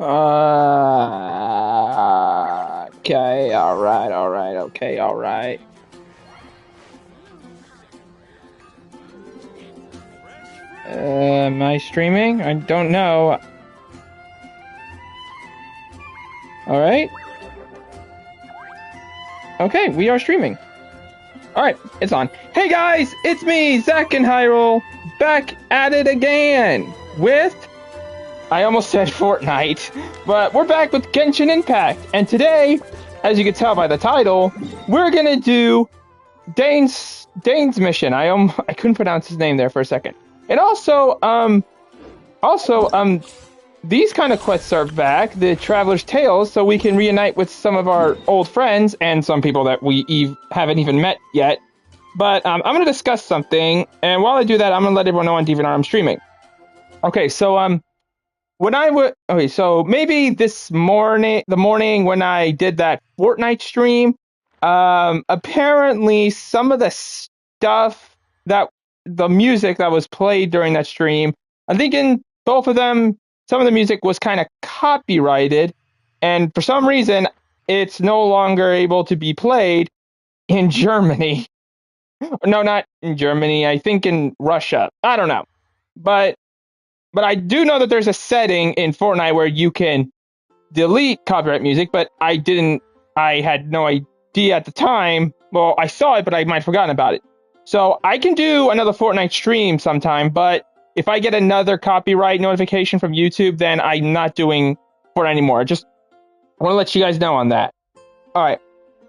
Okay, alright, okay, alright. Am I streaming? I don't know. Alright. Okay, we are streaming. Alright, it's on. Hey guys, it's me, Zach and Hyrule, back at it again with... I almost said Fortnite, but we're back with Genshin Impact, and today, as you can tell by the title, we're gonna do Dain's mission. I couldn't pronounce his name there for a second. And also, these kind of quests are back, the Traveler's Tales, so we can reunite with some of our old friends and some people that we haven't even met yet. But I'm going to discuss something, and while I do that, I'm going to let everyone know on DeviantArt I'm streaming. Okay, so so maybe the morning when I did that Fortnite stream, apparently some of the stuff the music that was played during that stream, I think in both of them, some of the music was kind of copyrighted, and for some reason, it's no longer able to be played in Germany. No, not in Germany. I think in Russia. I don't know. But I do know that there's a setting in Fortnite where you can delete copyright music, but I had no idea at the time. Well, I saw it, but I might have forgotten about it. So I can do another Fortnite stream sometime, but if I get another copyright notification from YouTube, then I'm not doing Fortnite anymore. I just want to let you guys know on that. All right.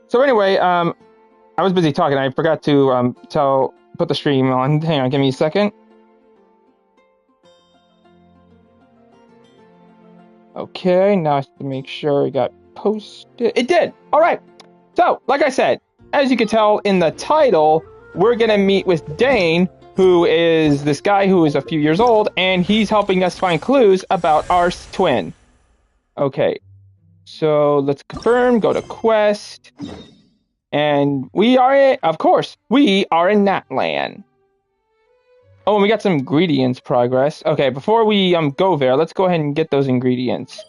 So anyway, I was busy talking. I forgot to put the stream on. Hang on, give me a second. Okay, now I have to make sure it got posted. It did. All right. So, like I said, as you can tell in the title, we're going to meet with Dain, who is this guy who is a few years old, and he's helping us find clues about our twin. Okay, so let's confirm, go to quest, and we are in Natlan. Oh, and we got some ingredients progress. Okay, before we go there, let's go ahead and get those ingredients.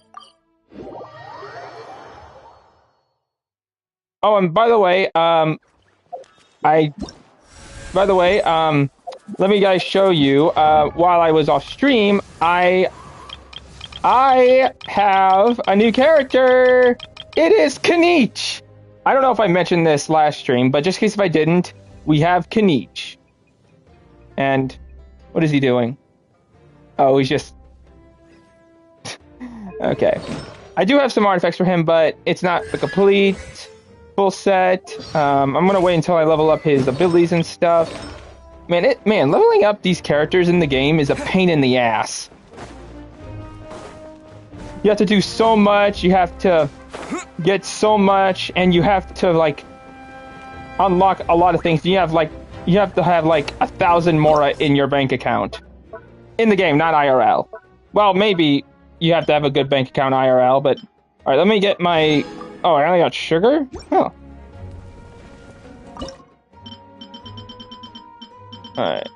Oh, and by the way, let me guys show you, while I was off stream, I have a new character. It is Kaniche. I don't know if I mentioned this last stream, but just in case if I didn't, we have Kaniche. And what is he doing? Oh, he's just... Okay. I do have some artifacts for him, but it's not a complete full set. I'm gonna wait until I level up his abilities and stuff. Man, leveling up these characters in the game is a pain in the ass. You have to do so much, you have to get so much, and you have to, like, unlock a lot of things. You have to have, like, 1,000 Mora in your bank account. In the game, not IRL. Well, maybe you have to have a good bank account IRL, but... Alright, let me get my... Oh, I only got sugar? Oh. Alright.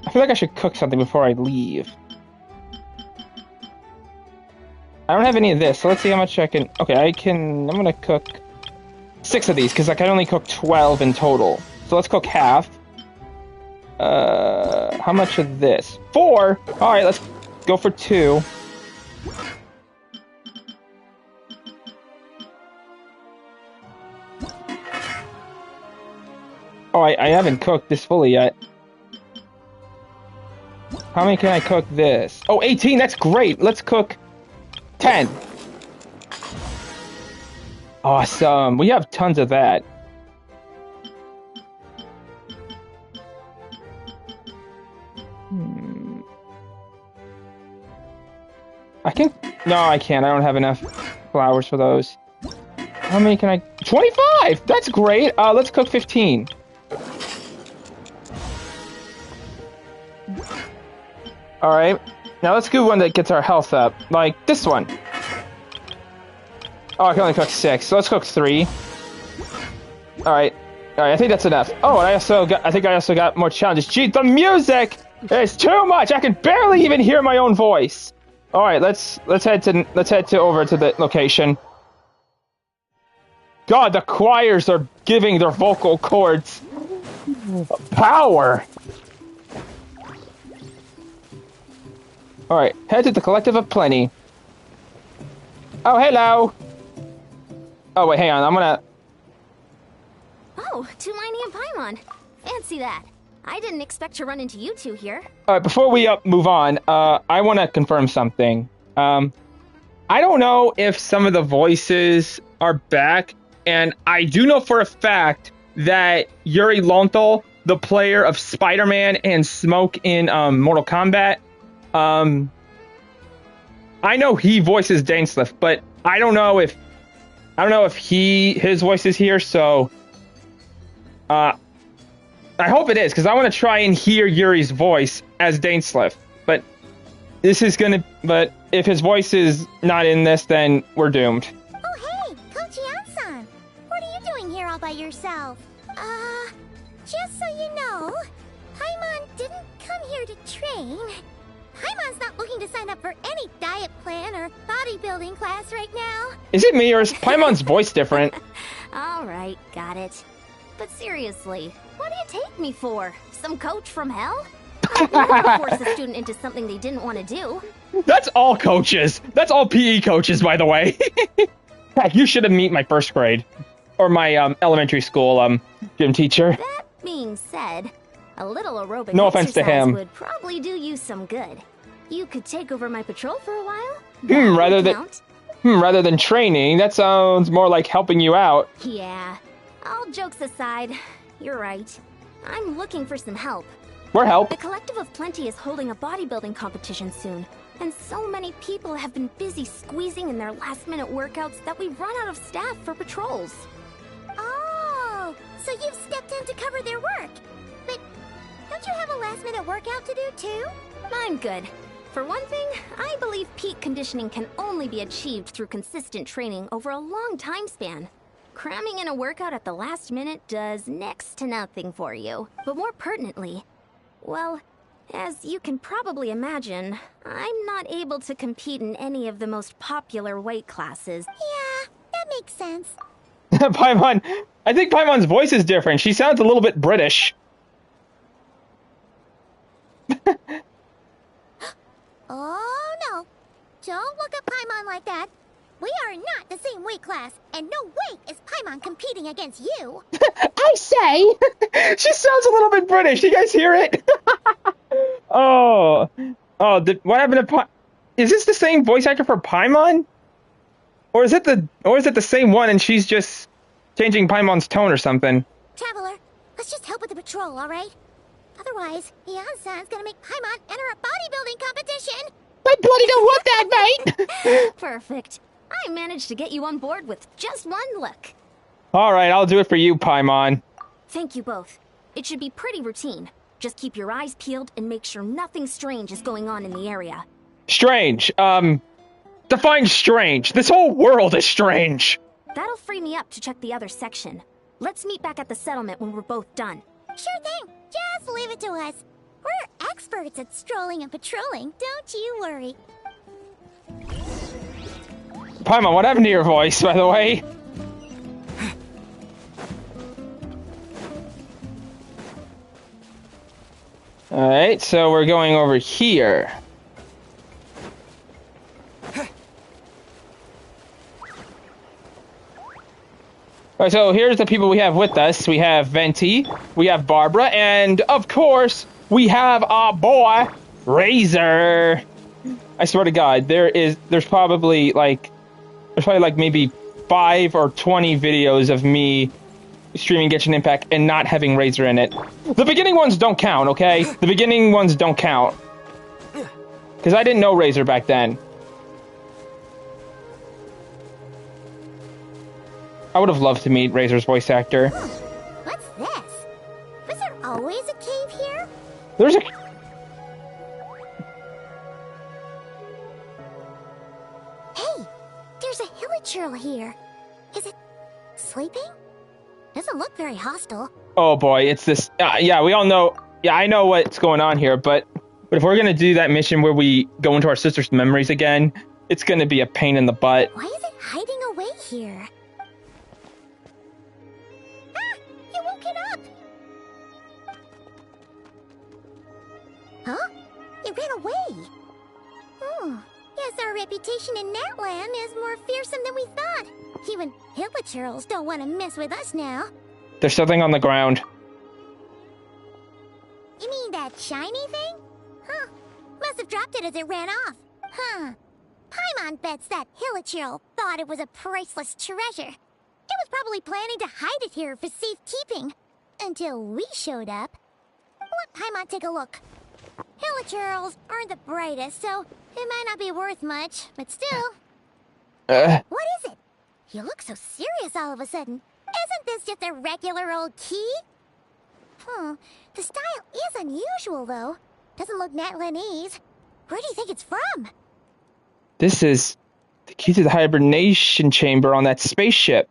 I feel like I should cook something before I leave. I don't have any of this, so let's see how much I can... Okay, I'm gonna cook 6 of these, because I can only cook 12 in total. So let's cook half. How much of this? 4! Alright, let's go for 2. Oh, I haven't cooked this fully yet. How many can I cook this? Oh, 18, that's great! Let's cook 10. Awesome, we have tons of that. No, I can't. I don't have enough flowers for those. How many can I... 25! That's great! Let's cook 15. Alright. Now let's do one that gets our health up. Like this one. Oh, I can only cook 6. So let's cook 3. Alright. Alright, I think that's enough. Oh, and I think I also got more challenges. Gee, the music is too much! I can barely even hear my own voice! All right, let's head to over to the location. God, the choirs are giving their vocal cords power. All right, head to the Collective of Plenty. Oh, hello. Oh wait, hang on. I'm gonna. Oh, Tumini and Paimon. Fancy that. I didn't expect to run into you two here. All right, before we move on, I want to confirm something. I don't know if some of the voices are back, and I do know for a fact that Yuri Lowenthal, the player of Spider-Man and Smoke in Mortal Kombat, I know he voices Dain, but I don't know if his voice is here. So, I hope it is because I want to try and hear Yuri's voice as Dain. But But if his voice is not in this, then we're doomed. Oh hey, Coach Yan-san! What are you doing here all by yourself? Just so you know, Paimon didn't come here to train. Paimon's not looking to sign up for any diet plan or bodybuilding class right now. Is it me or is Paimon's voice different? Alright, got it. But seriously, what do you take me for? Some coach from hell? I wouldn't force a student into something they didn't want to do. That's all coaches. That's all PE coaches, by the way. Heck, you should have met my first grade. Or my elementary school gym teacher. That being said, a little aerobic No offense to him. would probably do you some good. You could take over my patrol for a while. Rather than training, that sounds more like helping you out. Yeah. All jokes aside, you're right. I'm looking for some help. We're help. The Collective of Plenty is holding a bodybuilding competition soon, and so many people have been busy squeezing in their last-minute workouts that we've run out of staff for patrols. Oh, so you've stepped in to cover their work. But don't you have a last-minute workout to do too? I'm good. For one thing, I believe peak conditioning can only be achieved through consistent training over a long time span. Cramming in a workout at the last minute does next to nothing for you. But more pertinently, well, as you can probably imagine, I'm not able to compete in any of the most popular weight classes. Yeah, that makes sense. Paimon, I think Paimon's voice is different. She sounds a little bit British. Oh no, don't look at Paimon like that. We are not the same weight class, and no way is Paimon competing against you. I say! She sounds a little bit British. You guys hear it? what happened to Is this the same voice actor for Paimon? Or is it the same one and she's just changing Paimon's tone or something? Traveler, let's just help with the patrol, alright? Otherwise, Yan-san's gonna make Paimon enter a bodybuilding competition! I bloody don't want that, mate! Perfect. I managed to get you on board with just one look. Alright, I'll do it for you, Paimon. Thank you both. It should be pretty routine. Just keep your eyes peeled and make sure nothing strange is going on in the area. Strange. Define strange. This whole world is strange. That'll free me up to check the other section. Let's meet back at the settlement when we're both done. Sure thing. Just leave it to us. We're experts at strolling and patrolling, don't you worry. Paimon, what happened to your voice, by the way? Alright, so we're going over here. Alright, so here's the people we have with us. We have Venti, we have Barbara, and of course, we have our boy, Razor. I swear to God, there's probably like maybe 5 or 20 videos of me streaming Genshin Impact and not having Razor in it. The beginning ones don't count, okay? The beginning ones don't count. Because I didn't know Razor back then. I would have loved to meet Razor's voice actor. What's this? Was there always a cave here? There's a... Hey, there's a hilichurl here. Is it sleeping? Doesn't look very hostile. Oh boy, it's this... yeah, we all know... Yeah, I know what's going on here, but But if we're gonna do that mission where we go into our sister's memories again, it's gonna be a pain in the butt. Why is it hiding away here? Ah! You woke it up! Huh? It ran away! Oh, guess our reputation in Natland is more fearsome than we thought. Even hilichurls don't want to mess with us now. There's something on the ground. You mean that shiny thing? Huh. Must have dropped it as it ran off. Huh. Paimon bets that hilichurl thought it was a priceless treasure. It was probably planning to hide it here for safekeeping. Until we showed up. Let Paimon take a look. Hilichurls aren't the brightest, so it might not be worth much, but still. What is it? You look so serious all of a sudden. Isn't this just a regular old key? The style is unusual, though. Doesn't look Natlanese. Where do you think it's from? This is the key to the hibernation chamber on that spaceship.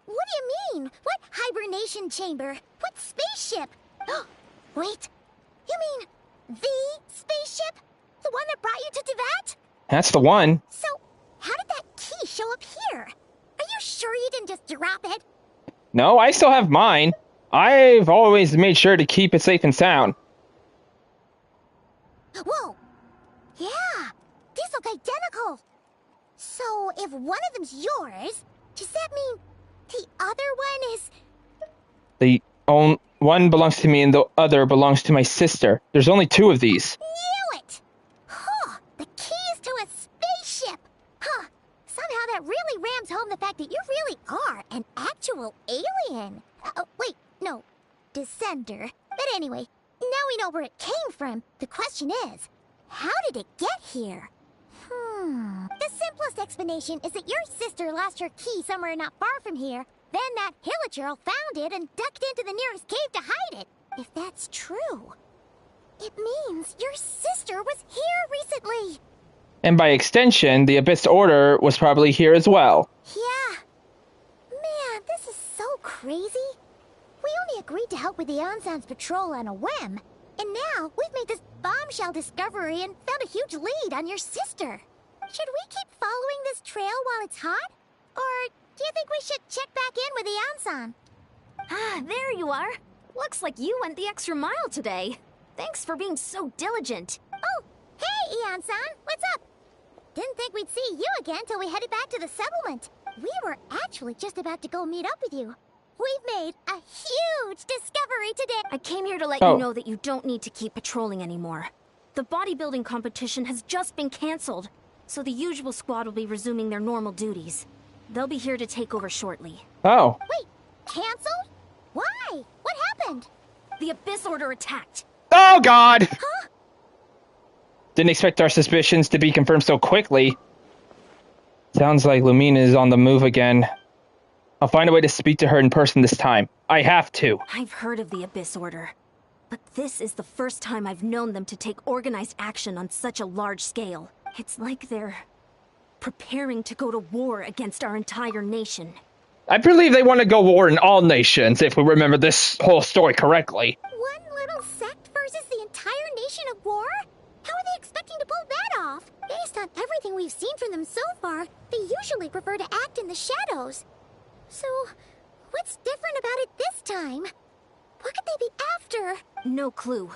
What do you mean? What hibernation chamber? What spaceship? Wait, you mean the spaceship? The one that brought you to Teyvat? That's the one. So, how did that key show up here? Are you sure you didn't just drop it? No, I still have mine. I've always made sure to keep it safe and sound. Whoa! Yeah, these look identical. So, if one of them's yours, does that mean the other one is... The one belongs to me and the other belongs to my sister. There's only two of these. Knew it! Huh, the keys to a spaceship! Huh, somehow that really rams home the fact that you really are an actual alien. Wait, no, descender. But anyway, now we know where it came from. The question is, how did it get here? The simplest explanation is that your sister lost her key somewhere not far from here. Then that hilichurl found it and ducked into the nearest cave to hide it. If that's true, it means your sister was here recently. And by extension, the Abyss Order was probably here as well. Yeah. Man, this is so crazy. We only agreed to help with the Ansan's patrol on a whim. And now we've made this bombshell discovery and found a huge lead on your sister. Should we keep following this trail while it's hot? Or do you think we should check back in with the Ansan? Ah, there you are. Looks like you went the extra mile today. Thanks for being so diligent. Oh, hey, Ian-san, what's up? Didn't think we'd see you again till we headed back to the settlement. We were actually just about to go meet up with you. We've made a huge discovery today. I came here to let you know that you don't need to keep patrolling anymore. The bodybuilding competition has just been cancelled, so the usual squad will be resuming their normal duties. They'll be here to take over shortly. Oh. Wait, cancelled? Why? What happened? The Abyss Order attacked. Oh, God! Huh? Didn't expect our suspicions to be confirmed so quickly. Sounds like Lumina is on the move again. I'll find a way to speak to her in person this time. I have to. I've heard of the Abyss Order, but this is the first time I've known them to take organized action on such a large scale. It's like they're preparing to go to war against our entire nation. I believe they want to go war in all nations, if we remember this whole story correctly. One little sect versus the entire nation of war? How are they expecting to pull that off? Based on everything we've seen from them so far, they usually prefer to act in the shadows. So, what's different about it this time? What could they be after? No clue.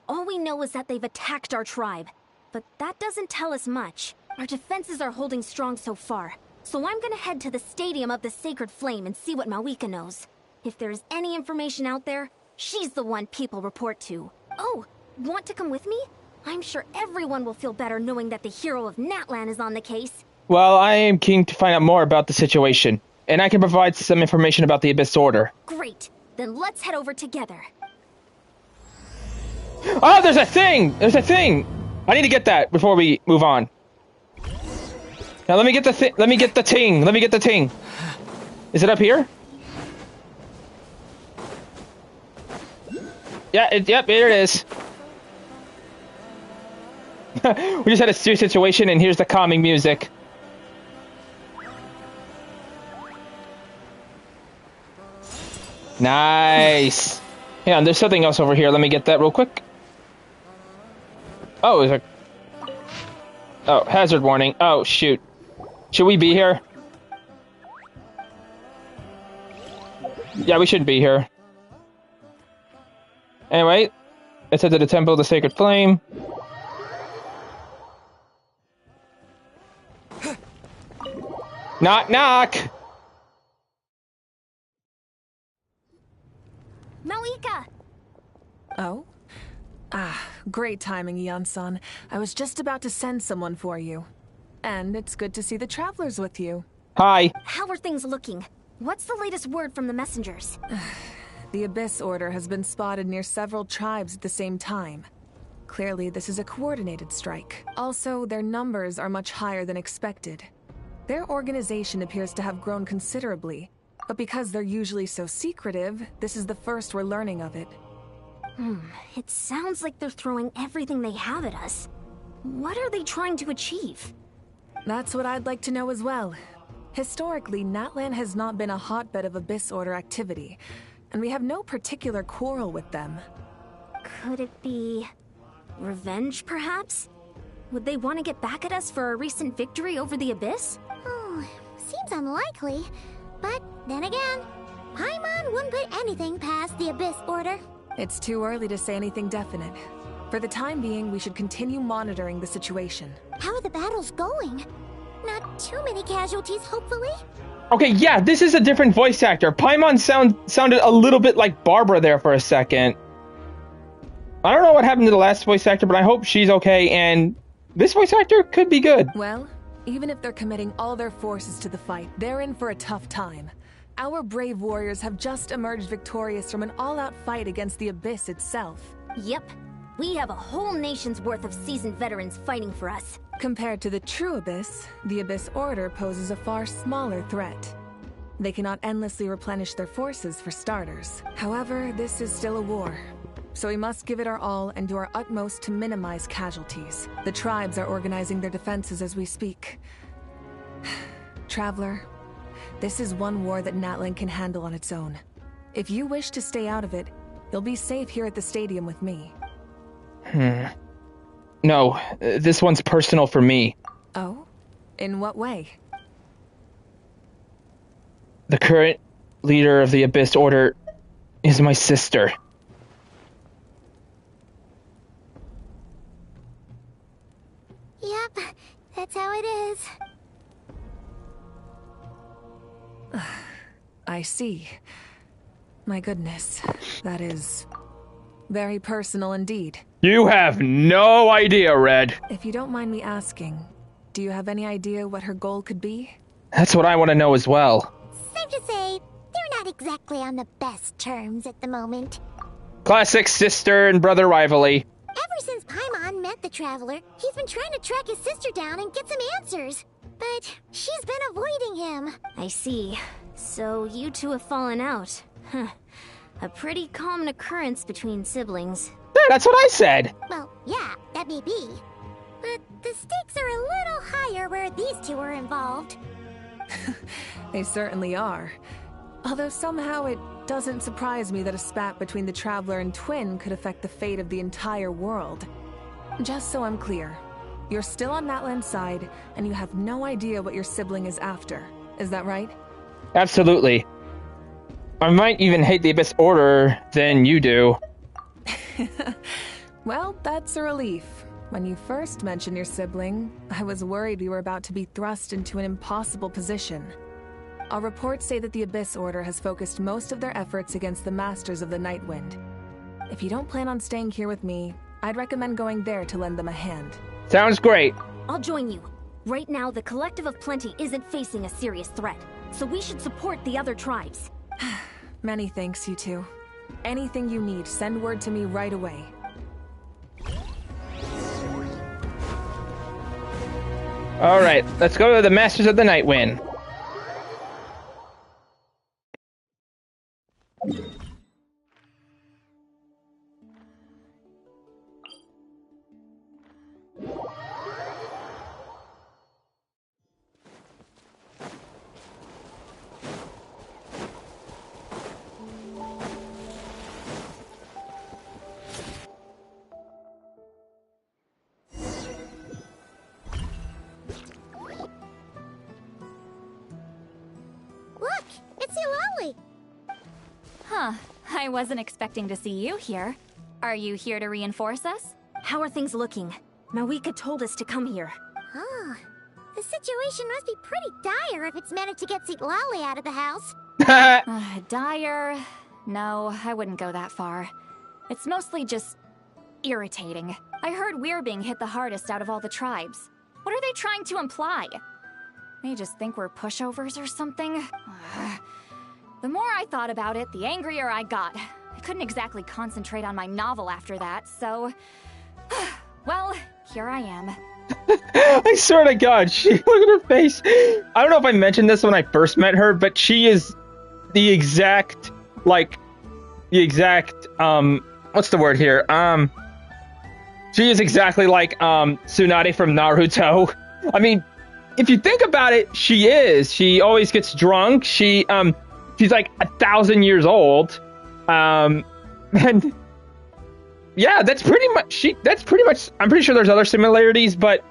All we know is that they've attacked our tribe. But that doesn't tell us much. Our defenses are holding strong so far. So I'm gonna head to the Stadium of the Sacred Flame and see what Mawika knows. If there's any information out there, she's the one people report to. Oh, want to come with me? I'm sure everyone will feel better knowing that the hero of Natlan is on the case. Well, I am keen to find out more about the situation. And I can provide some information about the Abyss Order. Great. Then let's head over together. Oh, there's a thing! There's a thing! I need to get that before we move on. Now let me get the thing. Let me get the ting. Let me get the ting. Is it up here? Yeah, yep, here it is. We just had a serious situation and here's the calming music. Nice. Hang on, there's something else over here. Let me get that real quick. Oh, is it? Oh, hazard warning. Oh, shoot. Should we be here? Yeah, we shouldn't be here. Anyway, let's head to the Temple of the Sacred Flame. Knock, knock! Malika! Oh? Ah, great timing, Ian-san. I was just about to send someone for you. And it's good to see the travelers with you. Hi. How are things looking? What's the latest word from the messengers? The Abyss Order has been spotted near several tribes at the same time. Clearly, this is a coordinated strike. Also, their numbers are much higher than expected. Their organization appears to have grown considerably, but because they're usually so secretive, this is the first we're learning of it. It sounds like they're throwing everything they have at us. What are they trying to achieve? That's what I'd like to know as well. Historically, Natlan has not been a hotbed of Abyss Order activity, and we have no particular quarrel with them. Could it be revenge, perhaps? Would they want to get back at us for a recent victory over the Abyss? Oh, seems unlikely. But then again, Paimon wouldn't put anything past the Abyss Order. It's too early to say anything definite. For the time being, we should continue monitoring the situation. How are the battles going? Not too many casualties, hopefully. Okay, yeah, this is a different voice actor. Paimon sounded a little bit like Barbara there for a second. I don't know what happened to the last voice actor, but I hope she's okay, and this voice actor could be good. Well, even if they're committing all their forces to the fight, they're in for a tough time. Our brave warriors have just emerged victorious from an all-out fight against the Abyss itself. Yep. We have a whole nation's worth of seasoned veterans fighting for us. Compared to the true Abyss, the Abyss Order poses a far smaller threat. They cannot endlessly replenish their forces for starters. However, this is still a war. So we must give it our all and do our utmost to minimize casualties. The tribes are organizing their defenses as we speak. Traveler, this is one war that Natlan can handle on its own. If you wish to stay out of it, you'll be safe here at the stadium with me. No, this one's personal for me. Oh? In what way? The current leader of the Abyss Order is my sister. Yep, that's how it is. I see. My goodness, that is very personal indeed. You have no idea, Red. If you don't mind me asking, do you have any idea what her goal could be? That's what I want to know as well. Safe to say, they're not exactly on the best terms at the moment. Classic sister and brother rivalry. Ever since Paimon met the Traveler, he's been trying to track his sister down and get some answers. But she's been avoiding him. I see. So you two have fallen out. Huh. A pretty common occurrence between siblings. Yeah, that's what I said. Well, yeah, that may be. But the stakes are a little higher where these two are involved. They certainly are. Although somehow it doesn't surprise me that a spat between the Traveler and Twin could affect the fate of the entire world. Just so I'm clear, you're still on Natlan's side, and you have no idea what your sibling is after. Is that right? Absolutely. I might even hate the Abyss Order than you do. Well, that's a relief. When you first mentioned your sibling, I was worried we were about to be thrust into an impossible position. Our reports say that the Abyss Order has focused most of their efforts against the Masters of the Nightwind. If you don't plan on staying here with me, I'd recommend going there to lend them a hand. Sounds great. I'll join you. Right now, the Collective of Plenty isn't facing a serious threat, so we should support the other tribes. Many thanks, you two. Anything you need, send word to me right away. Alright, let's go to the Masters of the Nightwind. Huh. I wasn't expecting to see you here. Are you here to reinforce us? How are things looking? Mawika told us to come here. Oh, the situation must be pretty dire if it's managed to get Lolly out of the house. Dire? No, I wouldn't go that far. It's mostly just irritating. I heard we're being hit the hardest out of all the tribes. What are they trying to imply? They just think we're pushovers or something? The more I thought about it, the angrier I got. I couldn't exactly concentrate on my novel after that, so... well, here I am. I swear to God, look at her face. I don't know if I mentioned this when I first met her, but she is the exact, what's the word here? She is exactly like, Tsunade from Naruto. I mean, if you think about it, she is. She always gets drunk. She's like 1,000 years old. And yeah, that's pretty much, I'm pretty sure there's other similarities, but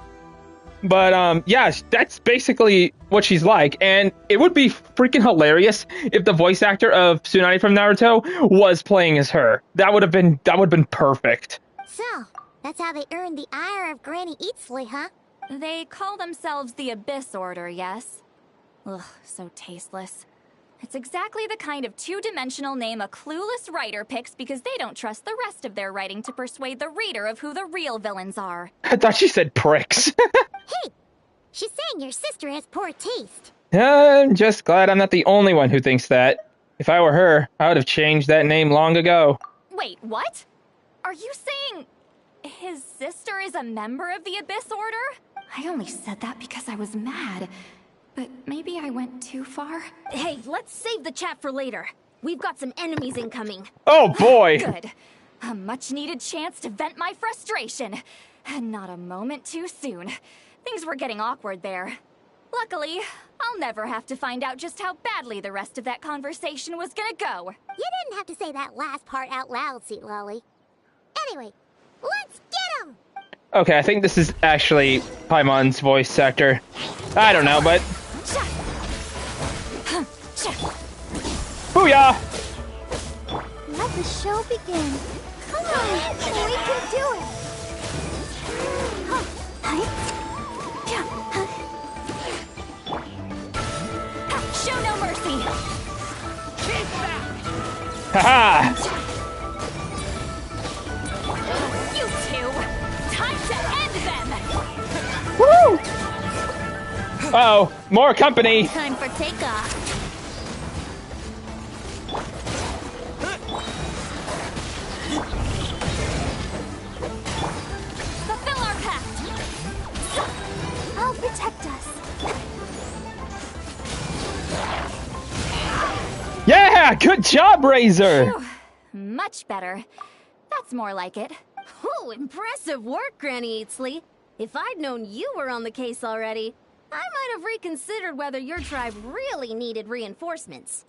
yeah, that's basically what she's like. And it would be freaking hilarious if the voice actor of Tsunade from Naruto was playing as her. That would have been perfect. So, that's how they earned the ire of Granny Eatsley, huh? They call themselves the Abyss Order, yes? Ugh, so tasteless. It's exactly the kind of two-dimensional name a clueless writer picks because they don't trust the rest of their writing to persuade the reader of who the real villains are. I thought she said pricks. Hey! She's saying your sister has poor taste. I'm just glad I'm not the only one who thinks that. If I were her, I would have changed that name long ago. Wait, what? Are you saying his sister is a member of the Abyss Order? I only said that because I was mad. But maybe I went too far. Hey, let's save the chat for later. We've got some enemies incoming. Oh boy! Good. A much-needed chance to vent my frustration. And not a moment too soon. Things were getting awkward there. Luckily, I'll never have to find out just how badly the rest of that conversation was gonna go. You didn't have to say that last part out loud, Lolly. Anyway, let's get him! Okay, I think this is actually Paimon's voice actor. I don't know, but... Booyah! Let the show begin. Come on, we can do it! Show no mercy! Haha! You two! Time to end them! Woo! Uh-oh, more company! Time for takeoff. Fulfill our pact! I'll protect us. Yeah! Good job, Razor! Phew, much better. That's more like it. Oh, impressive work, Granny Eatsley. If I'd known you were on the case already, I might have reconsidered whether your tribe really needed reinforcements.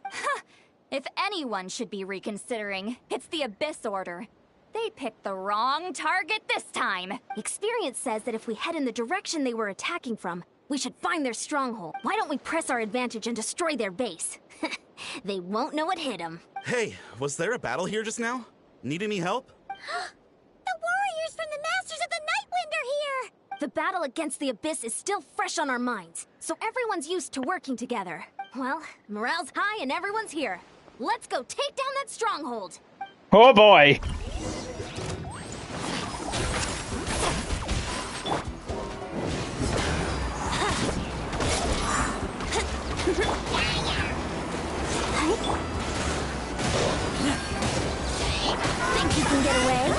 If anyone should be reconsidering, it's the Abyss Order. They picked the wrong target this time. Experience says that if we head in the direction they were attacking from, we should find their stronghold. Why don't we press our advantage and destroy their base? They won't know it hit them. Hey, was there a battle here just now? Need any help? The warriors from the Masters of the Nightwind are here! The battle against the Abyss is still fresh on our minds, so everyone's used to working together. Well, morale's high and everyone's here. Let's go take down that stronghold! Oh boy! Think you can get away?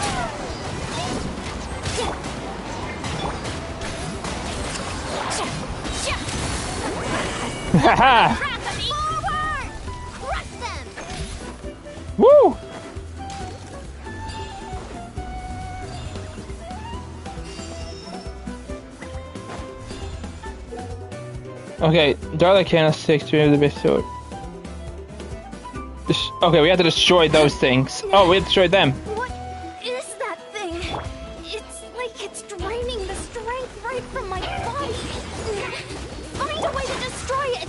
Haha! Forward! Crush them! Woo! Okay, Darla cannot stick to the base sword. Okay, we have to destroy those things. Oh, we have to destroy them. What is that thing? It's like it's draining the strength right from my body. Find a way to destroy it!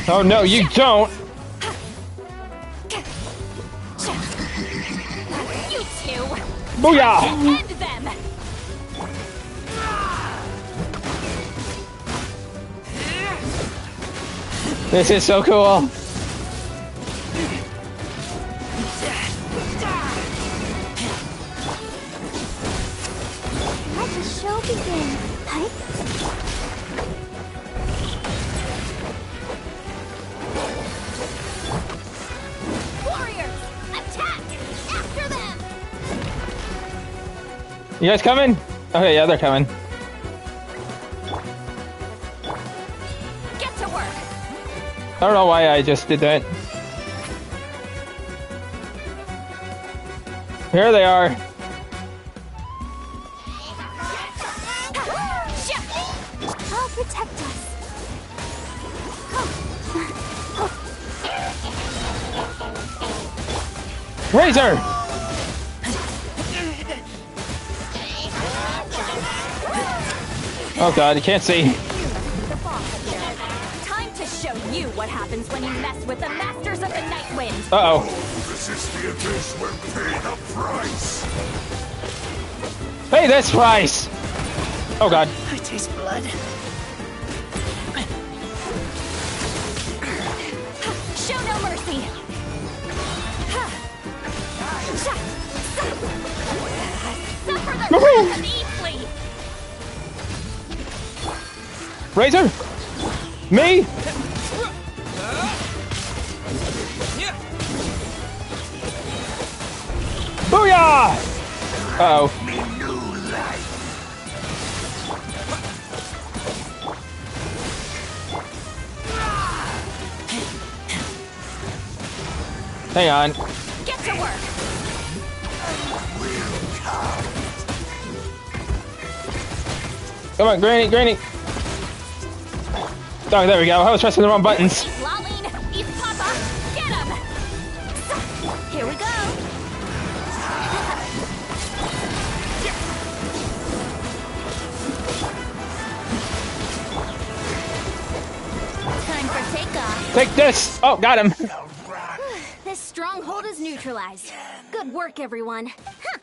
Oh no, you don't! You two! Booyah! End them! This is so cool! Let the show begin. Hi. Warriors, attack! After them! You guys coming? Okay, yeah, they're coming. Get to work! I don't know why I just did that. Here they are. I'll protect us. Razor! Oh god, you can't see. The boss up there. Time to show you what happens when you mess with the Masters of the Night Wind. Uh-oh. This is the abyss will pay the price. Pay this price! Oh god. I taste blood. Show no mercy. Suffer the wrath of Eastleigh. Razor? Me? Booyah! Uh-oh. Hang on. Get to work. Come on, Granny, Granny. Oh, there we go. I was pressing the wrong buttons. Laline, East Papa, get him. Here we go. Time for takeoff. Take this! Oh, got him. This stronghold is neutralized. Good work, everyone. Huh.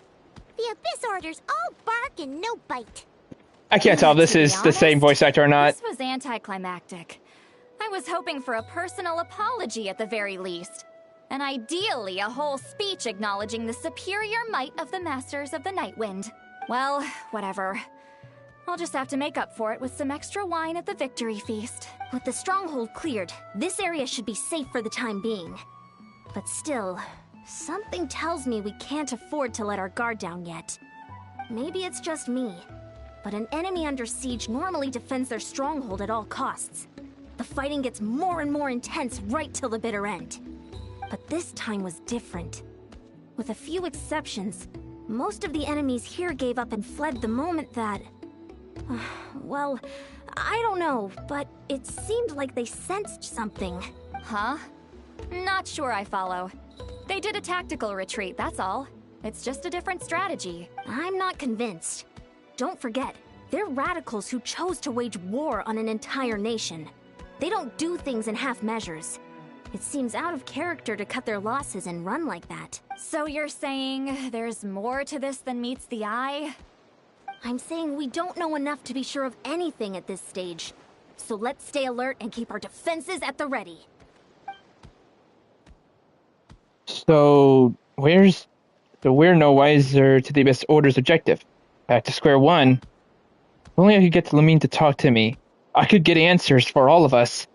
The Abyss Orders all bark and no bite. I can't tell if this is the same voice actor or not. This was anticlimactic. I was hoping for a personal apology at the very least. And ideally, a whole speech acknowledging the superior might of the Masters of the Night Wind. Well, whatever. I'll just have to make up for it with some extra wine at the victory feast. With the stronghold cleared, this area should be safe for the time being. But still, something tells me we can't afford to let our guard down yet. Maybe it's just me, but an enemy under siege normally defends their stronghold at all costs. The fighting gets more and more intense right till the bitter end. But this time was different. With a few exceptions, most of the enemies here gave up and fled the moment that... well, I don't know, but it seemed like they sensed something. Huh? Not sure I follow. They did a tactical retreat, that's all. It's just a different strategy. I'm not convinced. Don't forget, they're radicals who chose to wage war on an entire nation. They don't do things in half measures. It seems out of character to cut their losses and run like that. So you're saying there's more to this than meets the eye? I'm saying we don't know enough to be sure of anything at this stage. So let's stay alert and keep our defenses at the ready. So, we're no wiser to the Abyss Order's objective. Back to square one. If only I could get Lamine to talk to me. I could get answers for all of us.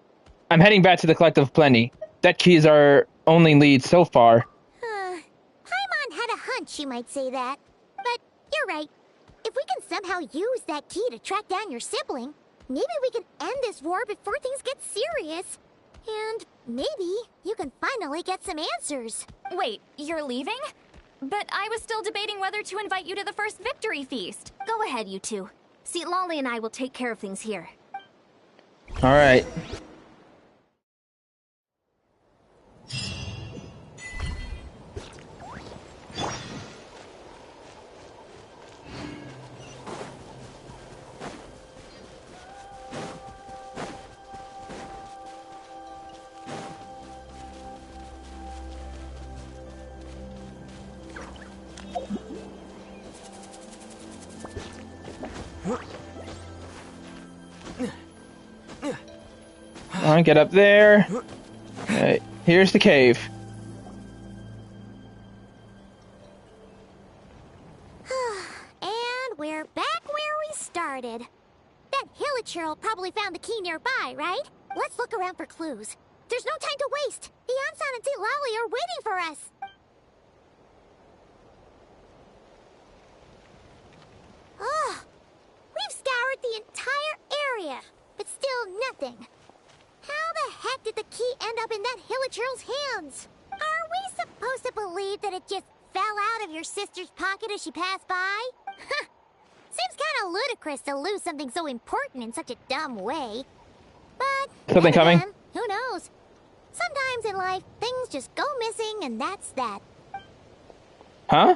I'm heading back to the Collective of Plenty. That key is our only lead so far. Paimon had a hunch you might say that. But you're right. If we can somehow use that key to track down your sibling, maybe we can end this war before things get serious. And maybe you can finally get some answers. Wait, you're leaving? But I was still debating whether to invite you to the first victory feast. Go ahead, you two. See, Lolly and I will take care of things here. Alright. on, get up there. Here's the cave. And we're back where we started. That Hilichurl probably found the key nearby, right? Let's look around for clues. There's no time to waste. The Ansan and Lally are waiting for us. Ugh. We've scoured the entire area, but still nothing. How the heck did the key end up in that Hilichurl's hands? Are we supposed to believe that it just fell out of your sister's pocket as she passed by? Seems kind of ludicrous to lose something so important in such a dumb way. But Something coming. again, who knows? Sometimes in life, things just go missing, and that's that. Huh?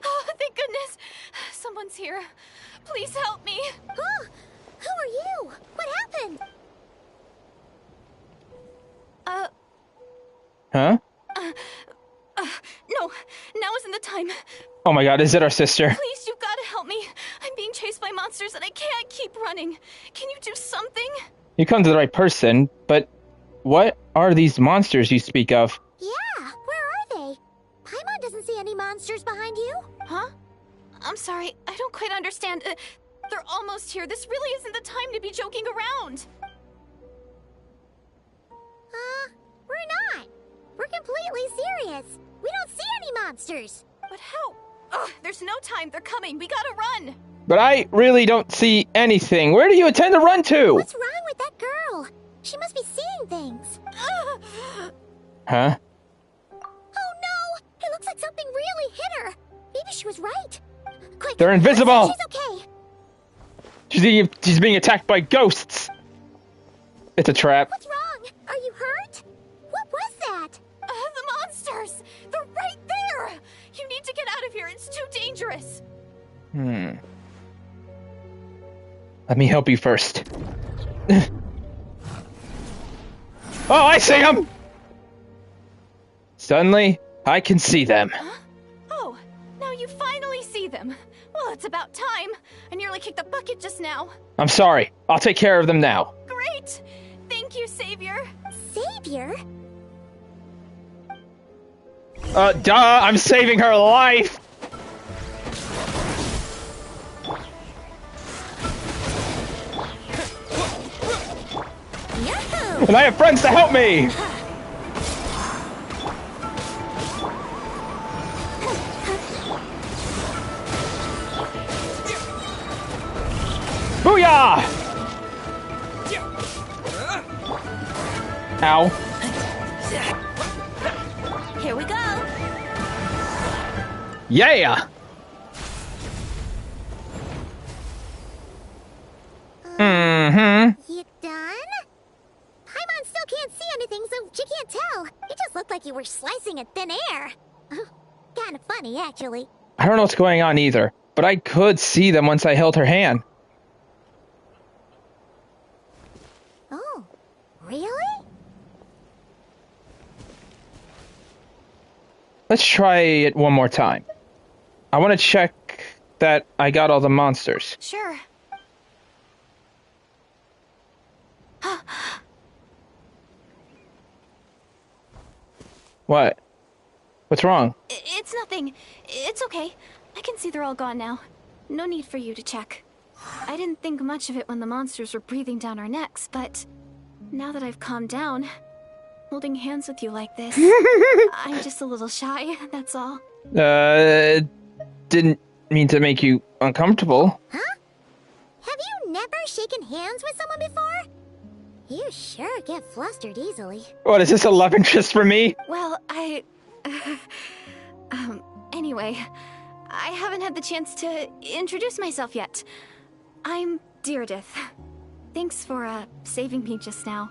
Oh, thank goodness. Someone's here. Please help me. Huh? Who are you? What happened? Huh? No. Now isn't the time. Oh my god, is it our sister? Please, you've got to help me. I'm being chased by monsters and I can't keep running. Can you do something? You come to the right person, but what are these monsters you speak of? Yeah, where are they? Paimon doesn't see any monsters behind you. Huh? I'm sorry, I don't quite understand. They're almost here. This really isn't the time to be joking around. We're not. We're completely serious. We don't see any monsters. But how? Ugh, there's no time. They're coming. We gotta run. But I really don't see anything. Where do you intend to run to? What's wrong with that girl? She must be seeing things. Huh? Oh no! It looks like something really hit her. Maybe she was right. Quick, They're invisible. She's okay. She's being attacked by ghosts. It's a trap. What's wrong? Are you hurt? What was that? The monsters! They're right there! You need to get out of here. It's too dangerous. Let me help you first. Oh, I see them! Suddenly, I can see them. Huh? Oh, now you finally see them. Well, it's about time. I nearly kicked the bucket just now. I'm sorry. I'll take care of them now. Great! Thank you, Savior. Savior? Duh, I'm saving her life! Yahoo! And I have friends to help me! Booyah! Ow. Here we go. Yeah! You done? Paimon still can't see anything, so she can't tell. It just looked like you were slicing at thin air. Kind of funny, actually. I don't know what's going on either, but I could see them once I held her hand. Oh, really? Let's try it one more time. I want to check that I got all the monsters. Sure. What? What's wrong? It's nothing. It's okay. I can see they're all gone now. No need for you to check. I didn't think much of it when the monsters were breathing down our necks, but now that I've calmed down, holding hands with you like this, I'm just a little shy, that's all. Didn't mean to make you uncomfortable. Huh? Have you never shaken hands with someone before? You sure get flustered easily. What, is this a love interest for me? Well, anyway, I haven't had the chance to introduce myself yet. I'm Deirdith. Thanks for, saving me just now.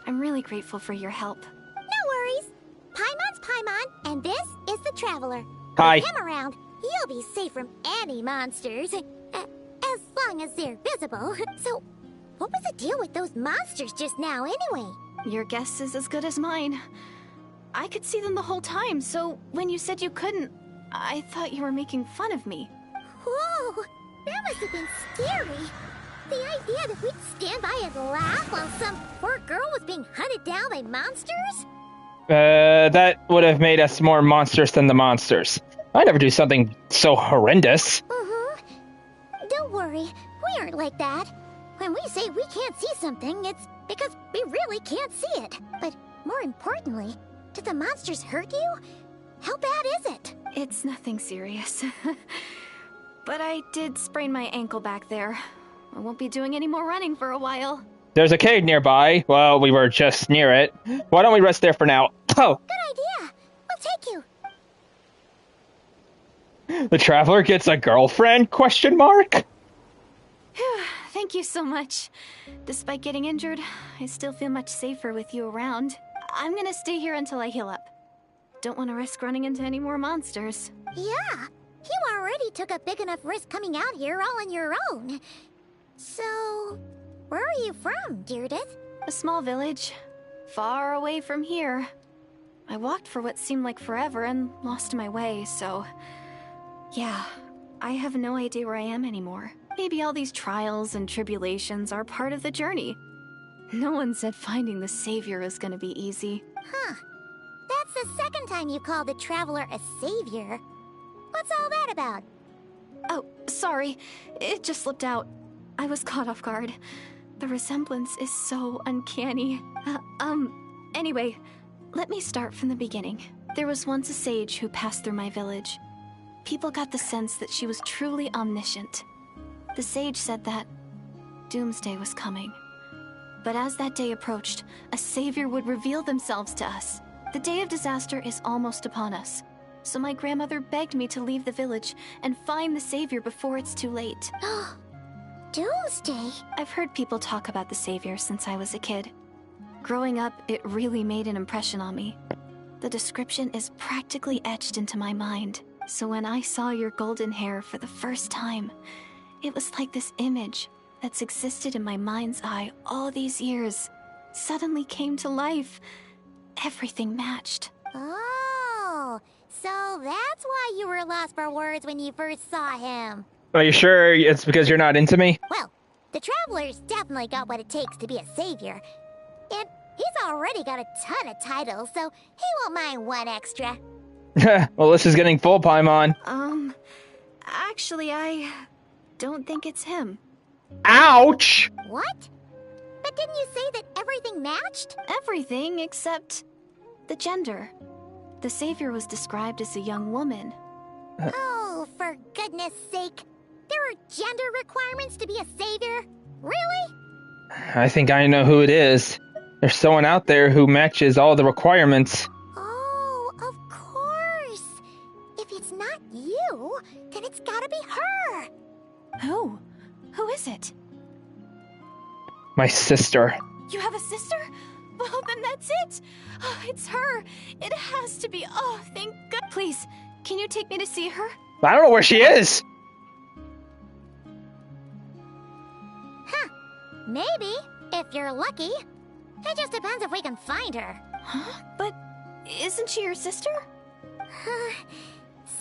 I'm really grateful for your help. No worries. Paimon's Paimon, and this is the Traveler. Hi. With him around, you'll be safe from any monsters. As long as they're visible. So, what was the deal with those monsters just now, anyway? Your guess is as good as mine. I could see them the whole time, so when you said you couldn't, I thought you were making fun of me. Whoa! That must have been scary. The idea that we'd stand by and laugh while some poor girl was being hunted down by monsters? That would have made us more monstrous than the monsters. I'd never do something so horrendous. Don't worry, we aren't like that. When we say we can't see something, it's because we really can't see it. But more importantly, did the monsters hurt you? How bad is it? It's nothing serious. But I did sprain my ankle back there. I won't be doing any more running for a while. There's a cave nearby. Well, we were just near it. Why don't we rest there for now? Oh! Good idea. We'll take you. The traveler gets a girlfriend? Question mark? Thank you so much. Despite getting injured, I still feel much safer with you around. I'm gonna stay here until I heal up. Don't want to risk running into any more monsters. Yeah, you already took a big enough risk coming out here all on your own. So, where are you from, Deirdith? A small village, far away from here. I walked for what seemed like forever and lost my way, so... Yeah, I have no idea where I am anymore. Maybe all these trials and tribulations are part of the journey. No one said finding the savior was gonna be easy. Huh. That's the second time you called the traveler a savior. What's all that about? Oh, sorry. It just slipped out. I was caught off guard. The resemblance is so uncanny. Anyway, let me start from the beginning. There was once a sage who passed through my village. People got the sense that she was truly omniscient. The sage said that doomsday was coming. But as that day approached, a savior would reveal themselves to us. The day of disaster is almost upon us. So my grandmother begged me to leave the village and find the savior before it's too late. Doomsday? I've heard people talk about the savior since I was a kid. Growing up, it really made an impression on me. The description is practically etched into my mind. So when I saw your golden hair for the first time, it was like this image that's existed in my mind's eye all these years suddenly came to life. Everything matched. Oh, so that's why you were lost for words when you first saw him. Are you sure it's because you're not into me? Well, the Traveler's definitely got what it takes to be a savior. And he's already got a ton of titles, so he won't mind one extra. Well, this is getting full, Paimon. Actually, I don't think it's him. Ouch! What? But didn't you say that everything matched? Everything except the gender. The savior was described as a young woman. Oh, for goodness sake. There are gender requirements to be a savior? Really? I think I know who it is. There's someone out there who matches all the requirements. Oh, of course. If it's not you, then it's gotta be her. Who? Who is it? My sister. You have a sister? Well, then that's it. Oh, it's her. It has to be. Oh, thank God. Please, can you take me to see her? I don't know where she is. Huh. Maybe, if you're lucky. It just depends if we can find her. Huh? But isn't she your sister?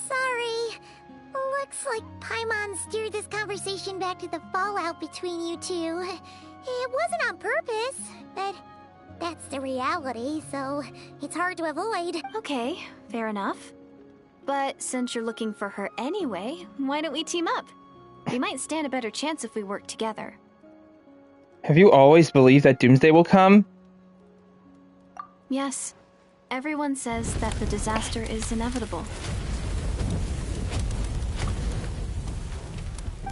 Sorry. Looks like Paimon steered this conversation back to the fallout between you two. It wasn't on purpose, but that's the reality, so it's hard to avoid. Okay, fair enough. But since you're looking for her anyway, why don't we team up? We might stand a better chance if we work together. Have you always believed that Doomsday will come? Yes. Everyone says that the disaster is inevitable.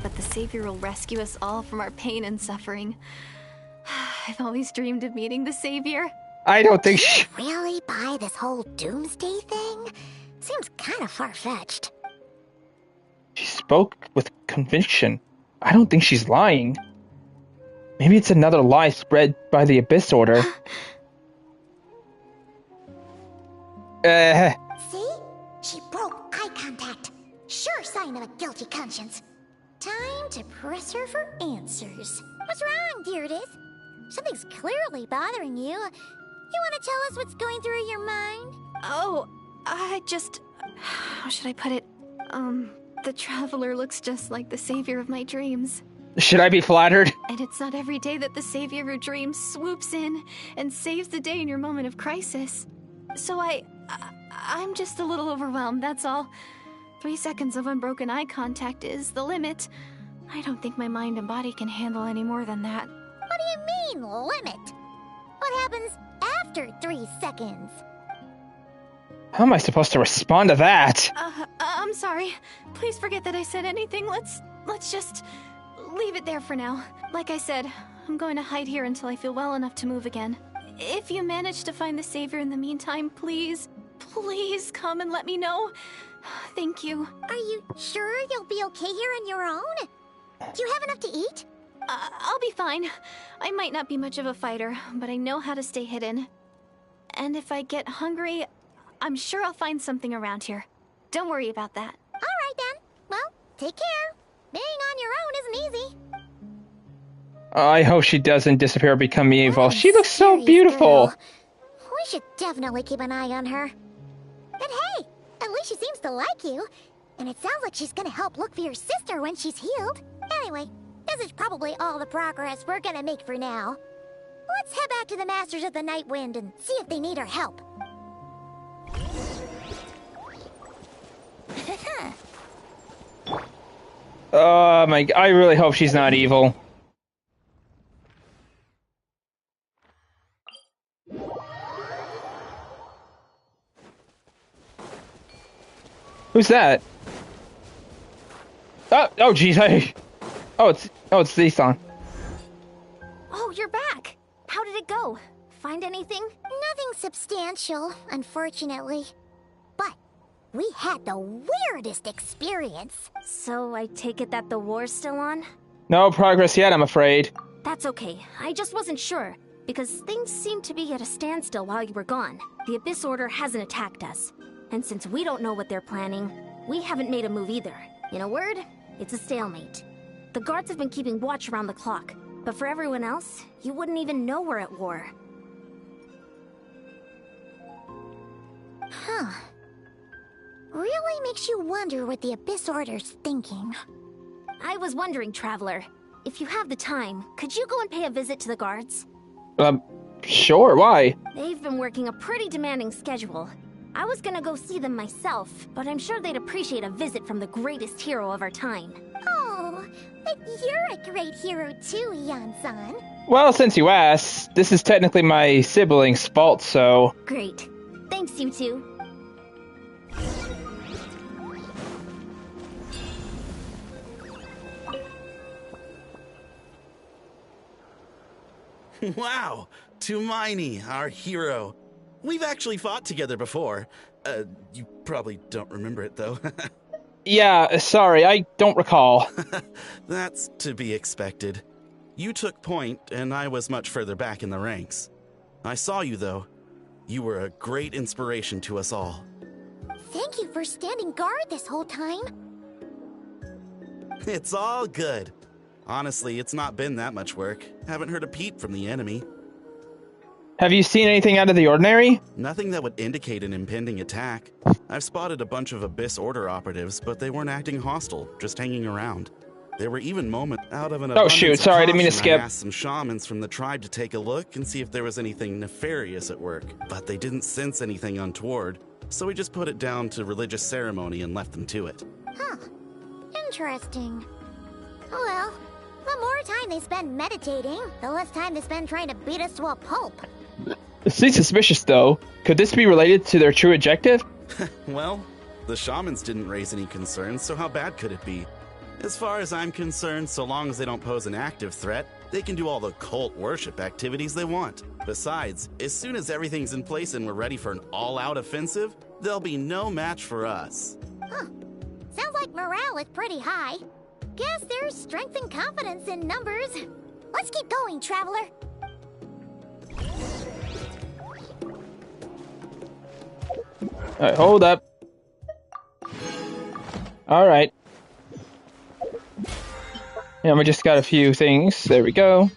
But the savior will rescue us all from our pain and suffering. I've always dreamed of meeting the savior. I don't think she... Really buy this whole doomsday thing? Seems kind of far-fetched. She spoke with conviction. I don't think she's lying. Maybe it's another lie spread by the Abyss Order. See? She broke eye contact. Sure sign of a guilty conscience. Time to press her for answers. What's wrong, Deirdith? Something's clearly bothering you. You want to tell us what's going through your mind? Oh, I just... How should I put it? The Traveler looks just like the savior of my dreams. Should I be flattered? And it's not every day that the savior of your dreams swoops in and saves the day in your moment of crisis. So I'm just a little overwhelmed, that's all. 3 seconds of unbroken eye contact is the limit. I don't think my mind and body can handle any more than that. What do you mean, limit? What happens after 3 seconds? How am I supposed to respond to that? I'm sorry. Please forget that I said anything. Let's just leave it there for now. Like I said, I'm going to hide here until I feel well enough to move again. If you manage to find the savior in the meantime, please come and let me know. Thank you. Are you sure you'll be okay here on your own? Do you have enough to eat? I'll be fine. I might not be much of a fighter, but I know how to stay hidden. And if I get hungry, I'm sure I'll find something around here. Don't worry about that. All right then. Well, take care. Being on your own isn't easy. I hope she doesn't disappear or become evil. What a She looks so mysterious beautiful. girl. We should definitely keep an eye on her. But hey, at least she seems to like you. And it sounds like she's gonna help look for your sister when she's healed. Anyway, this is probably all the progress we're gonna make for now. Let's head back to the Masters of the Night Wind and see if they need our help. Oh my, I really hope she's not evil. Who's that? Oh, geez, hey. Oh, it's Zisan. Oh, you're back. How did it go? Find anything? Nothing substantial, unfortunately. But we had the weirdest experience. So I take it that the war's still on? No progress yet, I'm afraid. That's okay. I just wasn't sure, because things seemed to be at a standstill while you were gone. The Abyss Order hasn't attacked us. And since we don't know what they're planning, we haven't made a move either. In a word, it's a stalemate. The guards have been keeping watch around the clock, but for everyone else, you wouldn't even know we're at war. Huh. Really makes you wonder what the Abyss Order's thinking. I was wondering, Traveler, if you have the time, could you go and pay a visit to the guards? Sure, why? They've been working a pretty demanding schedule. I was gonna go see them myself, but I'm sure they'd appreciate a visit from the greatest hero of our time. Oh, but you're a great hero too, Yan-san. Well, since you asked, this is technically my sibling's fault, so... Great. Thanks, you two. Wow, Tumaini, our hero. We've actually fought together before. You probably don't remember it, though. Yeah, sorry, I don't recall. That's to be expected. You took point, and I was much further back in the ranks. I saw you, though. You were a great inspiration to us all. Thank you for standing guard this whole time. It's all good. Honestly, it's not been that much work. Haven't heard a peep from the enemy. Have you seen anything out of the ordinary? Nothing that would indicate an impending attack. I've spotted a bunch of Abyss Order operatives, but they weren't acting hostile, just hanging around. There were even moments out of an Oh shoot, sorry, I didn't mean to skip. I asked some shamans from the tribe to take a look and see if there was anything nefarious at work, but they didn't sense anything untoward, so we just put it down to religious ceremony and left them to it. Huh. Interesting. Oh well, the more time they spend meditating, the less time they spend trying to beat us to a pulp. It seems suspicious, though. Could this be related to their true objective? Well, the shamans didn't raise any concerns, so how bad could it be? As far as I'm concerned, so long as they don't pose an active threat, they can do all the cult worship activities they want. Besides, as soon as everything's in place and we're ready for an all-out offensive, there'll be no match for us. Huh. Sounds like morale is pretty high. Guess there's strength and confidence in numbers. Let's keep going, Traveler. Alright, hold up. Alright. Yeah, we just got a few things. There we go.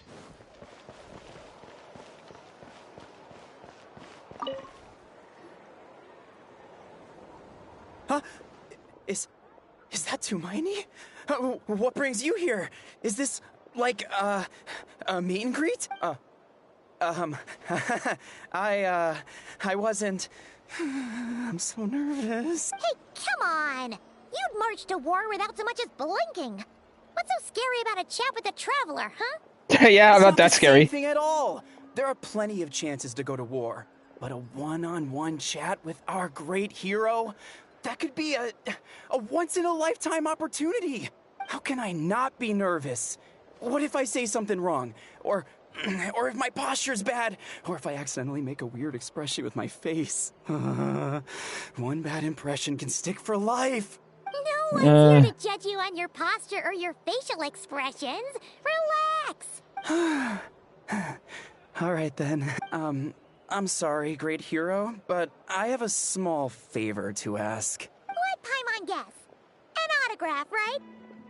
Huh? Is that Tumaini? What brings you here? Is this Like, a meet and greet? I wasn't... I'm so nervous. Hey, come on! You'd march to war without so much as blinking. What's so scary about a chat with a traveler, huh? Yeah, It's not not that the scary. same thing at all. There are plenty of chances to go to war, but a one-on-one chat with our great hero, that could be a once-in-a-lifetime opportunity. How can I not be nervous? What if I say something wrong? Or if my posture's bad? Or if I accidentally make a weird expression with my face? One bad impression can stick for life. No one's here to judge you on your posture or your facial expressions. Relax! All right then. I'm sorry, great hero, but I have a small favor to ask. What Paimon guess? An autograph, right?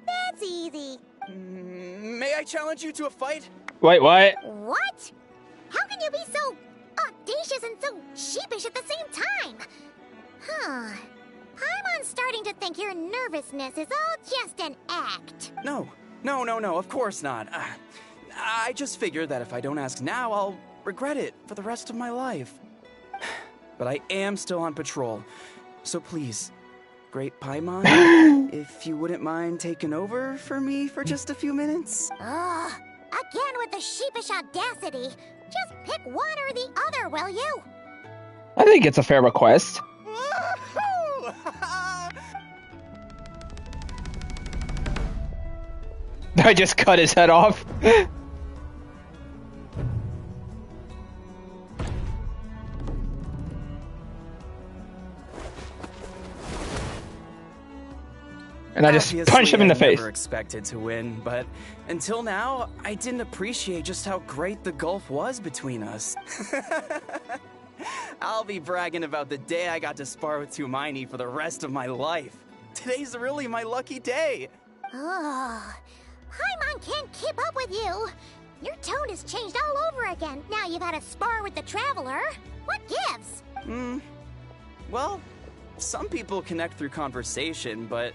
That's easy. May I challenge you to a fight? Wait, what? What? How can you be so audacious and so sheepish at the same time? Huh. Paimon's starting to think your nervousness is all just an act. No, of course not. I just figured that if I don't ask now, I'll regret it for the rest of my life. But I am still on patrol, so please, Great Paimon, if you wouldn't mind taking over for me for just a few minutes. Ugh. Again with the sheepish audacity. Just pick one or the other, will you? I think it's a fair request. I just cut his head off. And I just Obviously, punched him in the I face. never expected to win, but until now, I didn't appreciate just how great the gulf was between us. I'll be bragging about the day I got to spar with Tumaini for the rest of my life. Today's really my lucky day. Ugh. Paimon can't keep up with you. Your tone has changed all over again. Now you've had a spar with the Traveler. What gives? Well, some people connect through conversation, but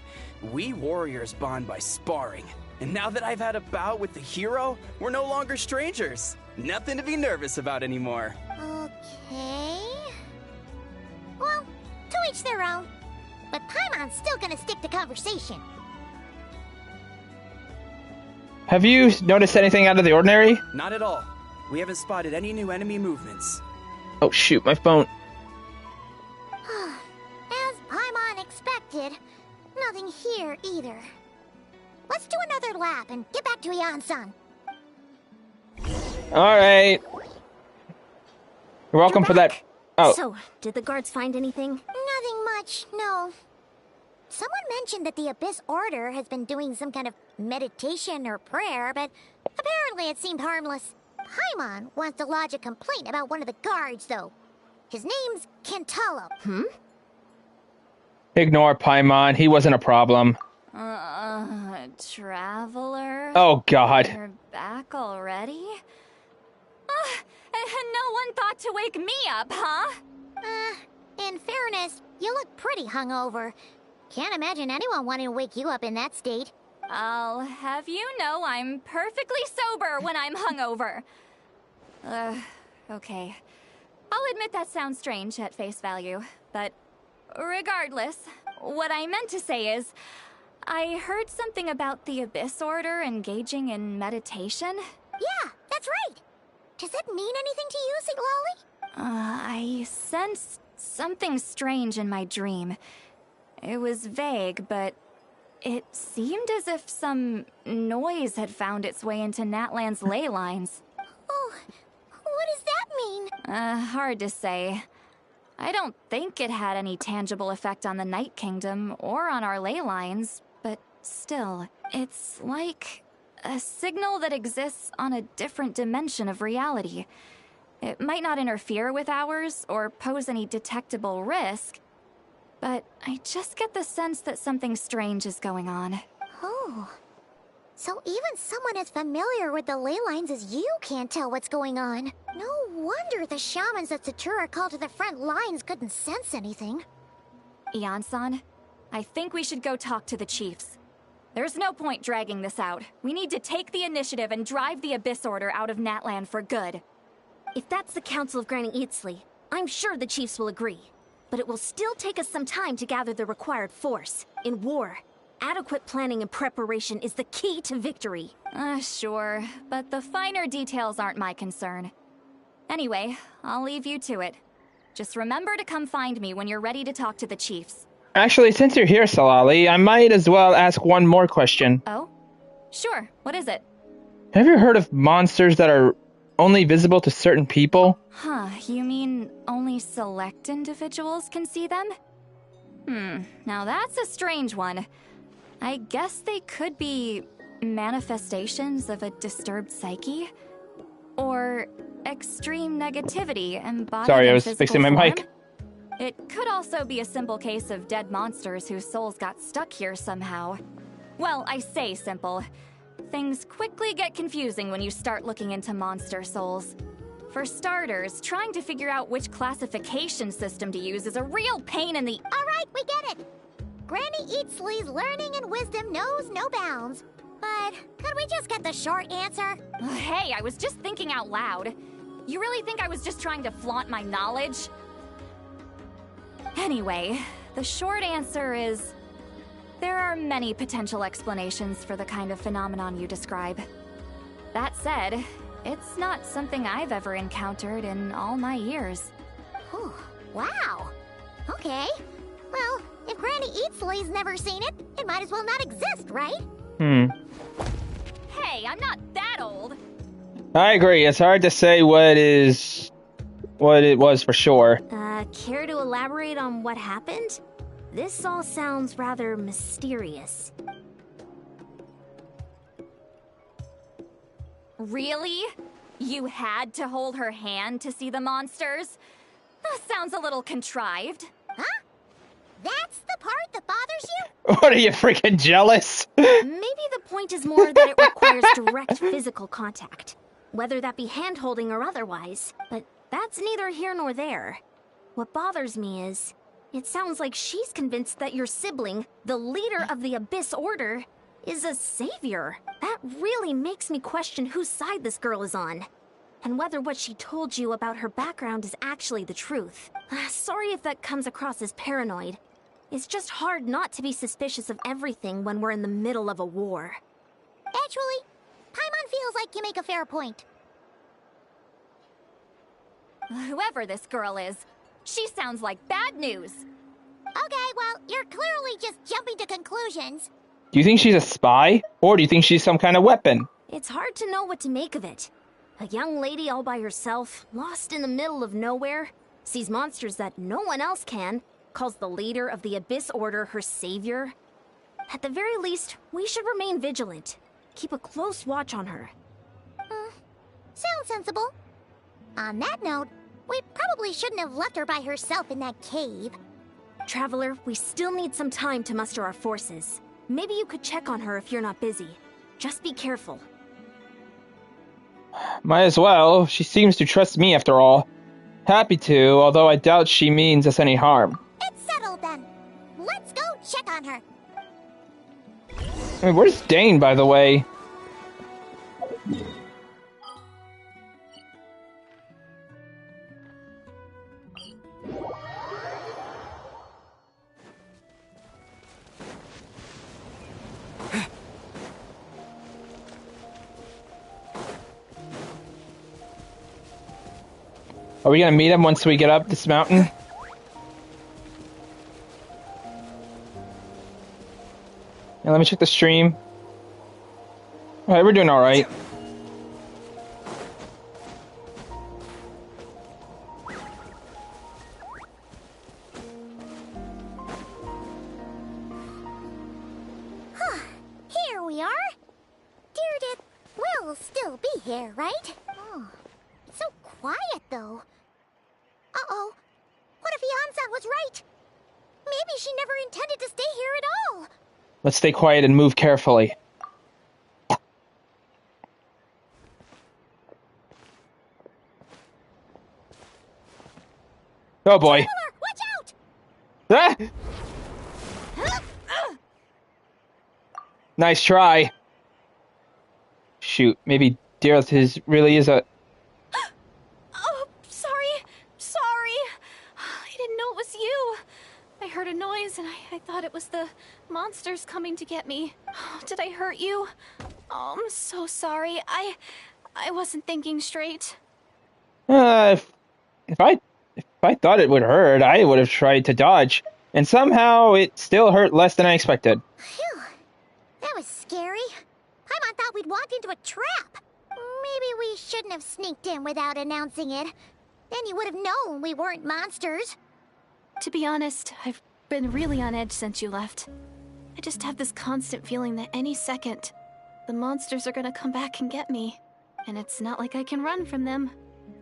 we warriors bond by sparring. And now that I've had a bout with the hero, we're no longer strangers. Nothing to be nervous about anymore. Okay. Well, to each their own. But Paimon's still gonna stick to conversation. Have you noticed anything out of the ordinary? Not at all. We haven't spotted any new enemy movements. Oh shoot, my phone. As Paimon expected, nothing here either. Let's do another lap and get back to Yan-san. Alright. You're welcome for that. Oh. So, did the guards find anything? Nothing much, no. Someone mentioned that the Abyss Order has been doing some kind of meditation or prayer, but apparently it seemed harmless. Paimon wants to lodge a complaint about one of the guards, though. His name's Kentalo. Ignore Paimon. He wasn't a problem. Traveler? Oh god. You're back already? And no one thought to wake me up, huh? In fairness, you look pretty hungover. Can't imagine anyone wanting to wake you up in that state. I'll have you know I'm perfectly sober when I'm hungover. Okay. I'll admit that sounds strange at face value, but regardless, what I meant to say is, I heard something about the Abyss Order engaging in meditation. Yeah, that's right. Does that mean anything to you, Siglali? I sensed something strange in my dream. It was vague, but it seemed as if some noise had found its way into Natlan's ley lines. Oh, what does that mean? Hard to say. I don't think it had any tangible effect on the Night Kingdom or on our ley lines, but still, it's like a signal that exists on a different dimension of reality. It might not interfere with ours or pose any detectable risk, but I just get the sense that something strange is going on. Oh. So even someone as familiar with the ley lines as you can't tell what's going on. No wonder the shamans that Satura called to the front lines couldn't sense anything. Ian-san, I think we should go talk to the chiefs. There's no point dragging this out. We need to take the initiative and drive the Abyss Order out of Natlan for good. If that's the Council of Granny Eatsley, I'm sure the chiefs will agree. But it will still take us some time to gather the required force. In war, adequate planning and preparation is the key to victory. Sure, but the finer details aren't my concern. Anyway, I'll leave you to it. Just remember to come find me when you're ready to talk to the chiefs. Actually, since you're here, Salali, I might as well ask one more question. Oh? Sure, what is it? Have you heard of monsters that are only visible to certain people? Huh, you mean only select individuals can see them? Now that's a strange one. I guess they could be manifestations of a disturbed psyche? Or extreme negativity embodied Sorry, I in was physical fixing my form? mic. It could also be a simple case of dead monsters whose souls got stuck here somehow. Well, I say simple. Things quickly get confusing when you start looking into monster souls. For starters, trying to figure out which classification system to use is a real pain in the— Alright, we get it! Granny Eatsley's learning and wisdom knows no bounds. But could we just get the short answer? Hey, I was just thinking out loud. You really think I was just trying to flaunt my knowledge? Anyway, the short answer is there are many potential explanations for the kind of phenomenon you describe. That said, it's not something I've ever encountered in all my years. Whew, wow. Okay. Well, if Granny Eatsley's never seen it, it might as well not exist, right? Hey, I'm not that old. I agree. It's hard to say what it was for sure. Care to elaborate on what happened? This all sounds rather mysterious. Really? You had to hold her hand to see the monsters? That sounds a little contrived. Huh? That's the part that bothers you? What, are you freaking jealous? Maybe the point is more that it requires direct physical contact, whether that be hand-holding or otherwise. But that's neither here nor there. What bothers me is, it sounds like she's convinced that your sibling, the leader of the Abyss Order, is a savior. That really makes me question whose side this girl is on, and whether what she told you about her background is actually the truth. Sorry if that comes across as paranoid. It's just hard not to be suspicious of everything when we're in the middle of a war. Actually, Paimon feels like you make a fair point. Whoever this girl is, she sounds like bad news. Okay, well, you're clearly just jumping to conclusions. Do you think she's a spy? Or do you think she's some kind of weapon? It's hard to know what to make of it. A young lady all by herself, lost in the middle of nowhere, sees monsters that no one else can, calls the leader of the Abyss Order her savior. At the very least, we should remain vigilant. Keep a close watch on her. Sounds sensible. On that note, we probably shouldn't have left her by herself in that cave. Traveler, we still need some time to muster our forces. Maybe you could check on her if you're not busy. Just be careful. Might as well. She seems to trust me after all. Happy to, although I doubt she means us any harm. It's settled then. Let's go check on her. I mean, where's Dain, by the way? Are we gonna meet him once we get up this mountain? Yeah, let me check the stream. Alright, we're doing alright. Here we are. Deirdre will still be here, right? Oh, it's so quiet though. Uh-oh. What if Yansan was right? Maybe she never intended to stay here at all. Let's stay quiet and move carefully. Oh boy. Watch out! Ah! Nice try. Shoot, maybe really is a... Oh, sorry. Sorry. I didn't know it was you. I heard a noise and I thought it was the monsters coming to get me. Oh, did I hurt you? Oh, I'm so sorry. I wasn't thinking straight. If I thought it would hurt, I would have tried to dodge. And somehow it still hurt less than I expected. Phew. That was scary. Paimon thought we'd walked into a trap. Maybe we shouldn't have sneaked in without announcing it. Then you would have known we weren't monsters. To be honest, I've been really on edge since you left. I just have this constant feeling that any second, the monsters are gonna come back and get me. And it's not like I can run from them.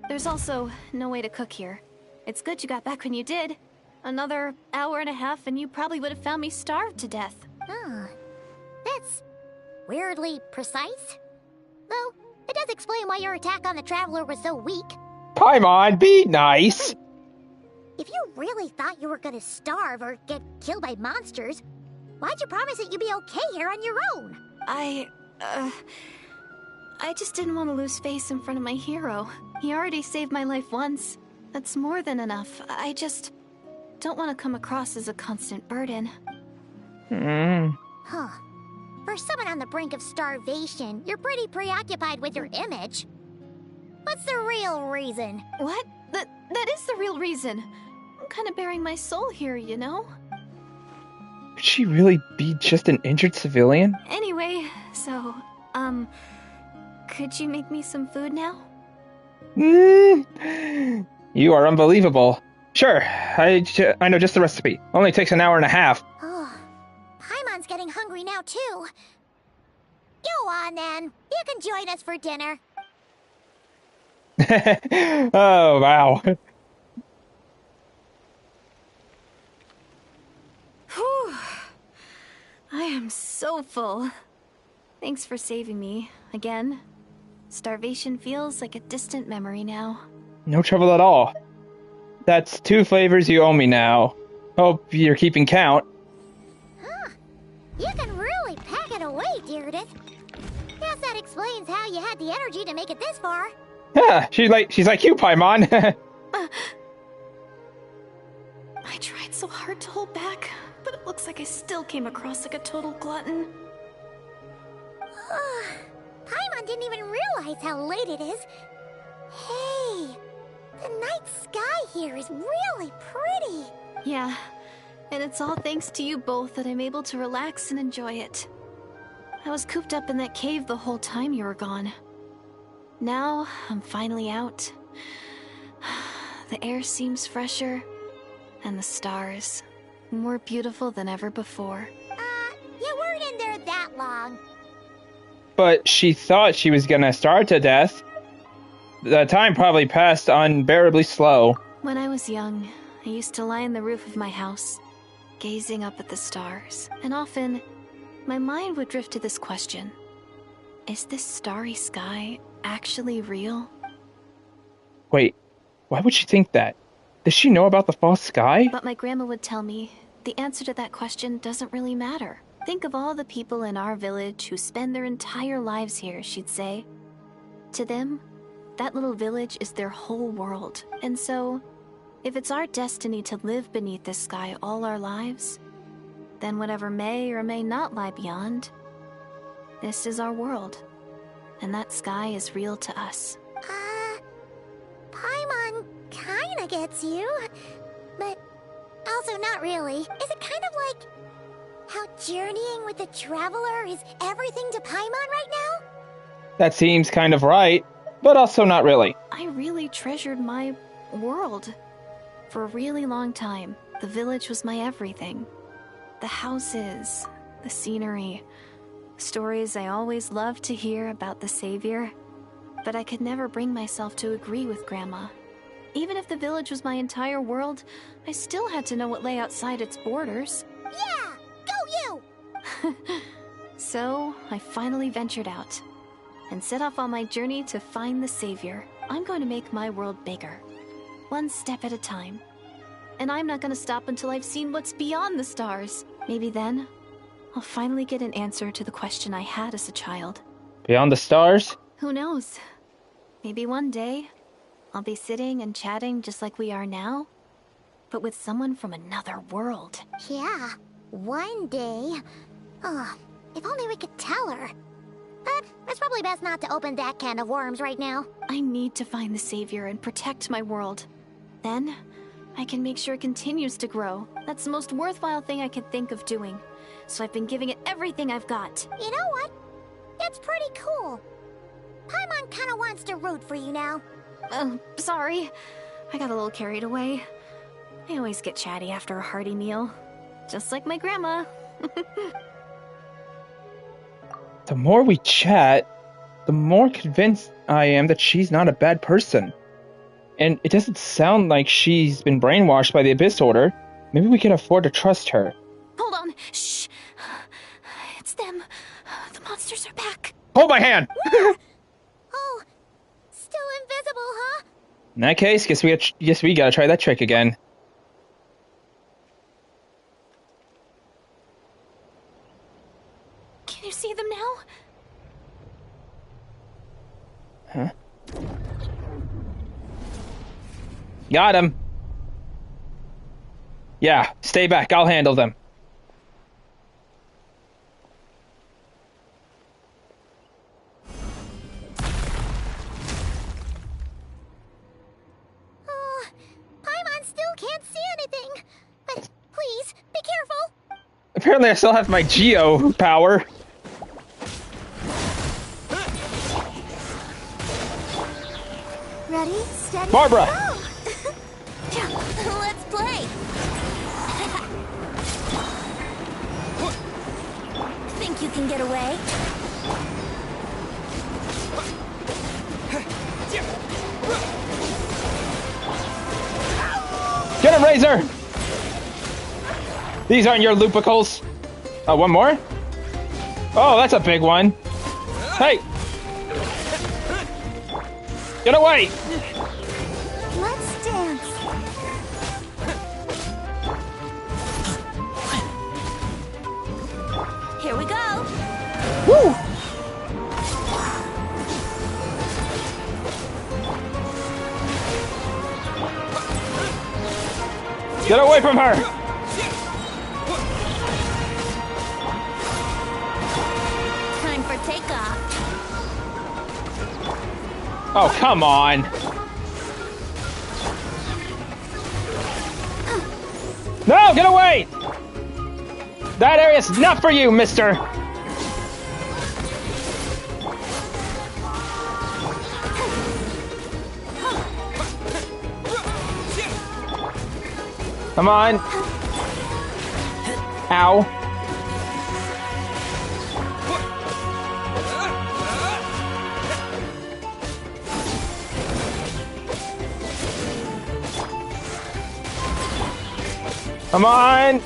There's also no way to cook here. It's good you got back when you did. Another hour and a half and you probably would have found me starved to death. Oh, that's weirdly precise. Though, it does explain why your attack on the Traveler was so weak. Paimon, be nice! If you really thought you were gonna starve or get killed by monsters, why'd you promise that you'd be okay here on your own? I just didn't want to lose face in front of my hero. He already saved my life once. That's more than enough. I just don't want to come across as a constant burden. Huh. For someone on the brink of starvation, you're pretty preoccupied with your image. What's the real reason? What? That is the real reason. I'm kind of bearing my soul here, you know? Could she really be just an injured civilian? Anyway, so, could you make me some food now? You are unbelievable. Sure, I know just the recipe. Only takes an hour and a half. Oh, Paimon's getting hungry now, too. Go on, then. You can join us for dinner. Oh, wow. Whew. I am so full. Thanks for saving me, again. Starvation feels like a distant memory now. No trouble at all. That's 2 flavors you owe me now. Hope you're keeping count. Huh. You can really pack it away, Deardith. Guess that explains how you had the energy to make it this far. Yeah, she's like you, Paimon. I tried so hard to hold back, but it looks like I still came across like a total glutton. Paimon didn't even realize how late it is. Hey, the night sky here is really pretty. Yeah, and it's all thanks to you both that I'm able to relax and enjoy it. I was cooped up in that cave the whole time you were gone. Now, I'm finally out. The air seems fresher, and the stars more beautiful than ever before. You weren't in there that long. But she thought she was gonna starve to death. The time probably passed unbearably slow. When I was young, I used to lie on the roof of my house, gazing up at the stars, and often, my mind would drift to this question. Is this starry sky actually real? Wait, why would she think that? Does she know about the false sky? But my grandma would tell me, the answer to that question doesn't really matter. Think of all the people in our village who spend their entire lives here, she'd say. To them, that little village is their whole world. And so, if it's our destiny to live beneath this sky all our lives, then whatever may or may not lie beyond, this is our world. And that sky is real to us. Paimon kinda gets you, but also not really. Is it kind of like how journeying with the Traveler is everything to Paimon right now? That seems kind of right, but also not really. I really treasured my world. For a really long time, the village was my everything. The houses, the scenery, stories I always loved to hear about the Savior. But I could never bring myself to agree with Grandma. Even if the village was my entire world, I still had to know what lay outside its borders. Yeah! Go you! So, I finally ventured out and set off on my journey to find the Savior. I'm going to make my world bigger, one step at a time. And I'm not going to stop until I've seen what's beyond the stars. Maybe then, I'll finally get an answer to the question I had as a child. Beyond the stars? Who knows? Maybe one day, I'll be sitting and chatting just like we are now, but with someone from another world. Yeah, one day. Oh, if only we could tell her. But it's probably best not to open that can of worms right now. I need to find the Savior and protect my world. Then, I can make sure it continues to grow. That's the most worthwhile thing I could think of doing. So I've been giving it everything I've got. You know what? It's pretty cool. Paimon kinda wants to root for you now. Sorry. I got a little carried away. I always get chatty after a hearty meal. Just like my grandma. The more we chat, the more convinced I am that she's not a bad person. And it doesn't sound like she's been brainwashed by the Abyss Order. Maybe we can afford to trust her. Hold on. Shh. It's them. The monsters are back. Hold my hand! Oh, still invisible, huh? In that case, guess we gotta try that trick again. Can you see them now? Huh? Got him. Yeah, stay back. I'll handle them. Oh, Paimon still can't see anything. But please, be careful. Apparently I still have my Geo power. Ready, steady, Barbara! go! Let's play. Think you can get away? Get him, Razor! These aren't your lupicles. Oh, one more? Oh, that's a big one. Hey! Get away! Let's dance. Here we go. Woo! Get away from her! Time for takeoff. Oh, come on. No, get away! That area's not for you, mister! Come on. Ow. Come on.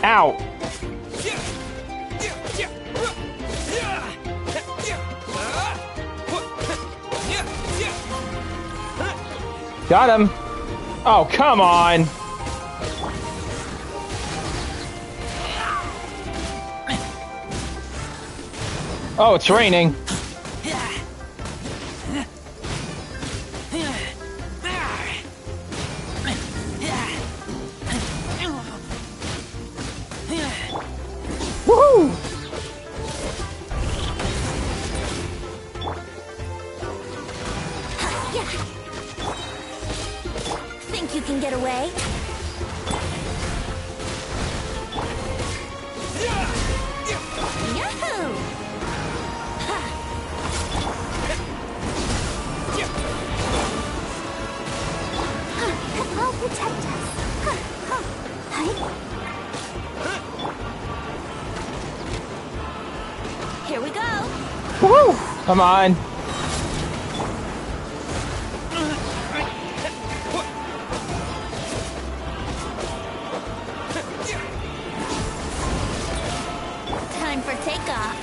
Ow. Got him. Oh, come on. Oh, it's raining. Woohoo! Think you can get away? Yahoo! I'll protect us. Here we go. Woohoo! Come on. Time for takeoff.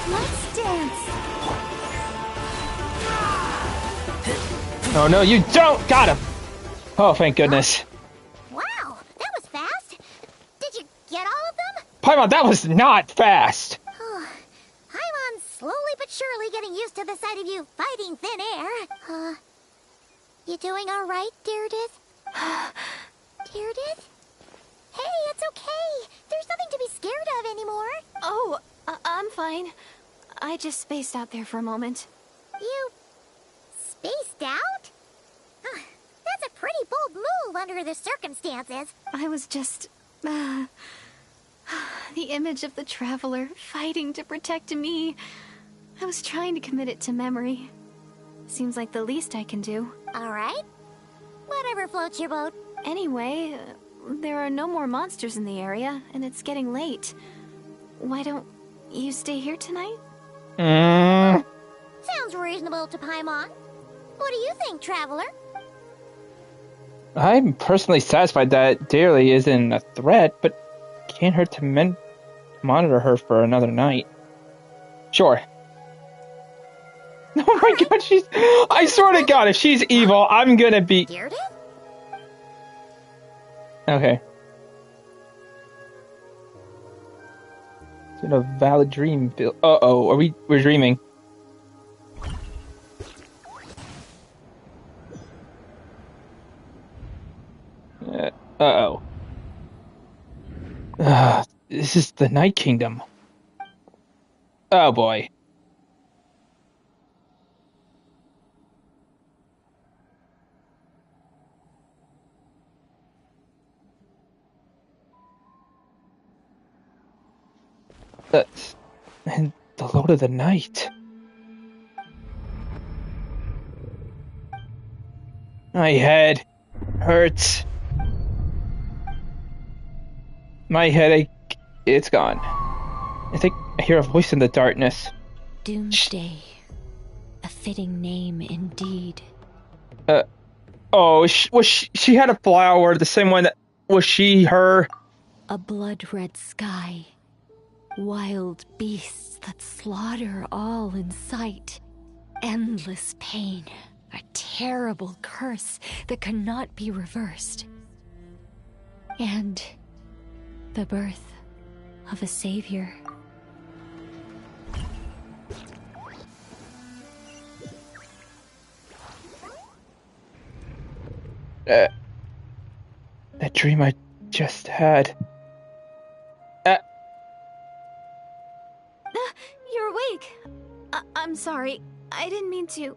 Let's dance. Oh no, you don't! Got him! Oh, thank goodness. Wow, that was fast. Did you get all of them? Paimon, that was not fast! Paimon's slowly but surely getting used to the sight of you fighting thin air. You doing alright, Deirdith? Deirdith? Hey, it's okay. There's nothing to be scared of anymore. Oh, I'm fine. I just spaced out there for a moment. You spaced out? That's a pretty bold move under the circumstances. I was just... the image of the Traveler fighting to protect me. I was trying to commit it to memory. Seems like the least I can do. Alright. Whatever floats your boat. Anyway, there are no more monsters in the area, and it's getting late. Why don't you stay here tonight? Sounds reasonable to Paimon. What do you think, Traveler? I'm personally satisfied that Dairly isn't a threat, but can't hurt to monitor her for another night. Sure. Oh my god, I swear to god, if she's evil, I'm gonna be... Deirdith? Okay. Is it a valid dream? Uh-oh, we're dreaming. Uh-oh. This is the Night Kingdom. Oh boy. And the Lord of the Night. My head hurts. My headache, it's gone. I think I hear a voice in the darkness. Doomsday. A fitting name indeed. Oh, she had a flower, the same one that... Was she her? A blood-red sky. Wild beasts that slaughter all in sight. Endless pain. A terrible curse that cannot be reversed. And the birth of a savior. That dream I just had. You're awake. I'm sorry. I didn't mean to,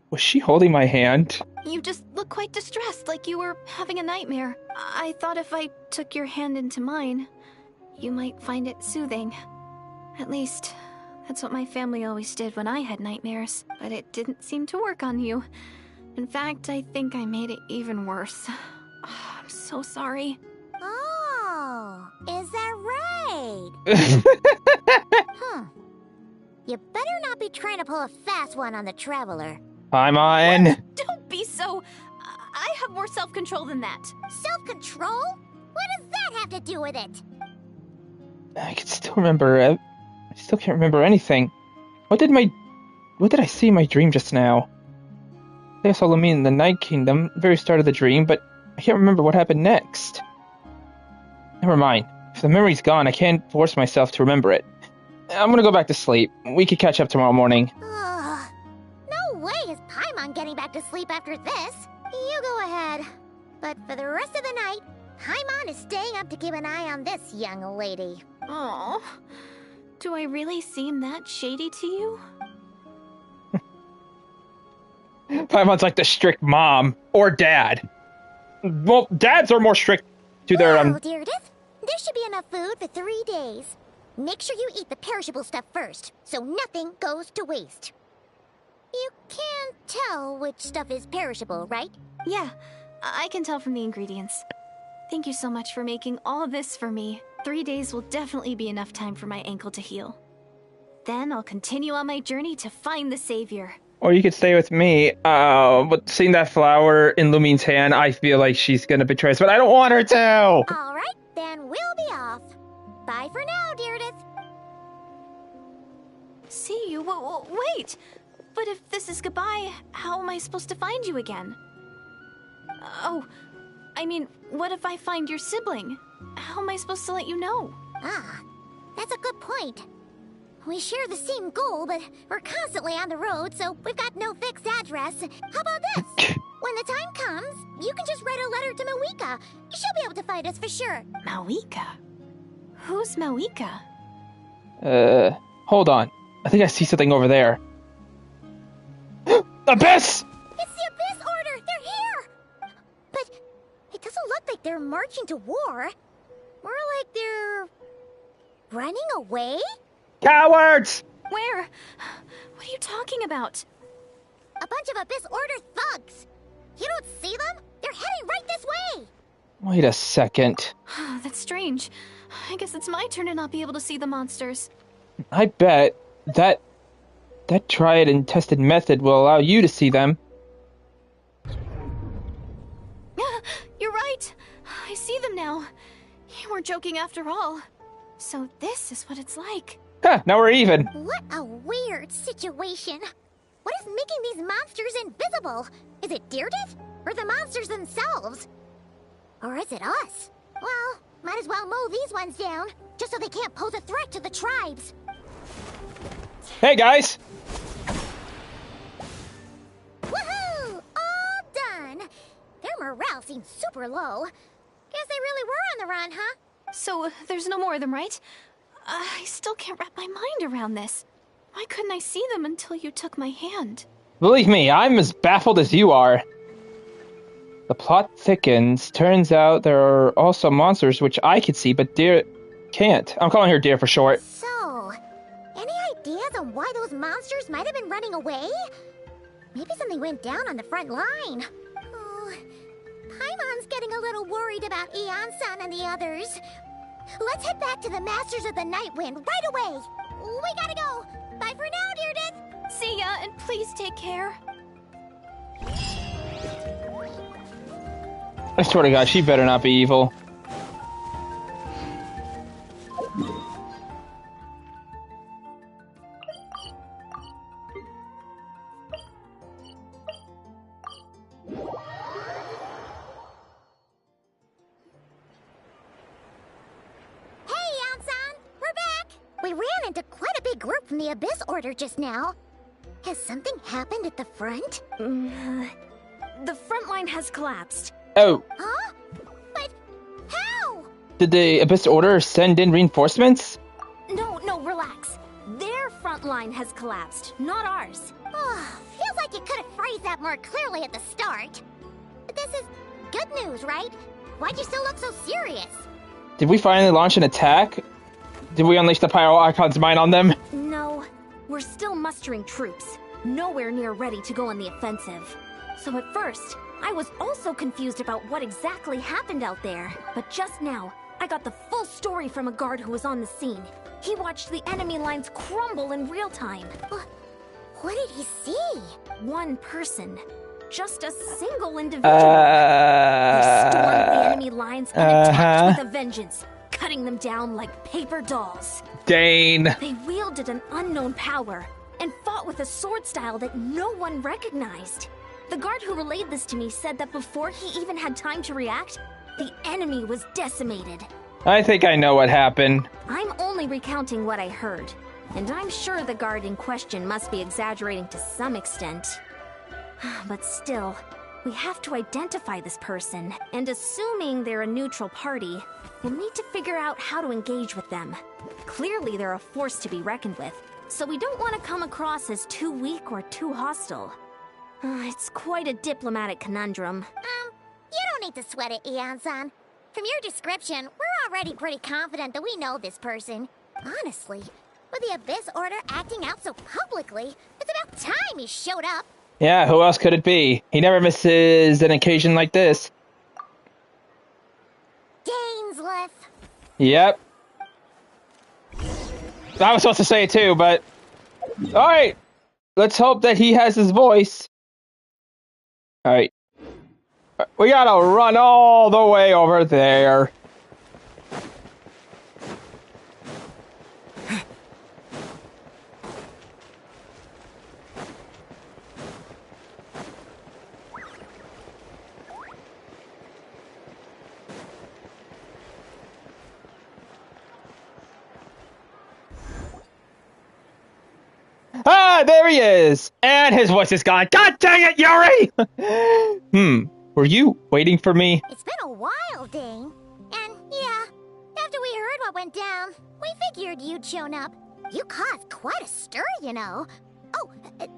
Was she holding my hand? You just look quite distressed, like you were having a nightmare. I thought if I took your hand into mine, you might find it soothing. At least, that's what my family always did when I had nightmares. But it didn't seem to work on you. In fact, I think I made it even worse. I'm so sorry. Oh, is that right? You better not be trying to pull a fast one on the Traveler. Paimon. Don't be so... I have more self-control than that. Self-control? What does that have to do with it? I can still remember. I still can't remember anything. What did I see in my dream just now? I saw Lumine in the Night Kingdom, very start of the dream, but I can't remember what happened next. Never mind. If the memory's gone, I can't force myself to remember it. I'm gonna go back to sleep. We could catch up tomorrow morning. No way is Paimon getting back to sleep after this. You go ahead. But for the rest of the night, Paimon is staying up to keep an eye on this young lady. Oh, do I really seem that shady to you? Paimon's like the strict mom or dad. Well, dads are more strict to their Deirdith, there should be enough food for 3 days. Make sure you eat the perishable stuff first, so nothing goes to waste. You can't tell which stuff is perishable, right? Yeah, I can tell from the ingredients. Thank you so much for making all of this for me. 3 days will definitely be enough time for my ankle to heal. Then I'll continue on my journey to find the savior. Or you could stay with me. But seeing that flower in Lumine's hand, I feel like she's gonna betray us, but I don't want her to! Alright, then we'll be off. Bye for now, Deirdith. See you? Wait! But if this is goodbye, how am I supposed to find you again? Oh, I mean, what if I find your sibling? How am I supposed to let you know? Ah, that's a good point. We share the same goal, but we're constantly on the road, so we've got no fixed address. How about this? When the time comes, you can just write a letter to Mawika. She'll be able to find us for sure. Mawika? Who's Mawika? Hold on. I think I see something over there. Abyss! It's the Abyss Order! They're here! But it doesn't look like they're marching to war. More like they're running away? Cowards! Where? What are you talking about? A bunch of Abyss Order thugs. You don't see them? They're heading right this way. Wait a second. That's strange. I guess it's my turn to not be able to see the monsters. I bet that tried and tested method will allow you to see them. You're right. I see them now. You weren't joking after all. So this is what it's like. Huh, now we're even. What a weird situation. What is making these monsters invisible? Is it Deerdit? Or the monsters themselves? Or is it us? Well, might as well mow these ones down, just so they can't pose a threat to the tribes. Hey guys! Woohoo! All done! Their morale seems super low. Guess they really were on the run, huh? So, there's no more of them, right? I still can't wrap my mind around this. Why couldn't I see them until you took my hand? Believe me, I'm as baffled as you are. The plot thickens. Turns out there are also monsters which I could see, but Deer can't. I'm calling her Deer for short. So, any ideas on why those monsters might have been running away? Maybe something went down on the front line. Oh, Paimon's getting a little worried about Eon-san and the others. Let's head back to the Masters of the Night Wind right away. We gotta go. Bye for now, Deerdith. See ya, and please take care. I swear to God, she better not be evil. We ran into quite a big group from the Abyss Order just now. Has something happened at the front? The front line has collapsed. Oh. Huh? But how? Did the Abyss Order send in reinforcements? No, relax. Their front line has collapsed, not ours. Oh, feels like you could have phrased that more clearly at the start. But this is good news, right? Why'd you still look so serious? Did we finally launch an attack? Did we unleash the Pyro Icon's mind on them? No, we're still mustering troops. Nowhere near ready to go on the offensive. So at first, I was also confused about what exactly happened out there. But just now, I got the full story from a guard who was on the scene. He watched the enemy lines crumble in real time. What did he see? One person. Just a single individual. They stormed the enemy lines and attacked with a vengeance, cutting them down like paper dolls. Dain. They wielded an unknown power and fought with a sword style that no one recognized. The guard who relayed this to me said that before he even had time to react, the enemy was decimated. I think I know what happened. I'm only recounting what I heard, and I'm sure the guard in question must be exaggerating to some extent. But still, we have to identify this person, and assuming they're a neutral party, we'll need to figure out how to engage with them. Clearly they're a force to be reckoned with, so we don't want to come across as too weak or too hostile. It's quite a diplomatic conundrum. You don't need to sweat it, Eon-san. From your description, we're already pretty confident that we know this person. Honestly, with the Abyss Order acting out so publicly, it's about time he showed up. Yeah, who else could it be? He never misses an occasion like this. Dainsleif. Yep. I was supposed to say it too, but... Alright! Let's hope that he has his voice. Alright. We gotta run all the way over there. there he is! And his voice is gone. God dang it, Yuri! Were you waiting for me? It's been a while, Dain. And yeah, after we heard what went down, we figured you'd shown up. You caused quite a stir, you know. Oh,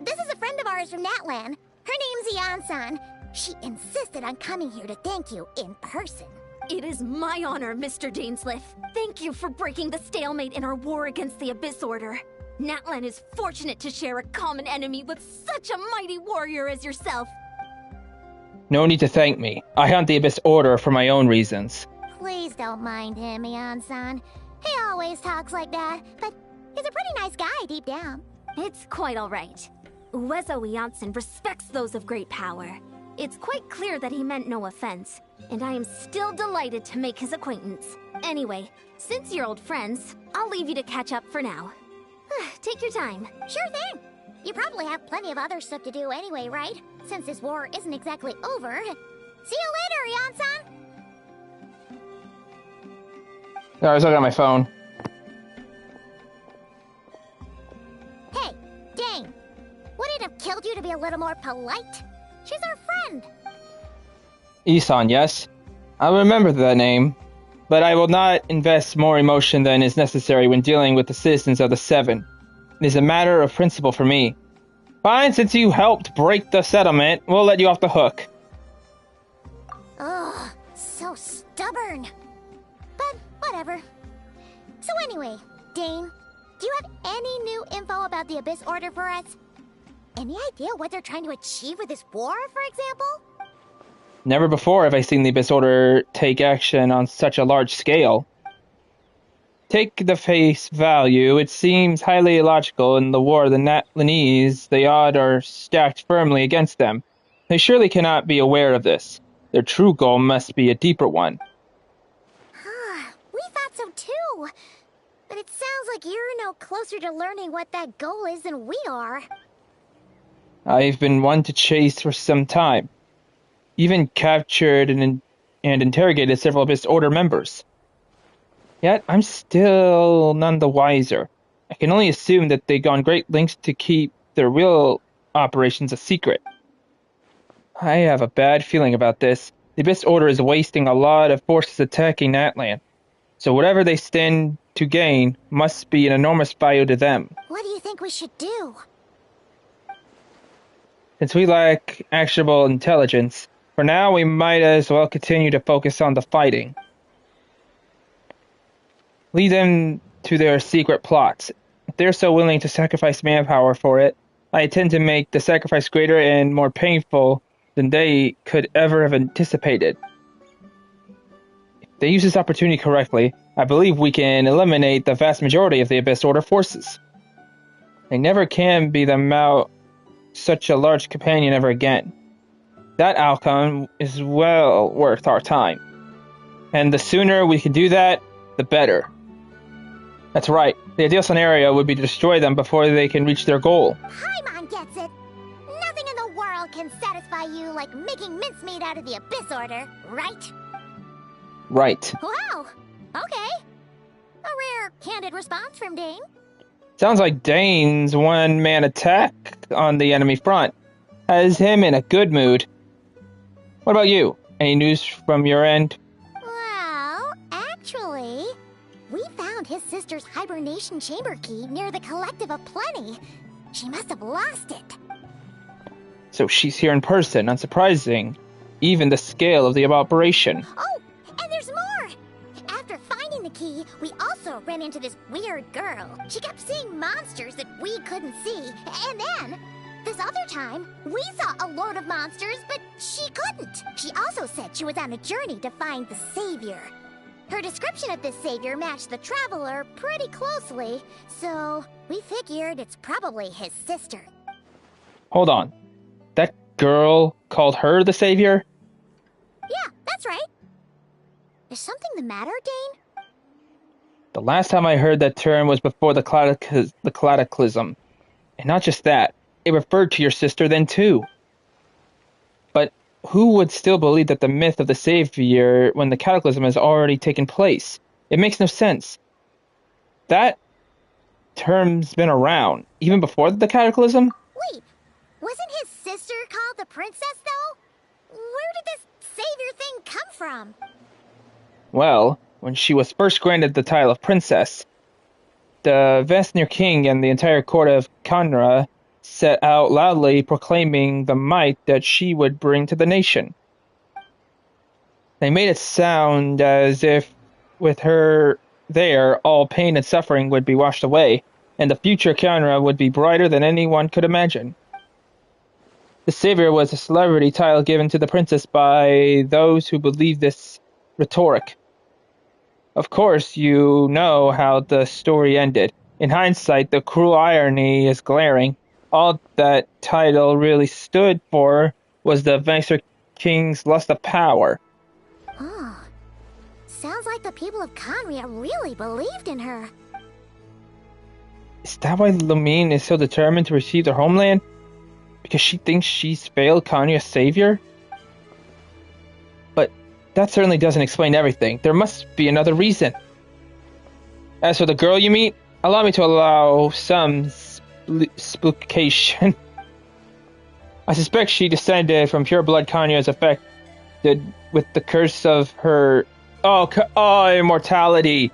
this is a friend of ours from Natlan. Her name's Ian-san. She insisted on coming here to thank you in person. It is my honor, Mr. Dainsliff. Thank you for breaking the stalemate in our war against the Abyss Order. Natlan is fortunate to share a common enemy with such a mighty warrior as yourself. No need to thank me. I hunt the Abyss Order for my own reasons. Please don't mind him, Ian-san. He always talks like that, but he's a pretty nice guy deep down. It's quite all right. Uezo Janssen respects those of great power. It's quite clear that he meant no offense, and I am still delighted to make his acquaintance. Anyway, since you're old friends, I'll leave you to catch up for now. Take your time. Sure thing. You probably have plenty of other stuff to do anyway, right? Since this war isn't exactly over. See you later, Ian-san! I was looking at my phone. Hey, Dain. Would it have killed you to be a little more polite? She's our friend. Isan, yes? I'll remember that name. But I will not invest more emotion than is necessary when dealing with the citizens of the Seven. It is a matter of principle for me. Fine, since you helped break the settlement, we'll let you off the hook. Ugh, so stubborn. But whatever. So anyway, Dain, do you have any new info about the Abyss Order for us? Any idea what they're trying to achieve with this war, for example? Never before have I seen the Abyss Order take action on such a large scale. Take the face value, it seems highly illogical in the war of the Natlanese. The odds are stacked firmly against them. They surely cannot be aware of this. Their true goal must be a deeper one. We thought so too. But it sounds like you're no closer to learning what that goal is than we are. I've been one to chase for some time. Even captured and interrogated several Abyss Order members. Yet, I'm still none the wiser. I can only assume that they've gone great lengths to keep their real operations a secret. I have a bad feeling about this. The Abyss Order is wasting a lot of forces attacking Natlan. So whatever they stand to gain must be an enormous value to them. What do you think we should do? Since we lack actionable intelligence, for now we might as well continue to focus on the fighting. Lead them to their secret plots. If they're so willing to sacrifice manpower for it, I intend to make the sacrifice greater and more painful than they could ever have anticipated. If they use this opportunity correctly, I believe we can eliminate the vast majority of the Abyss Order forces. They never can be such a large companion ever again. That outcome is well worth our time. And the sooner we can do that, the better. That's right. The ideal scenario would be to destroy them before they can reach their goal. Paimon gets it. Nothing in the world can satisfy you like making mincemeat out of the Abyss Order, right? Right. Wow. Okay. A rare, candid response from Dain. Sounds like Dain's one-man attack on the enemy front has him in a good mood. What about you? Any news from your end? Well, actually, we found his sister's hibernation chamber key near the Collective of Plenty. She must have lost it. So she's here in person, unsurprising. Even the scale of the operation. Oh, and there's more! After finding the key, we also ran into this weird girl. She kept seeing monsters that we couldn't see. And then, this other time, we saw a load of monsters, but she couldn't. She also said she was on a journey to find the Savior. Her description of this Savior matched the Traveler pretty closely, so we figured it's probably his sister. Hold on. That girl called her the Savior? Yeah, that's right. Is something the matter, Dain? The last time I heard that term was before the Cataclysm. And not just that, it referred to your sister then too. But who would still believe that the myth of the Savior when the Cataclysm has already taken place? It makes no sense. That term's been around, even before the Cataclysm. Wait, wasn't his sister called the princess, though? Where did this savior thing come from? Well, when she was first granted the title of princess, the Vesnir king and the entire court of Kanra set out loudly proclaiming the might that she would bring to the nation. They made it sound as if with her there, all pain and suffering would be washed away, and the future Kanra would be brighter than anyone could imagine. The savior was a celebrity title given to the princess by those who believed this rhetoric. Of course, you know how the story ended. In hindsight, the cruel irony is glaring. All that title really stood for was the Vesnir king's lust of power. Oh, sounds like the people of Conria really believed in her. Is that why Lumine is so determined to receive their homeland? Because she thinks she's failed Kanya's savior? But that certainly doesn't explain everything. There must be another reason. As for the girl you meet, allow me to allow some spoocation. I suspect she descended from pure blood Kanya's affected with the curse of her... immortality.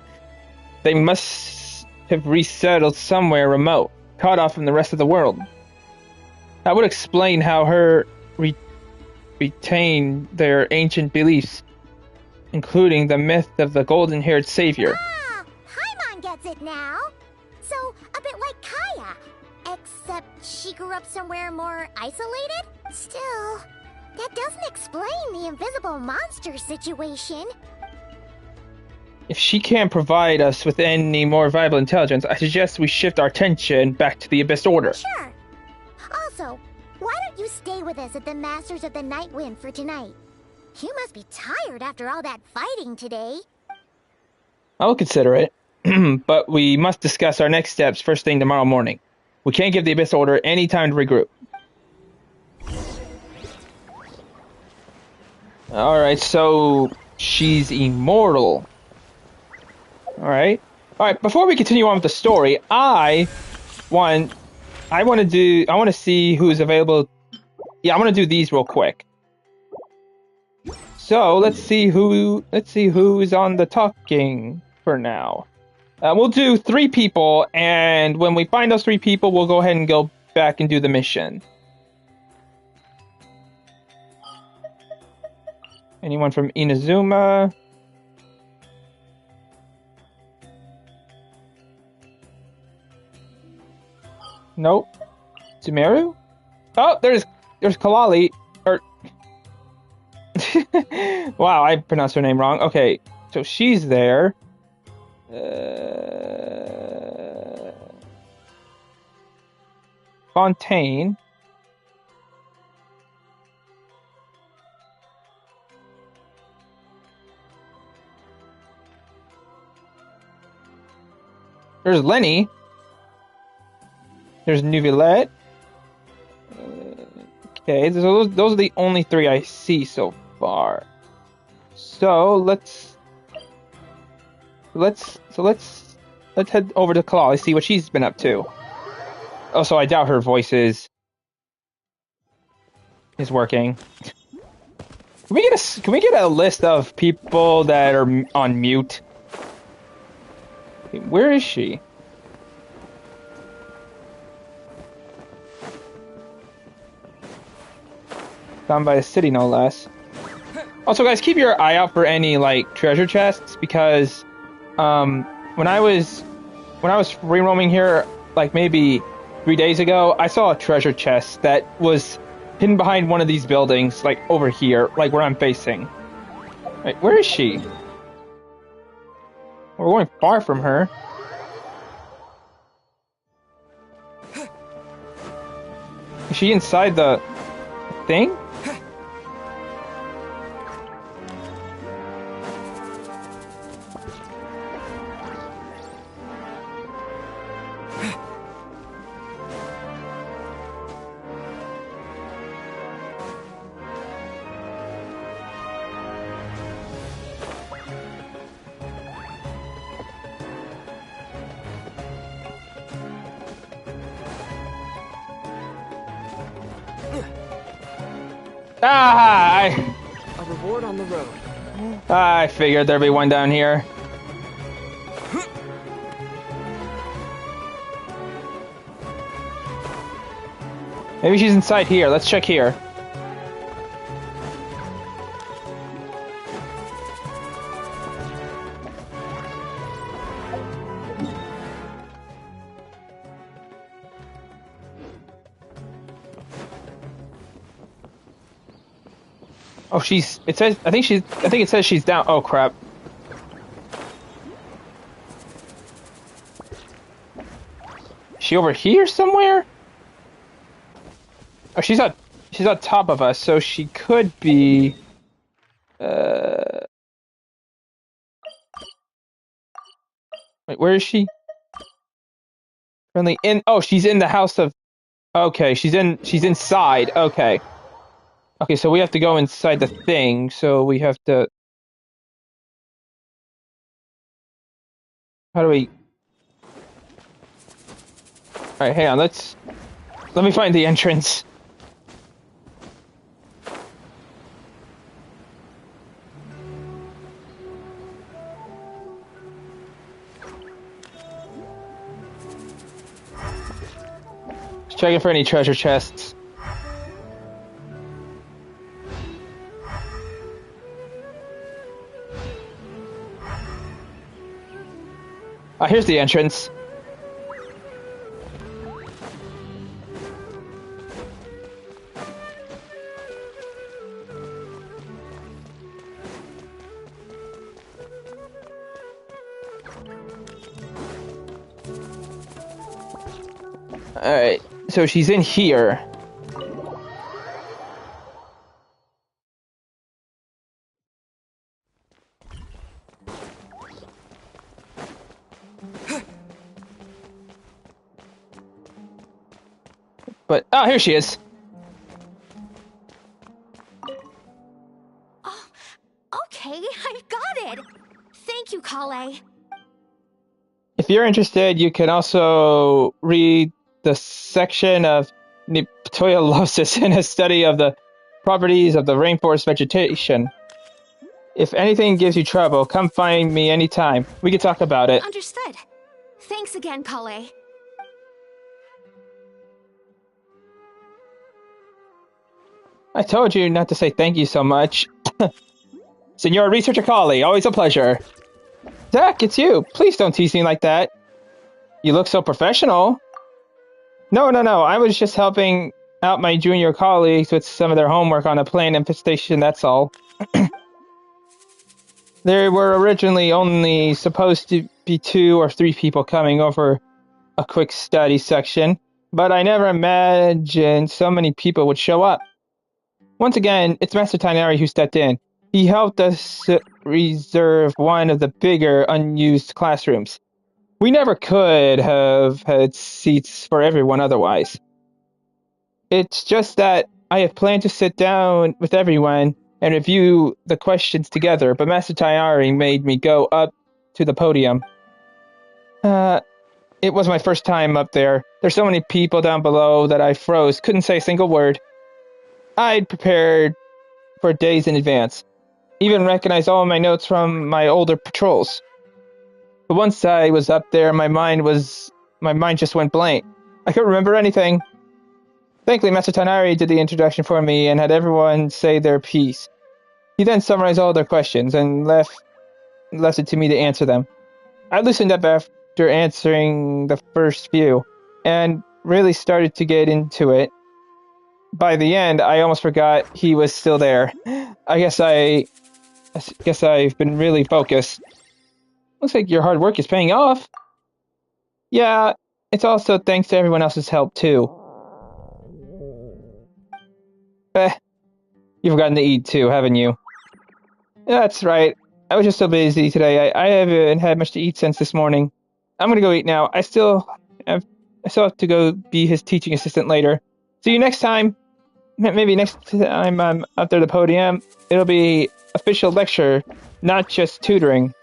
They must have resettled somewhere remote, cut off from the rest of the world. That would explain how her retain their ancient beliefs, including the myth of the golden-haired savior. Ah, Paimon gets it now. So, a bit like Kaya, except she grew up somewhere more isolated? Still, that doesn't explain the invisible monster situation. If she can't provide us with any more viable intelligence, I suggest we shift our attention back to the Abyss Order. Sure. Also, why don't you stay with us at the Masters of the Night Wind for tonight? You must be tired after all that fighting today. I will consider it, but we must discuss our next steps first thing tomorrow morning. We can't give the Abyss Order any time to regroup. Alright, so she's immortal. Alright, before we continue on with the story, I want to see who's available. Yeah, I want to do these real quick. So let's see who's on the talking for now. We'll do 3 people, and when we find those 3 people, we'll go ahead and go back and do the mission. Anyone from Inazuma? Nope. Sumeru? Oh, there's Kalali. Wow, I pronounced her name wrong. Okay, so she's there. Fontaine. There's Lenny. There's Neuvillette. Okay, those are the only 3 I see so far. So let's head over to Kalali, see what she's been up to. Also, I doubt her voice is working. Can we get a list of people that are on mute? Where is she? Down by the city, no less. Also, guys, keep your eye out for any like treasure chests, because when I was free roaming here, like maybe 3 days ago, I saw a treasure chest that was hidden behind one of these buildings, like over here, like where I'm facing. Wait, where is she? We're going far from her. Is she inside the thing? Ah! A reward on the road. I figured there'd be one down here. Maybe she's inside here. Let's check here. Oh, it says, I think it says she's down. Oh, crap. Is she over here somewhere? Oh, she's on top of us, so she could be, wait, where is she? Currently oh, she's in the house of, okay, she's inside, okay. Okay, so we have to go inside the thing, so we have to... How do we... Alright, hang on, let me find the entrance. Just checking for any treasure chests. Here's the entrance. Alright, so she's in here. But, oh, here she is. Oh, okay, I've got it. Thank you, Kale. If you're interested, you can also read the section of Ptoyolosis in a study of the properties of the rainforest vegetation. If anything gives you trouble, come find me anytime. We can talk about it. Understood. Thanks again, Kale. I told you not to say thank you so much. Senor Researcher Kale, always a pleasure. Zach, it's you. Please don't tease me like that. You look so professional. No. I was just helping out my junior colleagues with some of their homework on a plane infestation, that's all. There were originally only supposed to be 2 or 3 people coming over a quick study section, but I never imagined so many people would show up. Once again, it's Master Tainari who stepped in. He helped us reserve one of the bigger, unused classrooms. We never could have had seats for everyone otherwise. It's just that I have planned to sit down with everyone and review the questions together, but Master Tainari made me go up to the podium. It was my first time up there. There's so many people down below that I froze, couldn't say a single word. I'd prepared for days in advance. Even recognized all of my notes from my older patrols. But once I was up there, my mind just went blank. I couldn't remember anything. Thankfully, Master Tainari did the introduction for me and had everyone say their piece. He then summarized all their questions and left it to me to answer them. I loosened up after answering the first few, and really started to get into it. By the end, I almost forgot he was still there. I guess I've been really focused. Looks like your hard work is paying off. Yeah, it's also thanks to everyone else's help, too. You've forgotten to eat, too, haven't you? That's right. I was just so busy today. I haven't had much to eat since this morning. I'm gonna go eat now. I still have to go be his teaching assistant later. See you next time. Maybe next time I'm up there at the podium, it'll be official lecture, not just tutoring.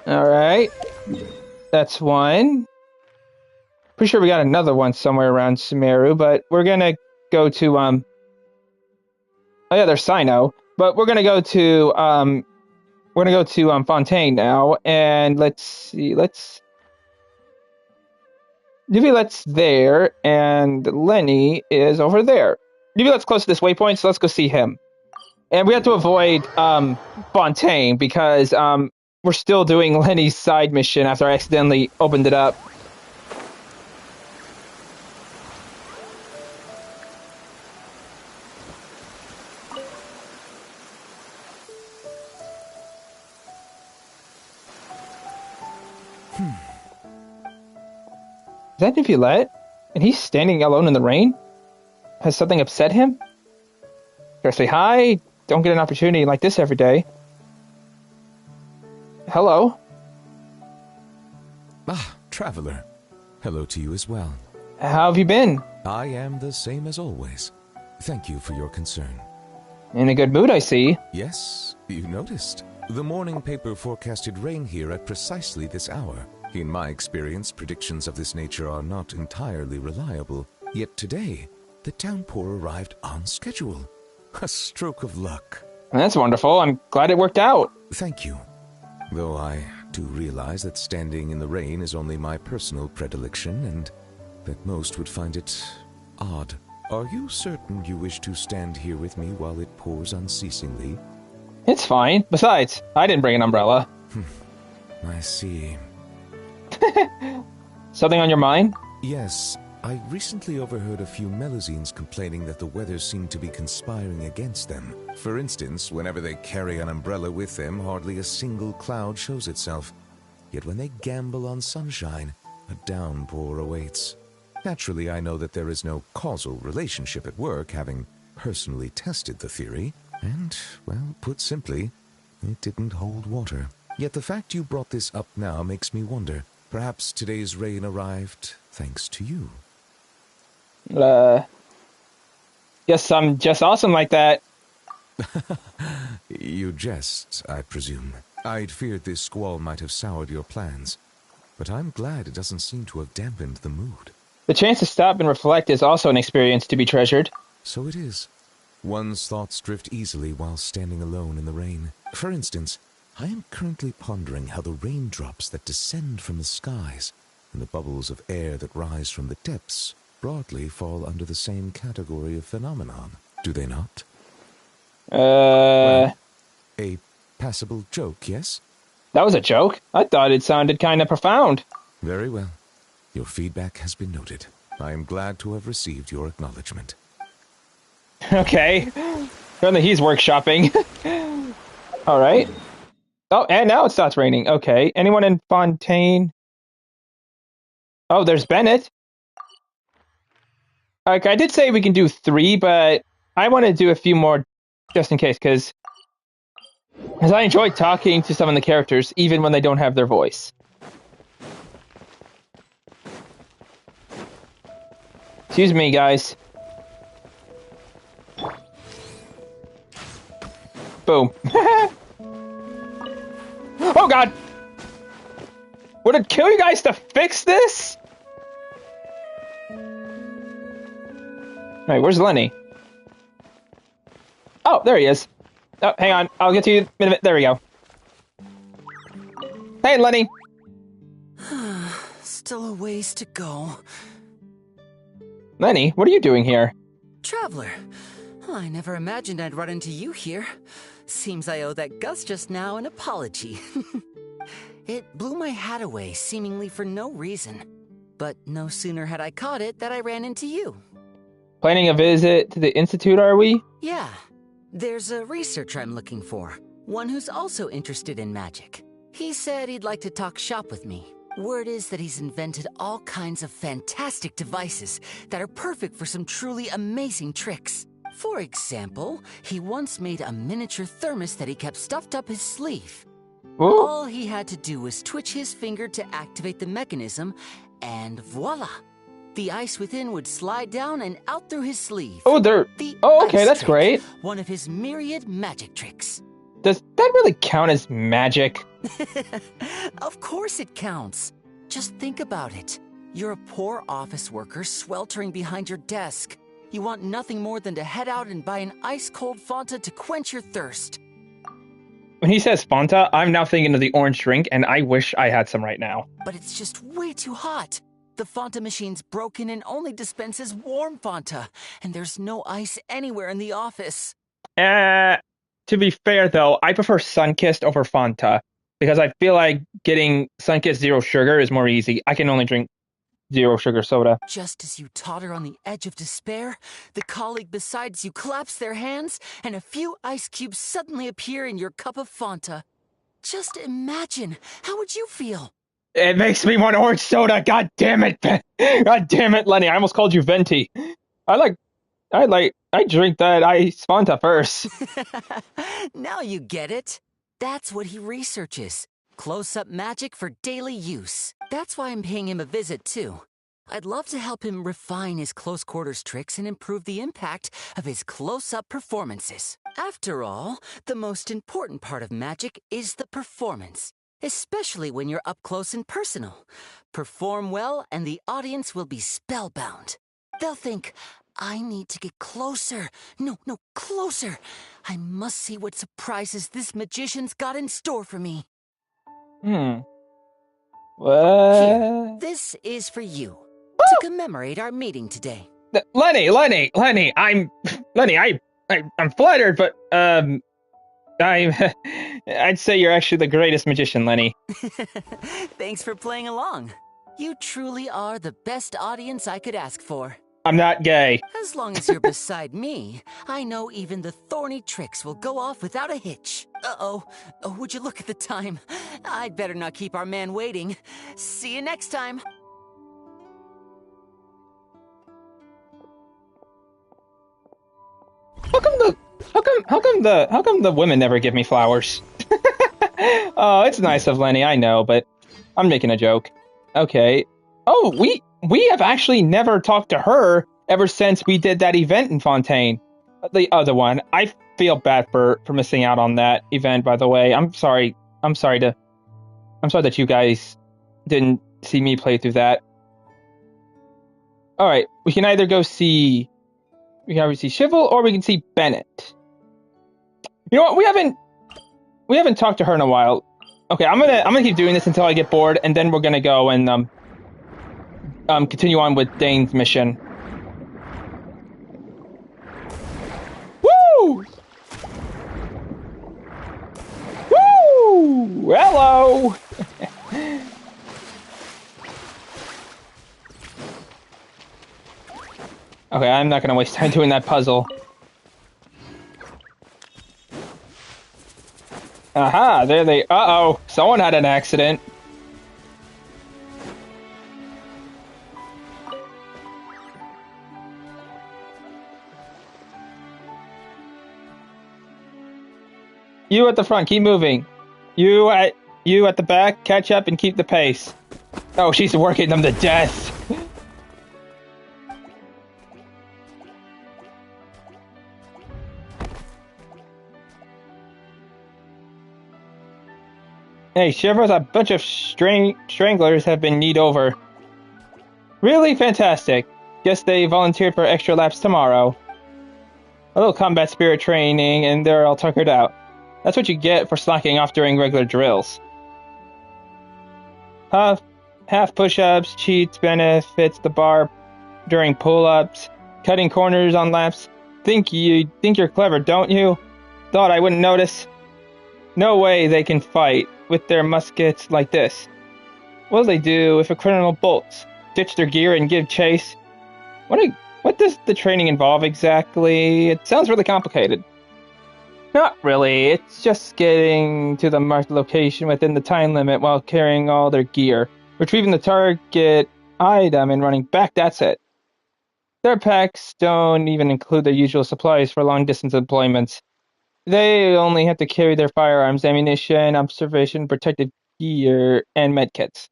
Alright. That's one. Pretty sure we got another one somewhere around Sumeru, but we're gonna go to oh yeah, there's Sino, but we're gonna go to Fontaine now, and let's see, Duvulet's there, and Lenny is over there. Duvulet's close to this waypoint, so let's go see him. And we have to avoid Fontaine because we're still doing Lenny's side mission after I accidentally opened it up. Is that Duvulet? And he's standing alone in the rain? Has something upset him? Should I say hi? Don't get an opportunity like this every day. Hello? Ah, traveler. Hello to you as well. How have you been? I am the same as always. Thank you for your concern. In a good mood, I see. Yes, you noticed. The morning paper forecasted rain here at precisely this hour. In my experience, predictions of this nature are not entirely reliable. Yet today, the downpour arrived on schedule. A stroke of luck. That's wonderful. I'm glad it worked out. Thank you. Though I do realize that standing in the rain is only my personal predilection and that most would find it odd. Are you certain you wish to stand here with me while it pours unceasingly? It's fine. Besides, I didn't bring an umbrella. I see. Something on your mind? Yes, I recently overheard a few Melusines complaining that the weather seemed to be conspiring against them. For instance, whenever they carry an umbrella with them, hardly a single cloud shows itself. Yet when they gamble on sunshine, a downpour awaits. Naturally, I know that there is no causal relationship at work, having personally tested the theory. And, well, put simply, it didn't hold water. Yet the fact you brought this up now makes me wonder. Perhaps today's rain arrived thanks to you. Guess I'm just awesome like that. You jest, I presume. I'd feared this squall might have soured your plans. But I'm glad it doesn't seem to have dampened the mood. The chance to stop and reflect is also an experience to be treasured. So it is. One's thoughts drift easily while standing alone in the rain. For instance, I am currently pondering how the raindrops that descend from the skies and the bubbles of air that rise from the depths broadly fall under the same category of phenomenon, do they not? Well, a passable joke, yes? That was a joke? I thought it sounded kind of profound. Very well. Your feedback has been noted. I am glad to have received your acknowledgement. Okay. Apparently he's workshopping. All right. Oh, and now it starts raining. Okay. Anyone in Fontaine? Oh, there's Bennett. Okay, I did say we can do 3, but I want to do a few more just in case, because I enjoy talking to some of the characters, even when they don't have their voice. Excuse me, guys. Boom. Oh, God! Would it kill you guys to fix this? Alright, where's Lenny? Oh, there he is. Oh, hang on. I'll get to you in a minute. There we go. Hey, Lenny. Still a ways to go. Lenny, what are you doing here? Traveler, I never imagined I'd run into you here. Seems I owe that Gus just now an apology. It blew my hat away, seemingly for no reason. But no sooner had I caught it that I ran into you. Planning a visit to the Institute, are we? Yeah. There's a researcher I'm looking for. One who's also interested in magic. He said he'd like to talk shop with me. Word is that he's invented all kinds of fantastic devices that are perfect for some truly amazing tricks. For example, he once made a miniature thermos that he kept stuffed up his sleeve. Ooh. All he had to do was twitch his finger to activate the mechanism, and voila! The ice within would slide down and out through his sleeve. Oh, okay, that's great. One of his myriad magic tricks. Does that really count as magic? Of course it counts. Just think about it. You're a poor office worker sweltering behind your desk. You want nothing more than to head out and buy an ice-cold Fanta to quench your thirst. When he says Fanta, I'm now thinking of the orange drink, and I wish I had some right now. But it's just way too hot. The Fanta machine's broken and only dispenses warm Fanta, and there's no ice anywhere in the office. To be fair, though, I prefer Sunkissed over Fanta, because I feel like getting Sunkissed Zero Sugar is more easy. I can only drink Zero Sugar soda. Just as you totter on the edge of despair, the colleague beside you claps their hands, and a few ice cubes suddenly appear in your cup of Fanta. Just imagine, how would you feel? It makes me want orange soda. God damn it. God damn it, Lenny. I almost called you Venti. I drink that ice Fanta first. Now you get it. That's what he researches. Close-up magic for daily use. That's why I'm paying him a visit, too. I'd love to help him refine his close-quarters tricks and improve the impact of his close-up performances. After all, the most important part of magic is the performance. Especially when you're up close and personal. Perform well and the audience will be spellbound. They'll think, I need to get closer. No, closer. I must see what surprises this magician's got in store for me. What? Here, this is for you. To commemorate our meeting today. Lenny, I'm flattered, but I'd say you're actually the greatest magician, Lenny. Thanks for playing along. You truly are the best audience I could ask for. I'm not gay. As long as you're beside me, I know even the thorny tricks will go off without a hitch. Uh-oh. Oh, would you look at the time? I'd better not keep our man waiting. See you next time. How come the women never give me flowers? Oh, it's nice of Lenny, I know, but I'm making a joke. Okay. Oh, we have actually never talked to her ever since we did that event in Fontaine. The other one. I feel bad for missing out on that event, by the way. I'm sorry that you guys didn't see me play through that. Alright, we can either see Shivel or we can see Bennett. You know what? We haven't talked to her in a while. Okay, I'm gonna keep doing this until I get bored, and then we're gonna go and continue on with Dain's mission. Woo! Woo! Hello! Okay, I'm not gonna waste time doing that puzzle. Aha, there they... Uh-oh, someone had an accident. You at the front, keep moving. You at the back, catch up and keep the pace. Oh, she's working them to death. Hey, Shivers, a bunch of stranglers have been kneed over. Really fantastic. Guess they volunteered for extra laps tomorrow. A little combat spirit training, and they're all tuckered out. That's what you get for slacking off during regular drills. Half push-ups, cheats, benefits the bar during pull-ups, cutting corners on laps. Think you're clever, don't you? Thought I wouldn't notice. No way they can fight with their muskets like this. What'll they do if a criminal bolts? Ditch their gear and give chase? What does the training involve exactly? It sounds really complicated. Not really, it's just getting to the marked location within the time limit while carrying all their gear, retrieving the target item and running back, that's it. Their packs don't even include their usual supplies for long-distance deployments. They only have to carry their firearms, ammunition, observation, protective gear, and medkits.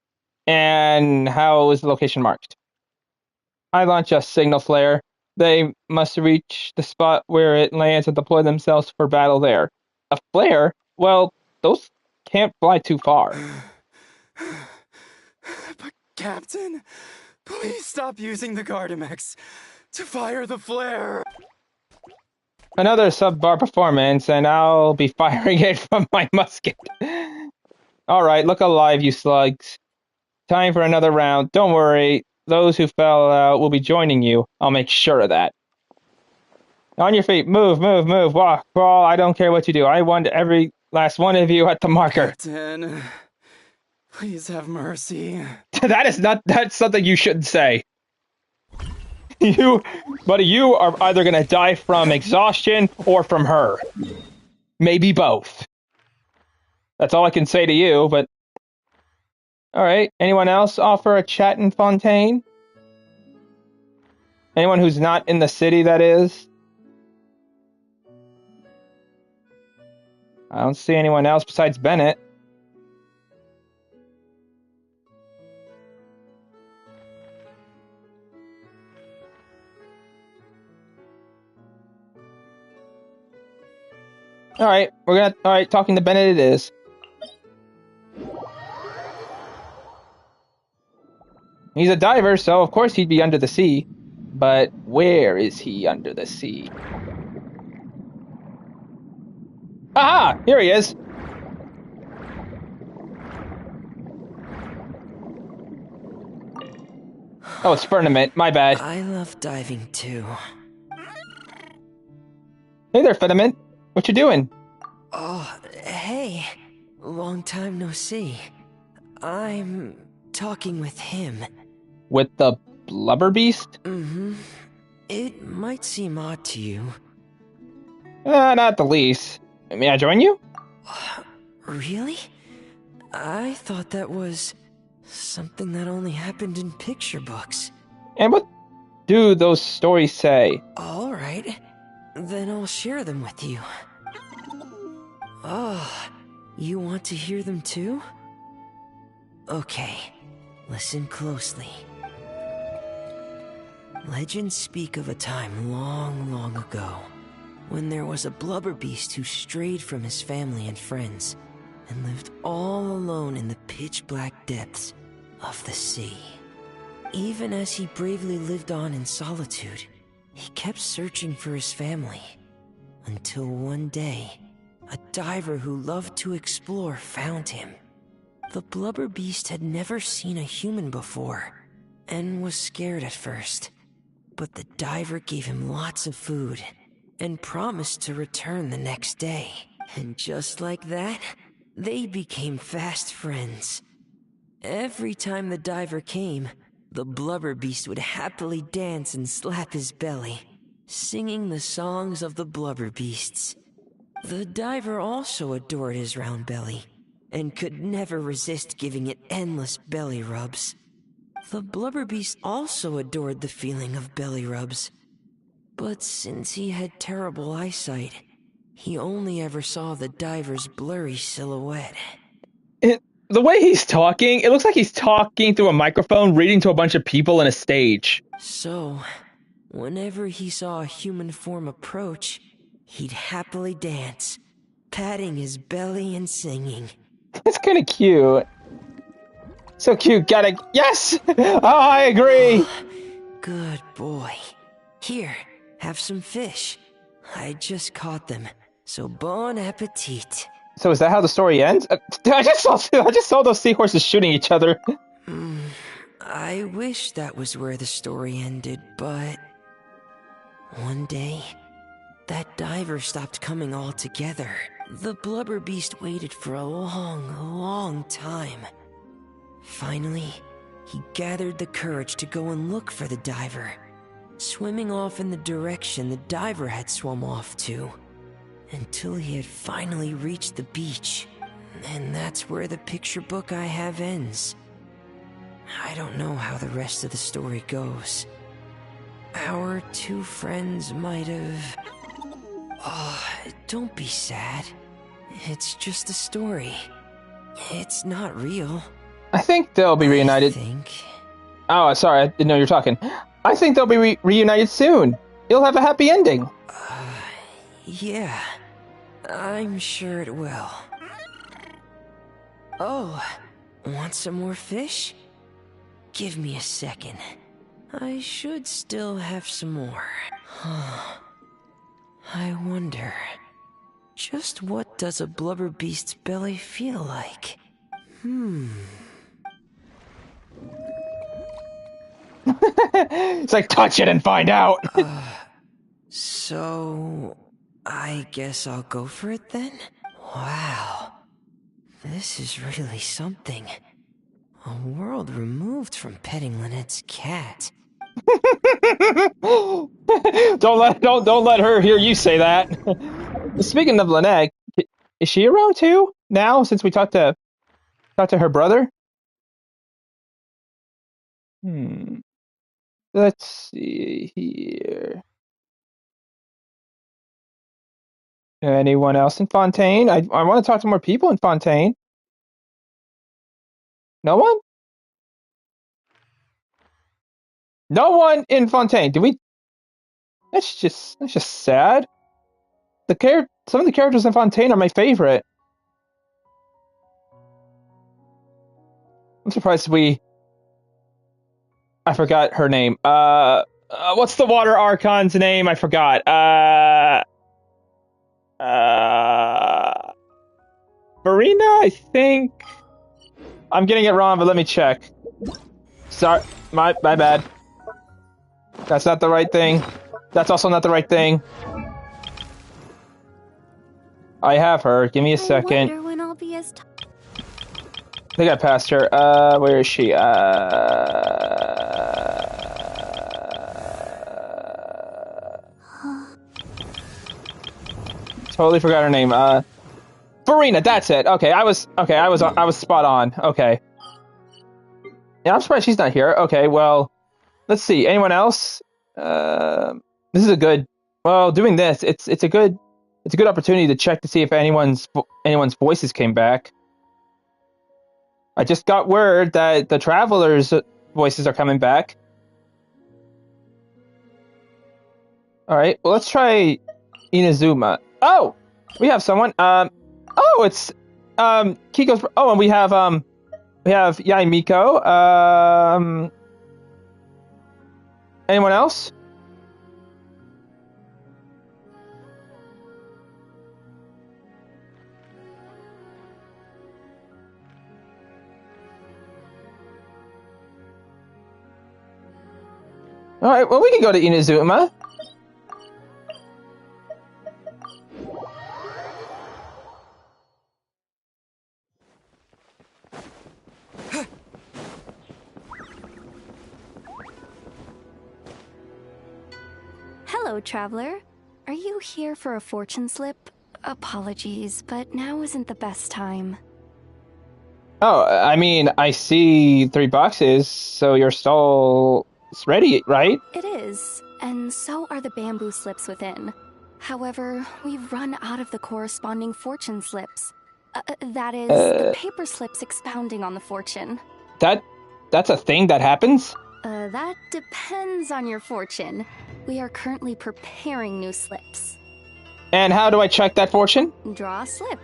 And how is the location marked? I launch a signal flare. They must reach the spot where it lands and deploy themselves for battle there. A flare? Well, those can't fly too far. But Captain, please stop using the Gardamex. to fire the flare. Another sub-bar performance, and I'll be firing it from my musket. Alright, look alive, you slugs. Time for another round. Don't worry, those who fell out will be joining you. I'll make sure of that. On your feet, move, move, move, walk, crawl, I don't care what you do. I want every last one of you at the marker. Captain, please have mercy. That's something you shouldn't say. But you are either gonna die from exhaustion or from her. Maybe both. That's all I can say to you, but... Alright, anyone else offer a chat in Fontaine? Anyone who's not in the city, that is? I don't see anyone else besides Bennett. Alright, alright, talking to Bennett it is. He's a diver, so of course he'd be under the sea. But where is he under the sea? Aha! Here he is! Oh, it's Firmament. My bad. I love diving too. Hey there, Firmament. What you doing? Oh, hey. Long time no see. I'm talking with him. With the blubber beast? Mm-hmm. It might seem odd to you. Not the least. May I join you? Really? I thought that was something that only happened in picture books. And what do those stories say? All right. Then I'll share them with you. Oh, you want to hear them too? Okay, listen closely. Legends speak of a time long, long ago, when there was a blubber beast who strayed from his family and friends, and lived all alone in the pitch-black depths of the sea. Even as he bravely lived on in solitude, he kept searching for his family, until one day, a diver who loved to explore found him. The blubber beast had never seen a human before, and was scared at first. But the diver gave him lots of food, and promised to return the next day. And just like that, they became fast friends. Every time the diver came, the blubber beast would happily dance and slap his belly, singing the songs of the blubber beasts. The diver also adored his round belly, and could never resist giving it endless belly rubs. The blubber beast also adored the feeling of belly rubs, but since he had terrible eyesight, he only ever saw the diver's blurry silhouette. The way he's talking, it looks like he's talking through a microphone, reading to a bunch of people in a stage. So, whenever he saw a human form approach, he'd happily dance, patting his belly and singing. It's kind of cute. So cute, yes! Oh, I agree! Good boy. Here, have some fish. I just caught them, so bon appetit. So is that how the story ends? I just saw those seahorses shooting each other. I wish that was where the story ended, but... One day, that diver stopped coming altogether. The blubber beast waited for a long, long time. Finally, he gathered the courage to go and look for the diver, swimming off in the direction the diver had swum off to, until he had finally reached the beach. And that's where the picture book I have ends. I don't know how the rest of the story goes. Our two friends might have... Oh, don't be sad. It's just a story. It's not real. I think they'll be reunited. Oh, sorry, I didn't know you were talking. I think they'll be reunited soon. It'll have a happy ending. Yeah, I'm sure it will. Oh, want some more fish? Give me a second. I should still have some more. I wonder, just what does a blubber beast's belly feel like? It's like, touch it and find out. So, I guess I'll go for it then? Wow, this is really something. A world removed from petting Lynette's cat. Don't let her hear you say that. Speaking of Lynette, is she around too now? Since we talked to her brother. Let's see here. Anyone else in Fontaine? I want to talk to more people in Fontaine. No one? No one in Fontaine. Do we? That's just sad. Some of the characters in Fontaine are my favorite. I'm surprised I forgot her name. What's the Water Archon's name? I forgot. Verena, I think. I'm getting it wrong, but let me check. Sorry, my bad. That's not the right thing. That's also not the right thing. I have her. Give me a second. I wonder when I'll be as I think I passed her. Where is she? Totally forgot her name. Verena, that's it. Okay, I was spot on. Okay. Yeah, I'm surprised she's not here. Okay, well, let's see. Anyone else? This is a good. Well, doing this, it's a good opportunity to check to see if anyone's voices came back. I just got word that the travelers' voices are coming back. All right, well, let's try Inazuma. Oh, we have someone. Oh, it's Kiko's. Oh, and we have Yai Miko. Anyone else? All right, well, we can go to Inazuma. Hello, traveler. Are you here for a fortune slip? Apologies, but now isn't the best time. Oh, I mean, I see 3 boxes, so your stall is ready, right? It is, and so are the bamboo slips within. However, we've run out of the corresponding fortune slips. That is, the paper slips expounding on the fortune. That's a thing that happens? That depends on your fortune. We are currently preparing new slips. And how do I check that fortune? Draw a slip.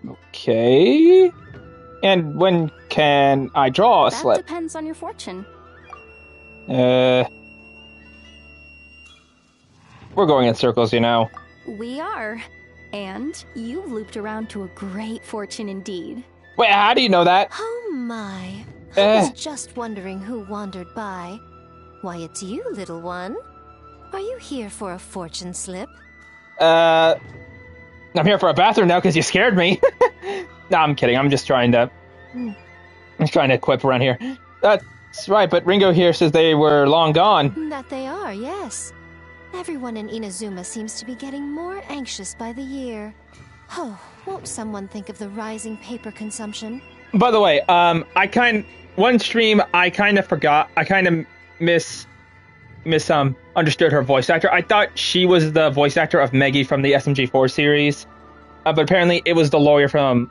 Okay. And when can I draw a slip? That depends on your fortune. We're going in circles, you know. We are. And you've looped around to a great fortune indeed. Wait, how do you know that? Oh my. I was just wondering who wandered by. Why, it's you, little one. Are you here for a fortune slip? I'm here for a bathroom now because you scared me. No, I'm kidding. I'm just trying to equip around here. That's right, but Ringo here says they were long gone. That they are, yes. Everyone in Inazuma seems to be getting more anxious by the year. Oh, won't someone think of the rising paper consumption? By the way, one stream I kind of forgot. I kind of understood her voice actor. I thought she was the voice actor of Meggy from the SMG4 series, but apparently it was the lawyer from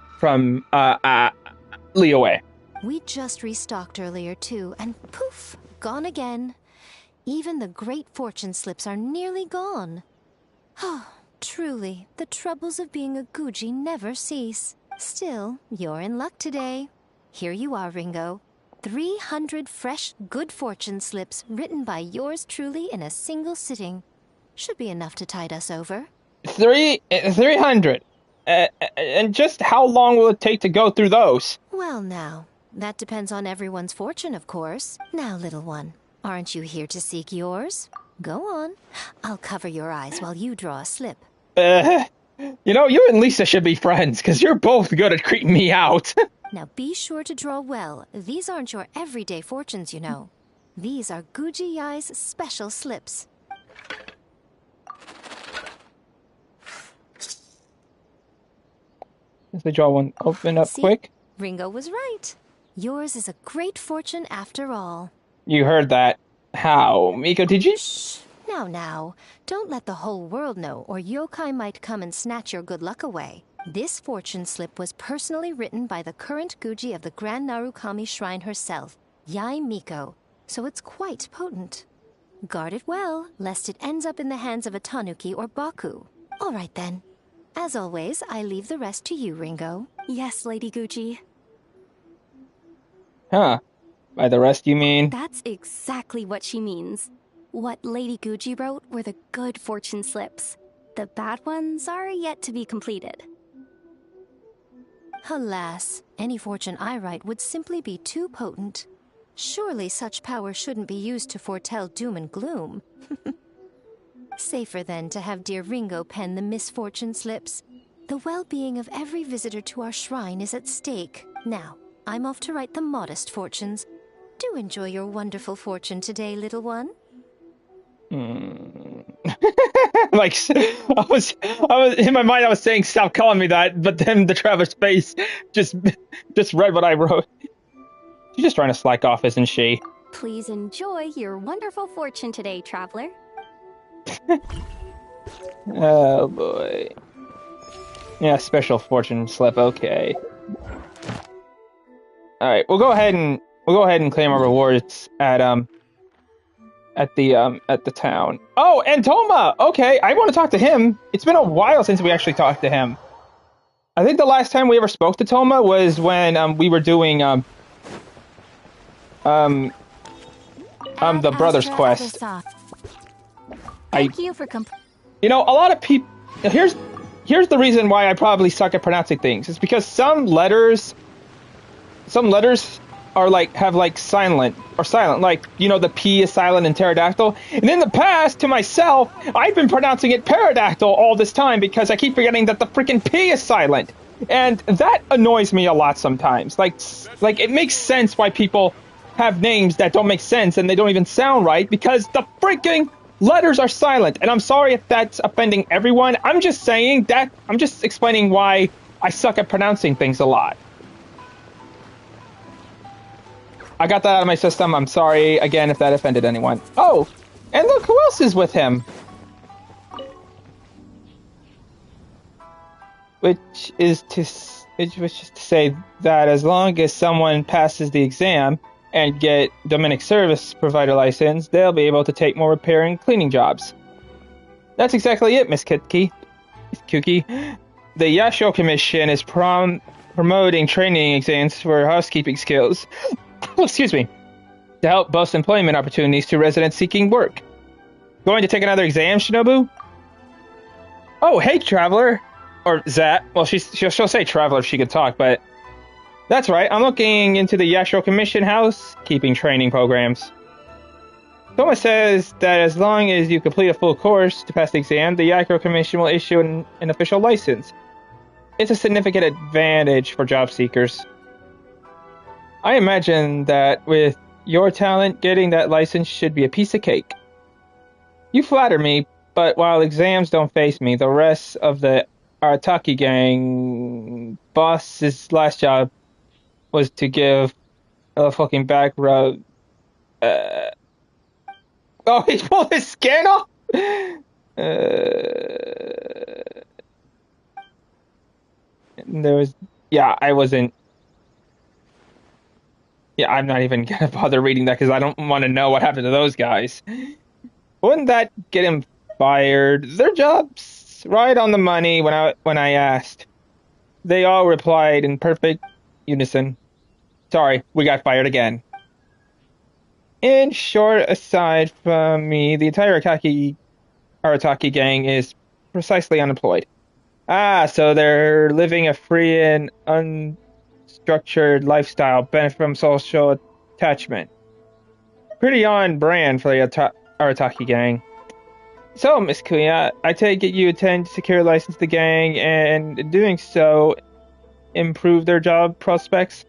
Liyue. We just restocked earlier too, and poof, gone again. Even the great fortune slips are nearly gone. Oh, truly, the troubles of being a Guji never cease. Still, you're in luck today. Here you are, Ringo. 300 fresh good fortune slips written by yours truly in a single sitting. Should be enough to tide us over. 300. And just how long will it take to go through those? Well now, that depends on everyone's fortune, of course. Now, little one, aren't you here to seek yours? Go on. I'll cover your eyes while you draw a slip. You and Lisa should be friends, because you're both good at creeping me out. Now be sure to draw well. These aren't your everyday fortunes, you know. These are Guji Yai's special slips. Does the draw one open up quick? Ringo was right. Yours is a great fortune after all. You heard that. How? Miko, did you? Shh. Now. Don't let the whole world know, or yokai might come and snatch your good luck away. This fortune slip was personally written by the current Guji of the Grand Narukami Shrine herself, Yai Miko, so it's quite potent. Guard it well, lest it ends up in the hands of a tanuki or baku. All right then. As always, I leave the rest to you, Ringo. Yes, Lady Guji. Huh. By the rest, you mean? That's exactly what she means. What Lady Guji wrote were the good fortune slips. The bad ones are yet to be completed. Alas, any fortune I write would simply be too potent. Surely such power shouldn't be used to foretell doom and gloom. Safer then to have dear Ringo pen the misfortune slips. The well-being of every visitor to our shrine is at stake. Now, I'm off to write the modest fortunes. Do enjoy your wonderful fortune today, little one. Like, I was in my mind. I was saying, "Stop calling me that," but then the traveler's face just read what I wrote. She's just trying to slack off, isn't she? Please enjoy your wonderful fortune today, traveler. Oh boy. Yeah, special fortune slip. Okay. All right, we'll go ahead and claim our rewards at the town. Oh, and Toma. Okay, I want to talk to him. It's been a while since we actually talked to him. I think the last time we ever spoke to Toma was when we were doing the Brothers Quest. Thank you for a lot of people. Here's the reason why I probably suck at pronouncing things. It's because some letters are have silent, like the P is silent in pterodactyl. And in the past, to myself, I've been pronouncing it pterodactyl all this time because I keep forgetting that the freaking P is silent, and that annoys me a lot sometimes. Like it makes sense why people have names that don't make sense and they don't even sound right because the freaking letters are silent. And I'm sorry if that's offending everyone. I'm just saying that. I'm just explaining why I suck at pronouncing things a lot. I got that out of my system. I'm sorry again if that offended anyone. Oh, and look who else is with him. Which is to say that as long as someone passes the exam and get Dominic Service Provider license, they'll be able to take more repair and cleaning jobs. That's exactly it, Miss Kuki. The Yasho Commission is promoting training exams for housekeeping skills. Excuse me. To help boost employment opportunities to residents seeking work. Going to take another exam, Shinobu? Oh, hey, traveler. Or Zat. Well, she'll say traveler if she could talk, but that's right. I'm looking into the Yasho Commission housekeeping training programs. Toma says that as long as you complete a full course to pass the exam, the Yasho Commission will issue an official license. It's a significant advantage for job seekers. I imagine that with your talent, getting that license should be a piece of cake. You flatter me, but while exams don't face me, the rest of the Arataki gang boss's last job was to give a fucking back rub. Oh, he pulled his skin off? There was... Yeah, I wasn't... Yeah, I'm not even gonna bother reading that because I don't want to know what happened to those guys. Wouldn't that get him fired? Their job's right on the money when I asked. They all replied in perfect unison. Sorry, we got fired again. In short, aside from me, the entire Arataki gang is precisely unemployed. Ah, so they're living a free and unstructured lifestyle, benefit from social attachment. Pretty on brand for the Arataki gang. So, Miss Kuya, I take it you intend to secure a license to the gang, and in doing so, improve their job prospects?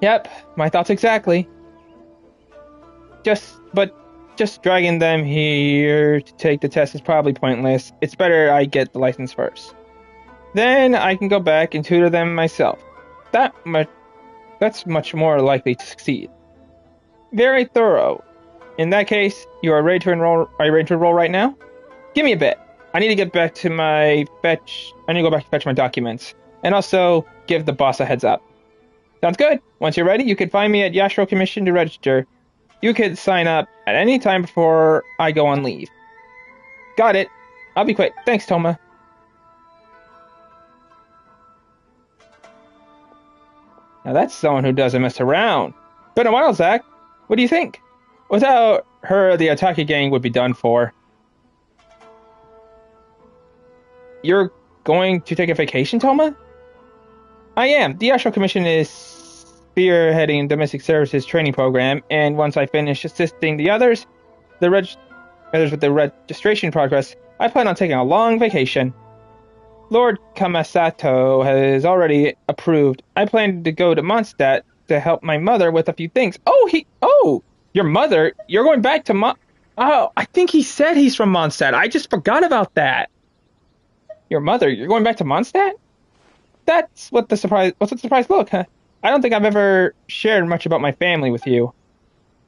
Yep, my thoughts exactly. But just dragging them here to take the test is probably pointless. It's better I get the license first. Then I can go back and tutor them myself. That's much more likely to succeed. Very thorough. In that case, you are ready to enroll. Are you ready to enroll right now? Give me a bit. I need to get back to my fetch. I need to go back to fetch my documents, and also give the boss a heads up. Sounds good. Once you're ready, you can find me at Yashiro Commission to register. You can sign up at any time before I go on leave. Got it. I'll be quick. Thanks, Toma. Now that's someone who doesn't mess around. Been a while, Zach. What do you think? Without her, the Ataki gang would be done for. You're going to take a vacation, Toma? I am. The Astral Commission is spearheading domestic services training program, and once I finish assisting the others with the registration progress, I plan on taking a long vacation. Lord Kamasato has already approved. I plan to go to Mondstadt to help my mother with a few things. Your mother? You're going back to Oh, I think he said he's from Mondstadt. I just forgot about that. Your mother? You're going back to Mondstadt? What's the surprise look, huh? I don't think I've ever shared much about my family with you.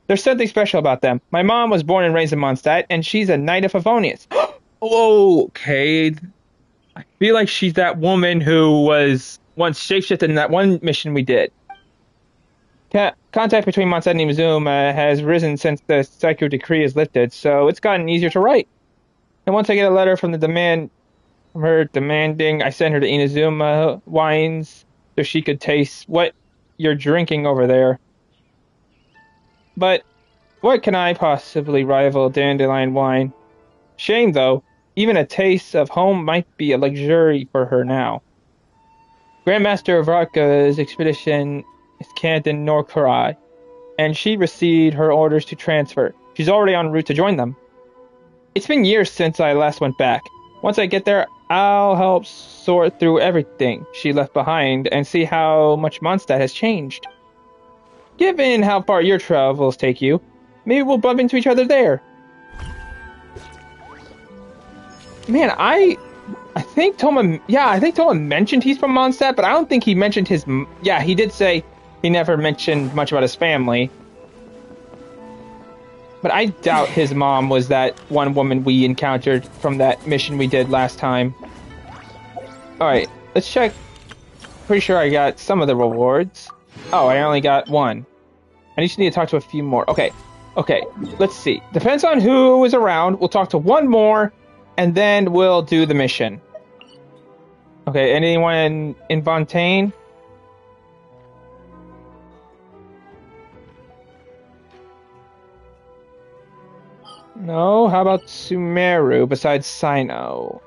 There's something special about them. My mom was born and raised in Mondstadt, and she's a Knight of Favonius. Okay. I feel like she's that woman who was once shapeshifted in that one mission we did. Contact between Mondstadt and Imazuma has risen since the Psycho Decree is lifted, so it's gotten easier to write. And once I get a letter from her demanding I send her to Inazuma wines so she could taste what you're drinking over there. But what can I possibly rival dandelion wine? Shame, though. Even a taste of home might be a luxury for her now. Grandmaster of Raka's expedition is Canton Norkurai, and she received her orders to transfer. She's already en route to join them. It's been years since I last went back. Once I get there, I'll help sort through everything she left behind and see how much Mondstadt has changed. Given how far your travels take you, maybe we'll bump into each other there. Man, I think Toma mentioned he's from Mondstadt, but I don't think he mentioned his... Yeah, he did say he never mentioned much about his family. But I doubt his mom was that one woman we encountered from that mission we did last time. Alright, let's check. Pretty sure I got some of the rewards. Oh, I only got one. I just need to talk to a few more. Okay, let's see. Depends on who is around. We'll talk to one more, and then we'll do the mission. Okay, anyone in Fontaine? No? How about Sumeru besides Sino?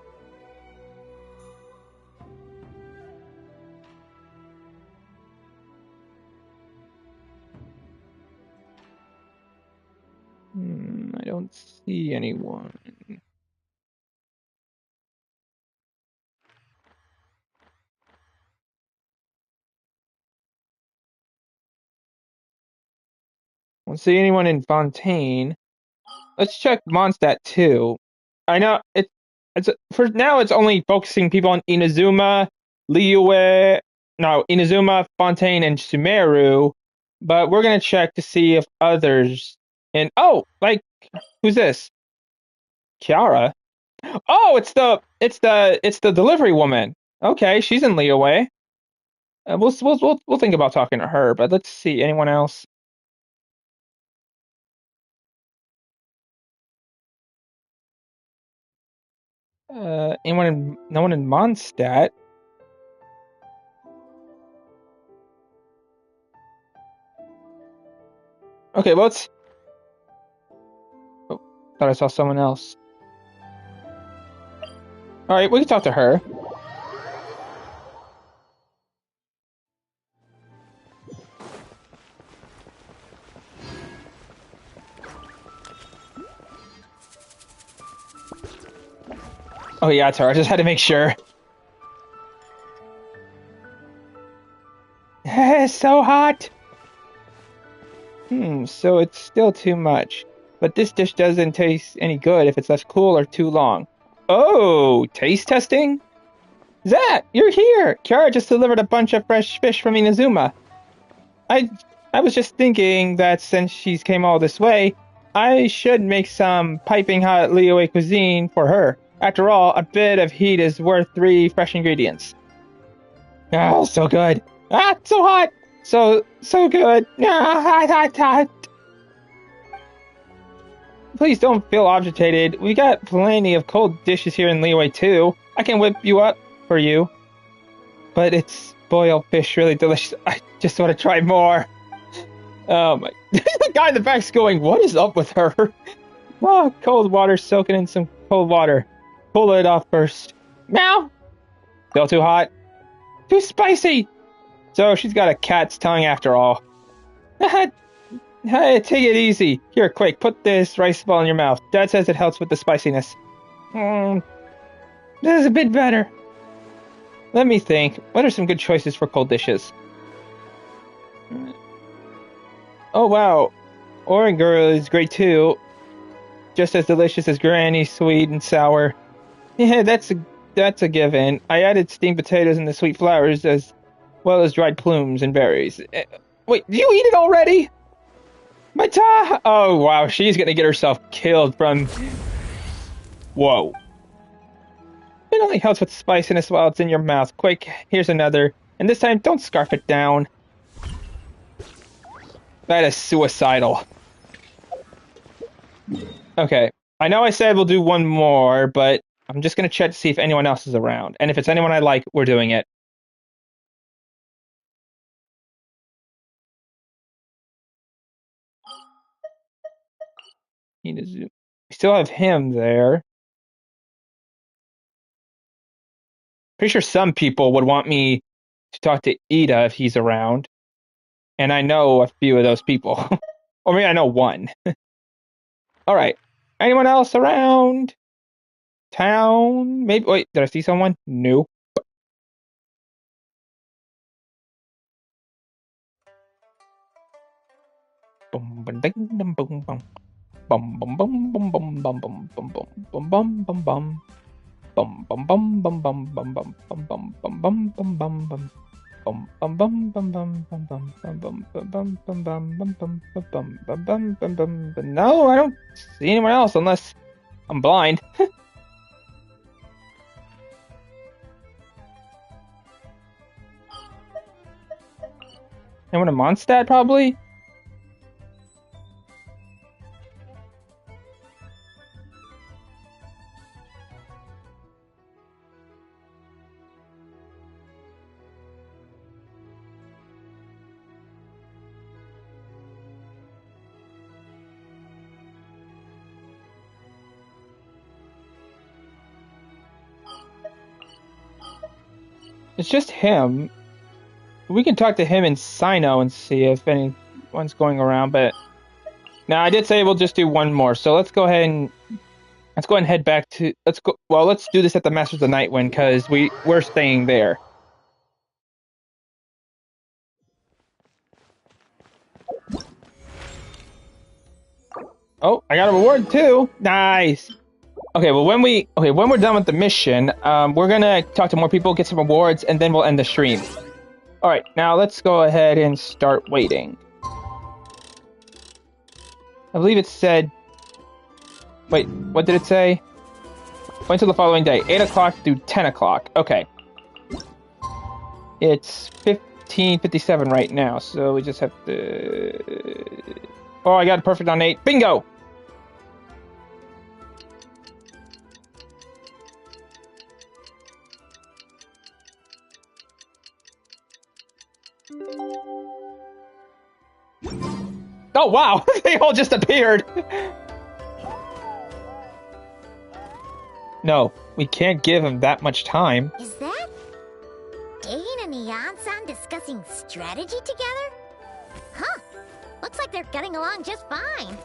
I don't see anyone. Don't see anyone in Fontaine. Let's check Mondstadt too. I know it's for now. It's only focusing people on Inazuma, Inazuma, Fontaine, and Sumeru. But we're gonna check to see if others. And who's this? Kiara. Oh, it's the delivery woman. Okay, she's in Liyue. We'll think about talking to her. But let's see anyone else. No one in Mondstadt. Okay, Thought I saw someone else. Alright, we can talk to her. Oh yeah, it's her. I just had to make sure. It's so hot! So it's still too much. But this dish doesn't taste any good if it's left cool or too long. Oh, taste testing? Zat, you're here! Kiara just delivered a bunch of fresh fish from Inazuma. I was just thinking that since she's came all this way, I should make some piping hot Liyue cuisine for her. After all, a bit of heat is worth 3 fresh ingredients. Oh, so good. Ah, so hot! So good. Ah, hot. Please don't feel agitated. We got plenty of cold dishes here in Liyue too. I can whip you up for you. But it's boiled fish really delicious. I just want to try more. Oh my. The guy in the back's going, what is up with her? Oh, cold water soaking in some cold water. Pull it off first. Meow! Still too hot? Too spicy! So she's got a cat's tongue after all. Hey, take it easy. Here, quick, put this rice ball in your mouth. Dad says it helps with the spiciness. This is a bit better. Let me think. What are some good choices for cold dishes? Oh wow, Oranguru is great too. Just as delicious as Granny, sweet and sour. Yeah, that's a given. I added steamed potatoes and the sweet flowers as well as dried plumes and berries. Wait, did you eat it already? My ta! Oh wow, she's gonna get herself killed from... Whoa. It only helps with spiciness while it's in your mouth. Quick, here's another. And this time, don't scarf it down. That is suicidal. Okay. I know I said we'll do one more, but I'm just gonna check to see if anyone else is around. And if it's anyone I like, we're doing it. We still have him there. Pretty sure some people would want me to talk to Ida if he's around. And I know a few of those people. Or maybe I know one. Alright. Anyone else around? Town? Maybe. Wait, did I see someone? Nope. Bum bum ding dum bum bum. Bum bum bum bum bum bum bum bum bum bum bum bum. Bum bum bum bum bum bum bum bum bum bum bum bum bum. Bum bum bum bum bum bum bum bum bum bum bum bum bum bum bum bum bum bum bum. But no, I don't see anyone else unless I'm blind. Anyone in Mondstadt probably? It's just him. We can talk to him in Sino and see if anyone's going around, but now I did say we'll just do one more, so let's go ahead and head back to let's do this at the Masters of Nightwind because we're staying there. Oh, I got a reward too. Nice. Okay, well when we're done with the mission, we're gonna talk to more people, get some rewards, and then we'll end the stream. All right, now let's go ahead and start waiting. I believe it said. Wait, what did it say? Wait until the following day, 8 o'clock through 10 o'clock. Okay. It's 15:57 right now, so we just have to. Oh, I got it perfect on 8. Bingo! Oh wow, they all just appeared. No, we can't give him that much time. Is that Dain and Eon-san discussing strategy together? Huh. Looks like they're getting along just fine.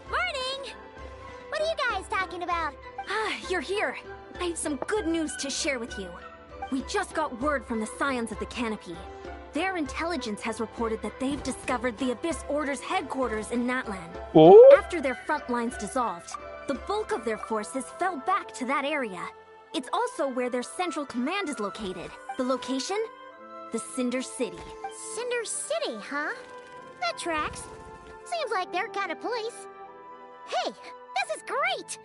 Morning! What are you guys talking about? Ah, you're here. I have some good news to share with you. We just got word from the Scions of the Canopy. Their intelligence has reported that they've discovered the Abyss Order's headquarters in Natlan. Oh? After their front lines dissolved, the bulk of their forces fell back to that area. It's also where their central command is located. The location? The Cinder City. Cinder City, huh? That tracks. Seems like their kind of place. Hey, this is great!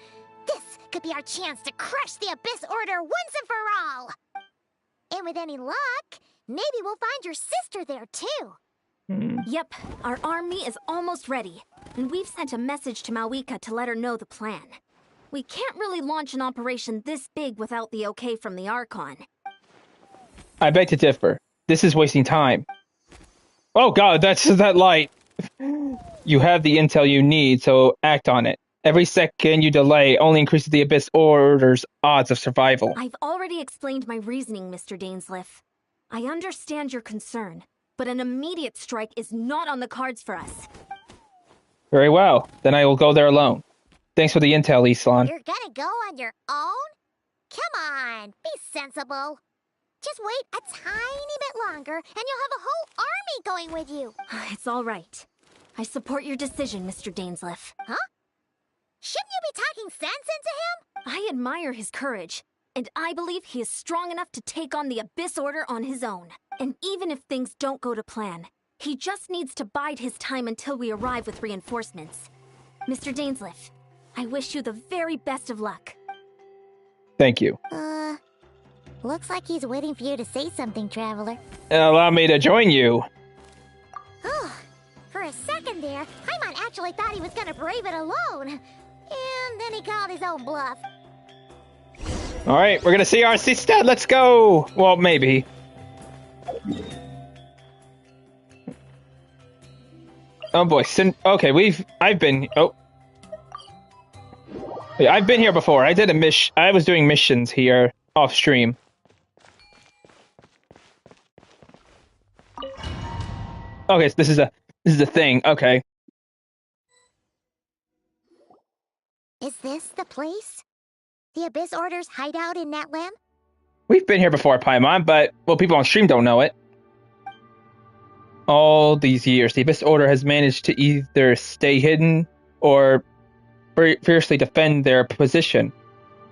This could be our chance to crush the Abyss Order once and for all! And with any luck, maybe we'll find your sister there too. Yep, our army is almost ready, and we've sent a message to Mawika to let her know the plan. We can't really launch an operation this big without the okay from the Archon. I beg to differ. This is wasting time. Oh god, that's that light. You have the intel you need, so act on it. Every second you delay only increases the Abyss Order's odds of survival. I've already explained my reasoning, Mr. Dainsleif. I understand your concern, but an immediate strike is not on the cards for us. Very well. Then I will go there alone. Thanks for the intel, Islan. You're gonna go on your own? Come on, be sensible. Just wait a tiny bit longer, and you'll have a whole army going with you. It's all right. I support your decision, Mr. Dainsleif. Huh? Shouldn't you be talking sense into him? I admire his courage, and I believe he is strong enough to take on the Abyss Order on his own. And even if things don't go to plan, he just needs to bide his time until we arrive with reinforcements. Mr. Dainsleif, I wish you the very best of luck. Thank you. Looks like he's waiting for you to say something, Traveler. Allow me to join you. For a second there, Paimon actually thought he was gonna brave it alone. And then he called his own bluff. Alright, we're gonna see our sister. Let's go! Well, maybe. Oh boy, okay, I've been here before. I was doing missions here off stream. Okay, so this is a thing. Okay. Is this the place? The Abyss Order's hideout in Natlan? We've been here before, Paimon, but people on stream don't know it. All these years, the Abyss Order has managed to either stay hidden or fiercely defend their position.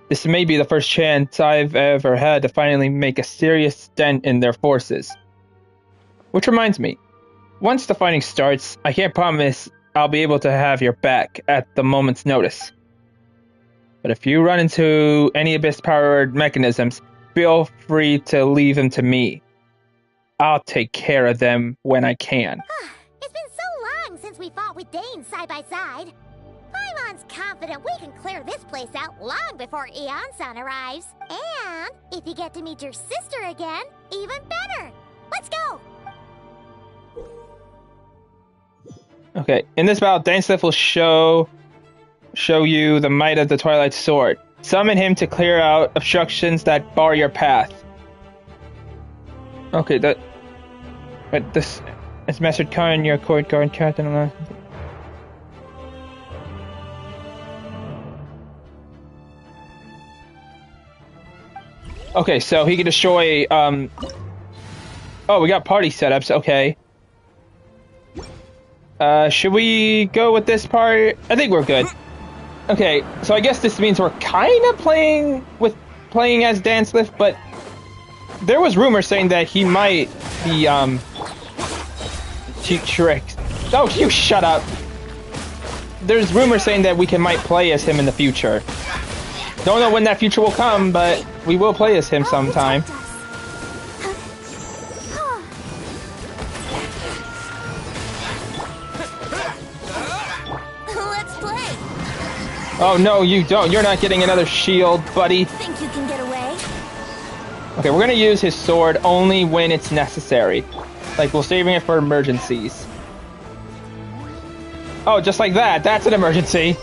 This may be the first chance I've ever had to finally make a serious dent in their forces. Which reminds me, once the fighting starts, I can't promise I'll be able to have your back at the moment's notice. But if you run into any Abyss-powered mechanisms, feel free to leave them to me. I'll take care of them when I can. It's been so long since we fought with Dain side by side. Paimon's confident we can clear this place out long before Eon-san arrives. And if you get to meet your sister again, even better. Let's go! Okay, in this battle, Dainsleif will show you the might of the Twilight Sword. Summon him to clear out obstructions that bar your path. Okay, but this is Master Khan, your court guard captain. Okay, so he can destroy. Oh, we got party setups. Okay. Should we go with this part? I think we're good. Okay, so I guess this means we're kind of playing as Dainsleif, but there was rumors saying that he might be tricked. Oh, you shut up. There's rumors saying that we might play as him in the future. Don't know when that future will come, but we will play as him sometime. Oh no, you don't. You're not getting another shield, buddy. Think you can get away? Okay, we're gonna use his sword only when it's necessary. Like, we're saving it for emergencies. Oh, just like that. That's an emergency.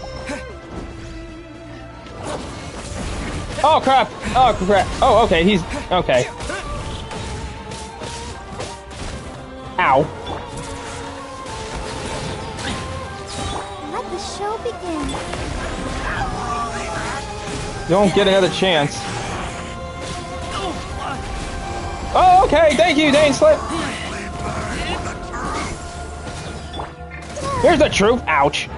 Oh, crap. Oh, crap. Oh, okay. He's... Okay. Ow. Let the show begin. You won't get another chance. Oh, okay. Thank you, Dain Slip. Here's the truth. Ouch.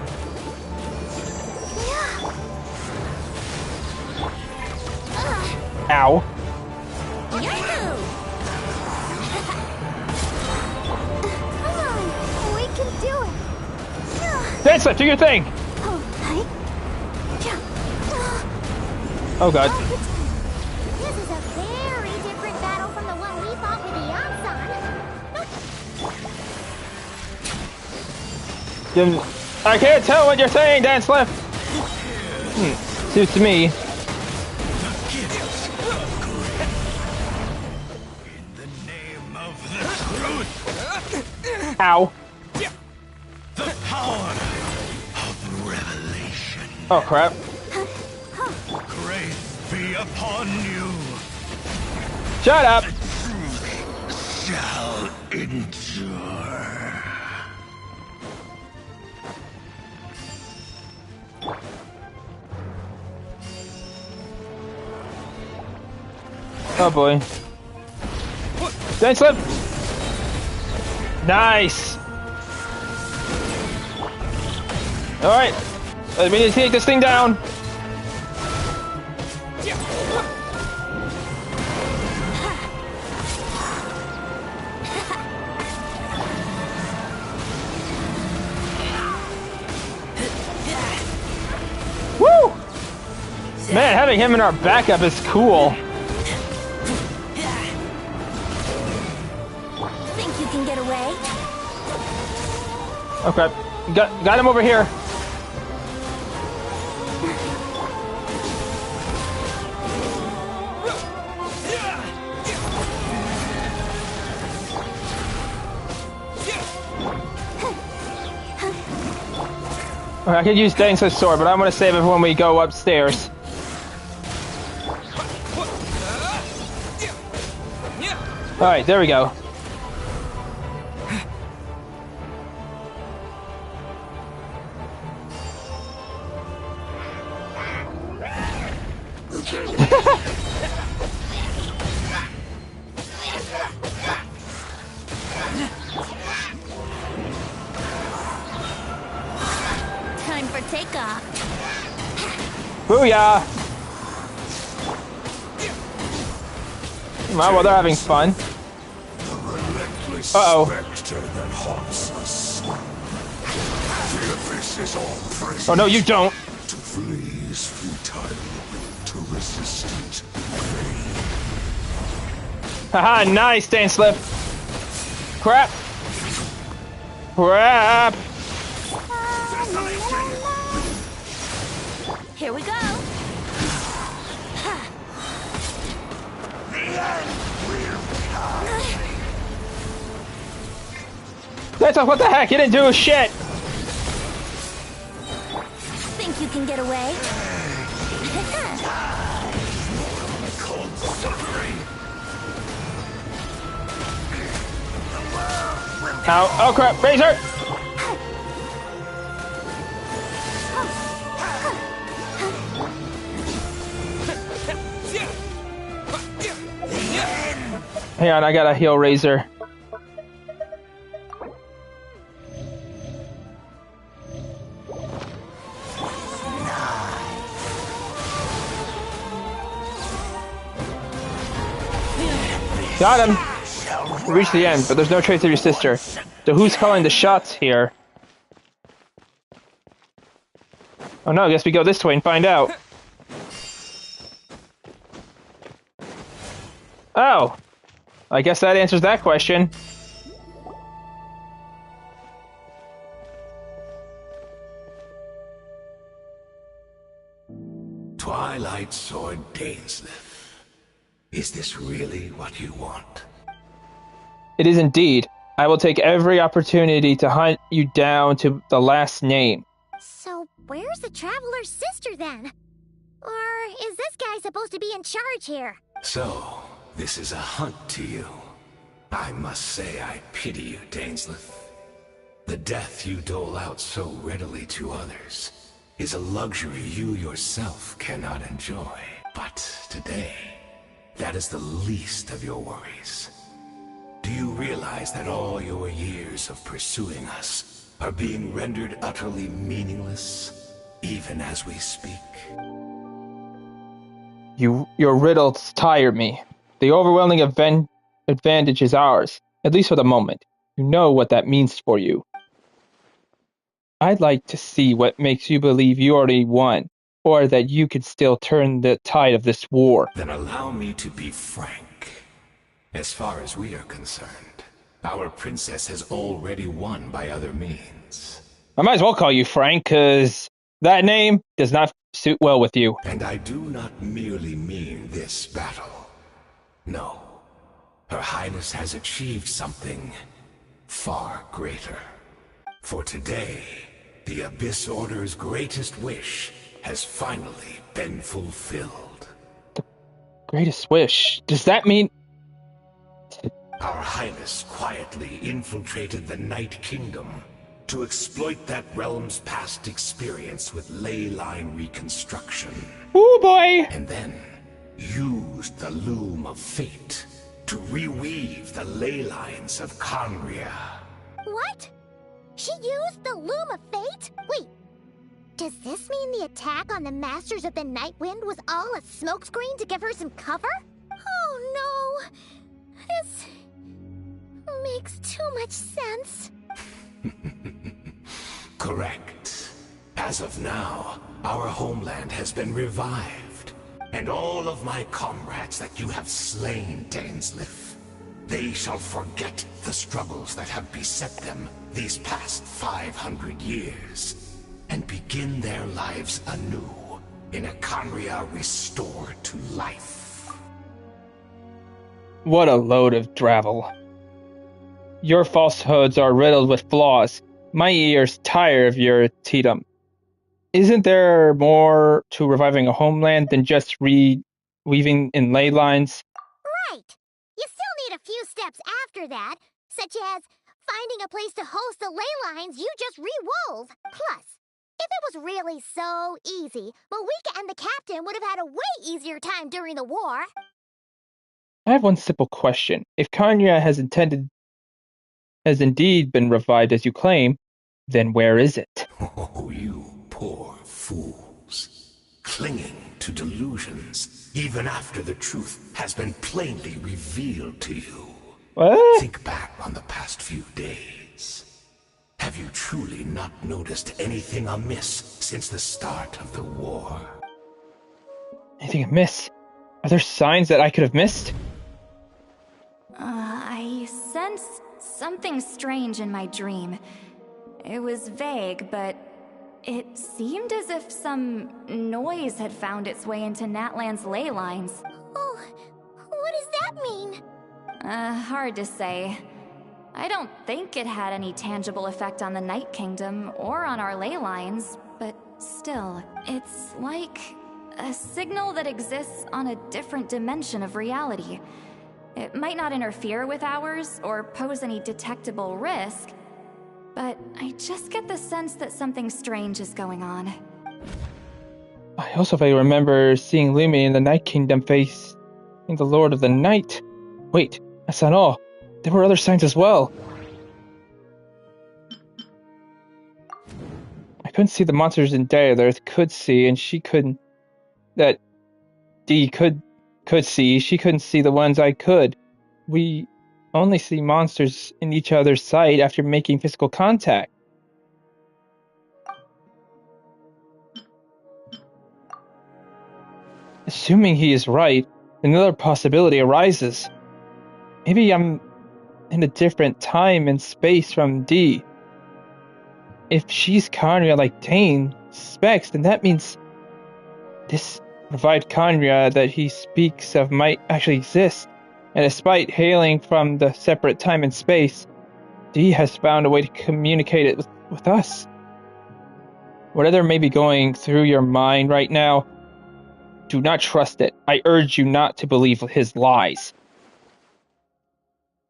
Ow. Come on, we can do it. Dain Slip, do your thing. Oh, God. This is a very different battle from the one we fought with Yansan. I can't tell what you're saying, Dain Slip. Suits me. Ow. The power of revelation. Oh, crap. Grace be upon you. Shut up. The truth shall endure. Oh, boy. Dain Slip. Nice. All right. We need to take this thing down. Woo! Man, having him in our backup is cool. Think you can get away? Okay, got him over here. Okay, I could use Dain's sword, but I'm gonna save it for when we go upstairs. Alright, there we go. Time for takeoff. Booyah! Well, they're having fun. Uh-oh. Oh, no, you don't. To flee is futile. To resist it, vain. Haha, nice, Dain Slip. Crap. Crap. Here we go. That's what the heck? He didn't do shit. Think you can get away? Ow. Oh crap, Razor! Hang on, I gotta heal Razor. Got him! We reached the end, but there's no trace of your sister. So who's calling the shots here? Oh no, I guess we go this way and find out. Oh! I guess that answers that question. Twilight Sword Dainslip. Is this really what you want? It is indeed. I will take every opportunity to hunt you down to the last name. So, where's the Traveler's sister then? Or is this guy supposed to be in charge here? So, this is a hunt to you. I must say I pity you, Dainslith. The death you dole out so readily to others is a luxury you yourself cannot enjoy. But today, that is the least of your worries. Do you realize that all your years of pursuing us are being rendered utterly meaningless, even as we speak? Your riddles tire me. The overwhelming advantage is ours, at least for the moment. You know what that means for you. I'd like to see what makes you believe you already won, or that you could still turn the tide of this war. Then allow me to be frank. As far as we are concerned, our princess has already won by other means. I might as well call you Frank, cause that name does not suit well with you. And I do not merely mean this battle. No. Her Highness has achieved something far greater. For today, the Abyss Order's greatest wish has finally been fulfilled. The greatest wish? Does that mean... Our Highness quietly infiltrated the Night Kingdom to exploit that realm's past experience with ley line reconstruction. Ooh boy! And then used the Loom of Fate to reweave the ley lines of Conria. What? She used the Loom of Fate? Wait, does this mean the attack on the Masters of the Night Wind was all a smokescreen to give her some cover? Oh no! This makes too much sense. Correct. As of now, our homeland has been revived, and all of my comrades that you have slain, Dainslith, they shall forget the struggles that have beset them these past 500 years, and begin their lives anew in a Conria restored to life. What a load of drivel. Your falsehoods are riddled with flaws. My ears tire of your tedium. Isn't there more to reviving a homeland than just reweaving in ley lines? Right! You still need a few steps after that, such as finding a place to host the ley lines you just re-wove. Plus, if it was really so easy, Moeka and the captain would have had a way easier time during the war. I have one simple question. If Kanya has indeed been revived as you claim, then where is it? Oh, you poor fools. Clinging to delusions, even after the truth has been plainly revealed to you. What? Think back on the past few days. Have you truly not noticed anything amiss since the start of the war? Anything amiss? Are there signs that I could have missed? I sensed something strange in my dream. It was vague, but it seemed as if some noise had found its way into Natlan's ley lines. Oh, what does that mean? Hard to say. I don't think it had any tangible effect on the Night Kingdom or on our ley lines, but still, it's like a signal that exists on a different dimension of reality. It might not interfere with ours or pose any detectable risk, but I just get the sense that something strange is going on. I also vaguely remember seeing Lumi in the Night Kingdom face in the Lord of the Night. Wait, that's not all. There were other signs as well. I couldn't see the monsters in Day Earth could see, and she couldn't. That Dee could see. She couldn't see the ones I could. We only see monsters in each other's sight after making physical contact. Assuming he is right, another possibility arises. Maybe I'm in a different time and space from Dee. If she's Conria like Dain suspects, then that means this revived Conria that he speaks of might actually exist. And despite hailing from the separate time and space, Dee has found a way to communicate it with us. Whatever may be going through your mind right now, do not trust it. I urge you not to believe his lies.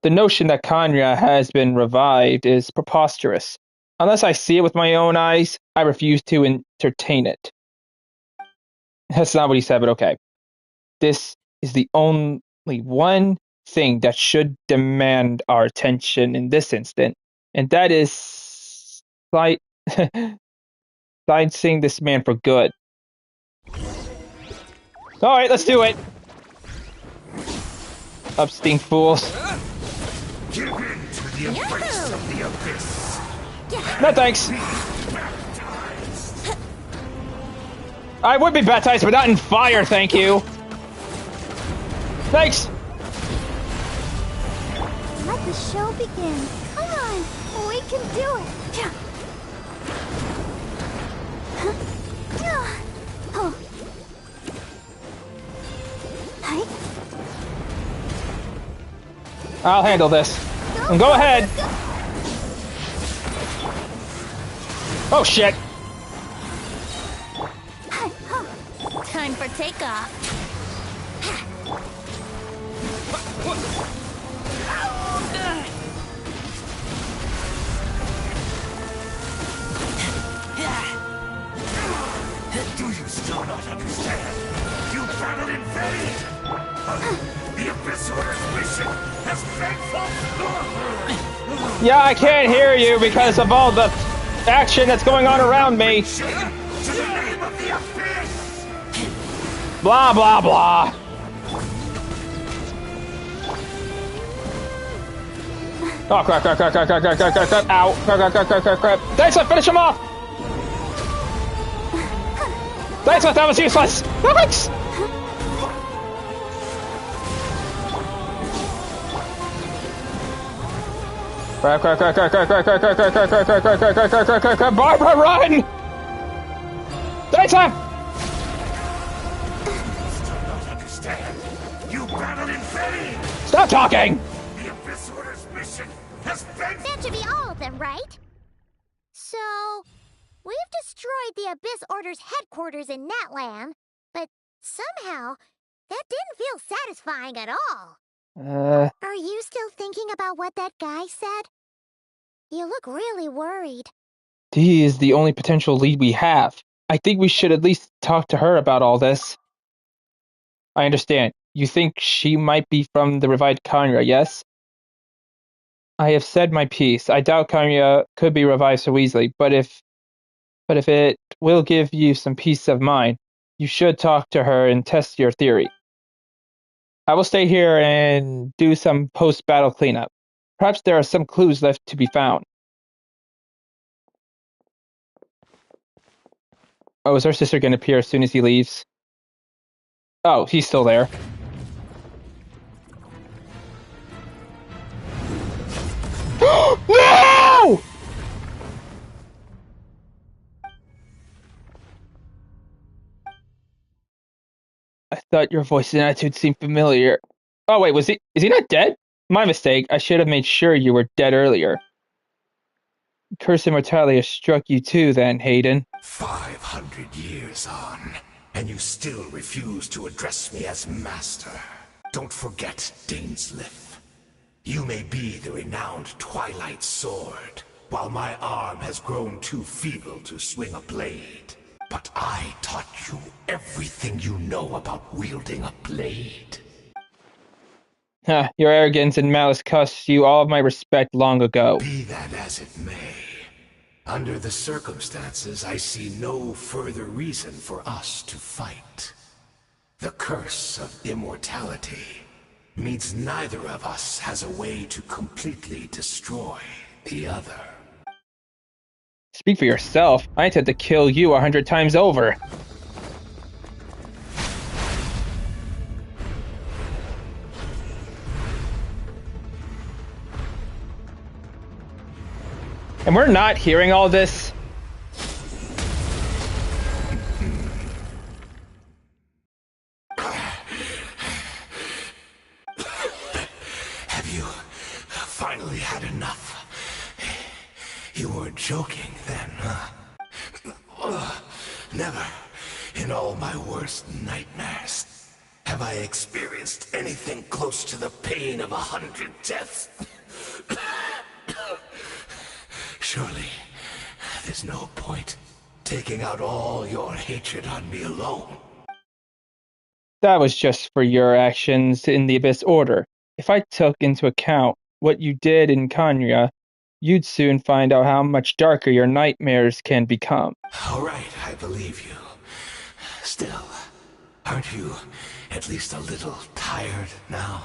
The notion that Kanya has been revived is preposterous. Unless I see it with my own eyes, I refuse to entertain it. That's not what he said, but okay. This is the only one thing that should demand our attention in this instant, and that is silencing this man for good. Alright, let's do it! Upsting fools. Give in to the embrace of the abyss. No thanks. I would be baptized, but not in fire, thank you. Thanks. Let the show begin. Come on, we can do it. Oh. Hi. I'll handle this. And go ahead. Oh shit. Time for takeoff. Do you still not understand? You battled in vain! The Abyss Order's mission has been fulfilled! Yeah, I can't hear you because of all the action that's going on around me. To the name of the Abyss! Blah, blah, blah. Oh, crap, crap, crap, crap, crap, crap, crap, crap, crap, ow. Crap, crap, crap, crap, crap, crap. Thanks, I finish him off! Thanks, that was useless! Thanks! Crap, crap, crap, crap, crap, crap, crap, crap, crap, crap, crap, crap, crap, crap, crap, crap, crap, crap, Barbara, run! Thanks, Still not understand. You battled in vain! Stop talking! The Abyss Order's mission has been... That should be all of them, right? So, we've destroyed the Abyss Order's headquarters in Natlan, but somehow, that didn't feel satisfying at all. Are you still thinking about what that guy said? You look really worried. Dee is the only potential lead we have. I think we should at least talk to her about all this. I understand. You think she might be from the revived Kanya, yes? I have said my piece. I doubt Kanya could be revived so easily, but if it will give you some peace of mind, you should talk to her and test your theory. I will stay here and do some post-battle cleanup. Perhaps there are some clues left to be found. Oh, is our sister going to appear as soon as he leaves? Oh, he's still there. No! I thought your voice and attitude seemed familiar. Oh wait, is he not dead? My mistake. I should have made sure you were dead earlier. Curse immortality has struck you too then, Hayden. 500 years on, and you still refuse to address me as master. Don't forget, Dainslith. You may be the renowned Twilight Sword, while my arm has grown too feeble to swing a blade. But I taught you everything you know about wielding a blade. Huh, your arrogance and malice cost you all of my respect long ago. Be that as it may, under the circumstances, I see no further reason for us to fight. The curse of immortality means neither of us has a way to completely destroy the other. Speak for yourself. I intend to kill you 100 times over. And we're not hearing all this. Have you finally had enough? You were joking then, huh? Never, in all my worst nightmares, have I experienced anything close to the pain of 100 deaths. Surely, there's no point taking out all your hatred on me alone. That was just for your actions in the Abyss Order. If I took into account what you did in Kanya, you'd soon find out how much darker your nightmares can become. All right, I believe you. Still, aren't you at least a little tired now?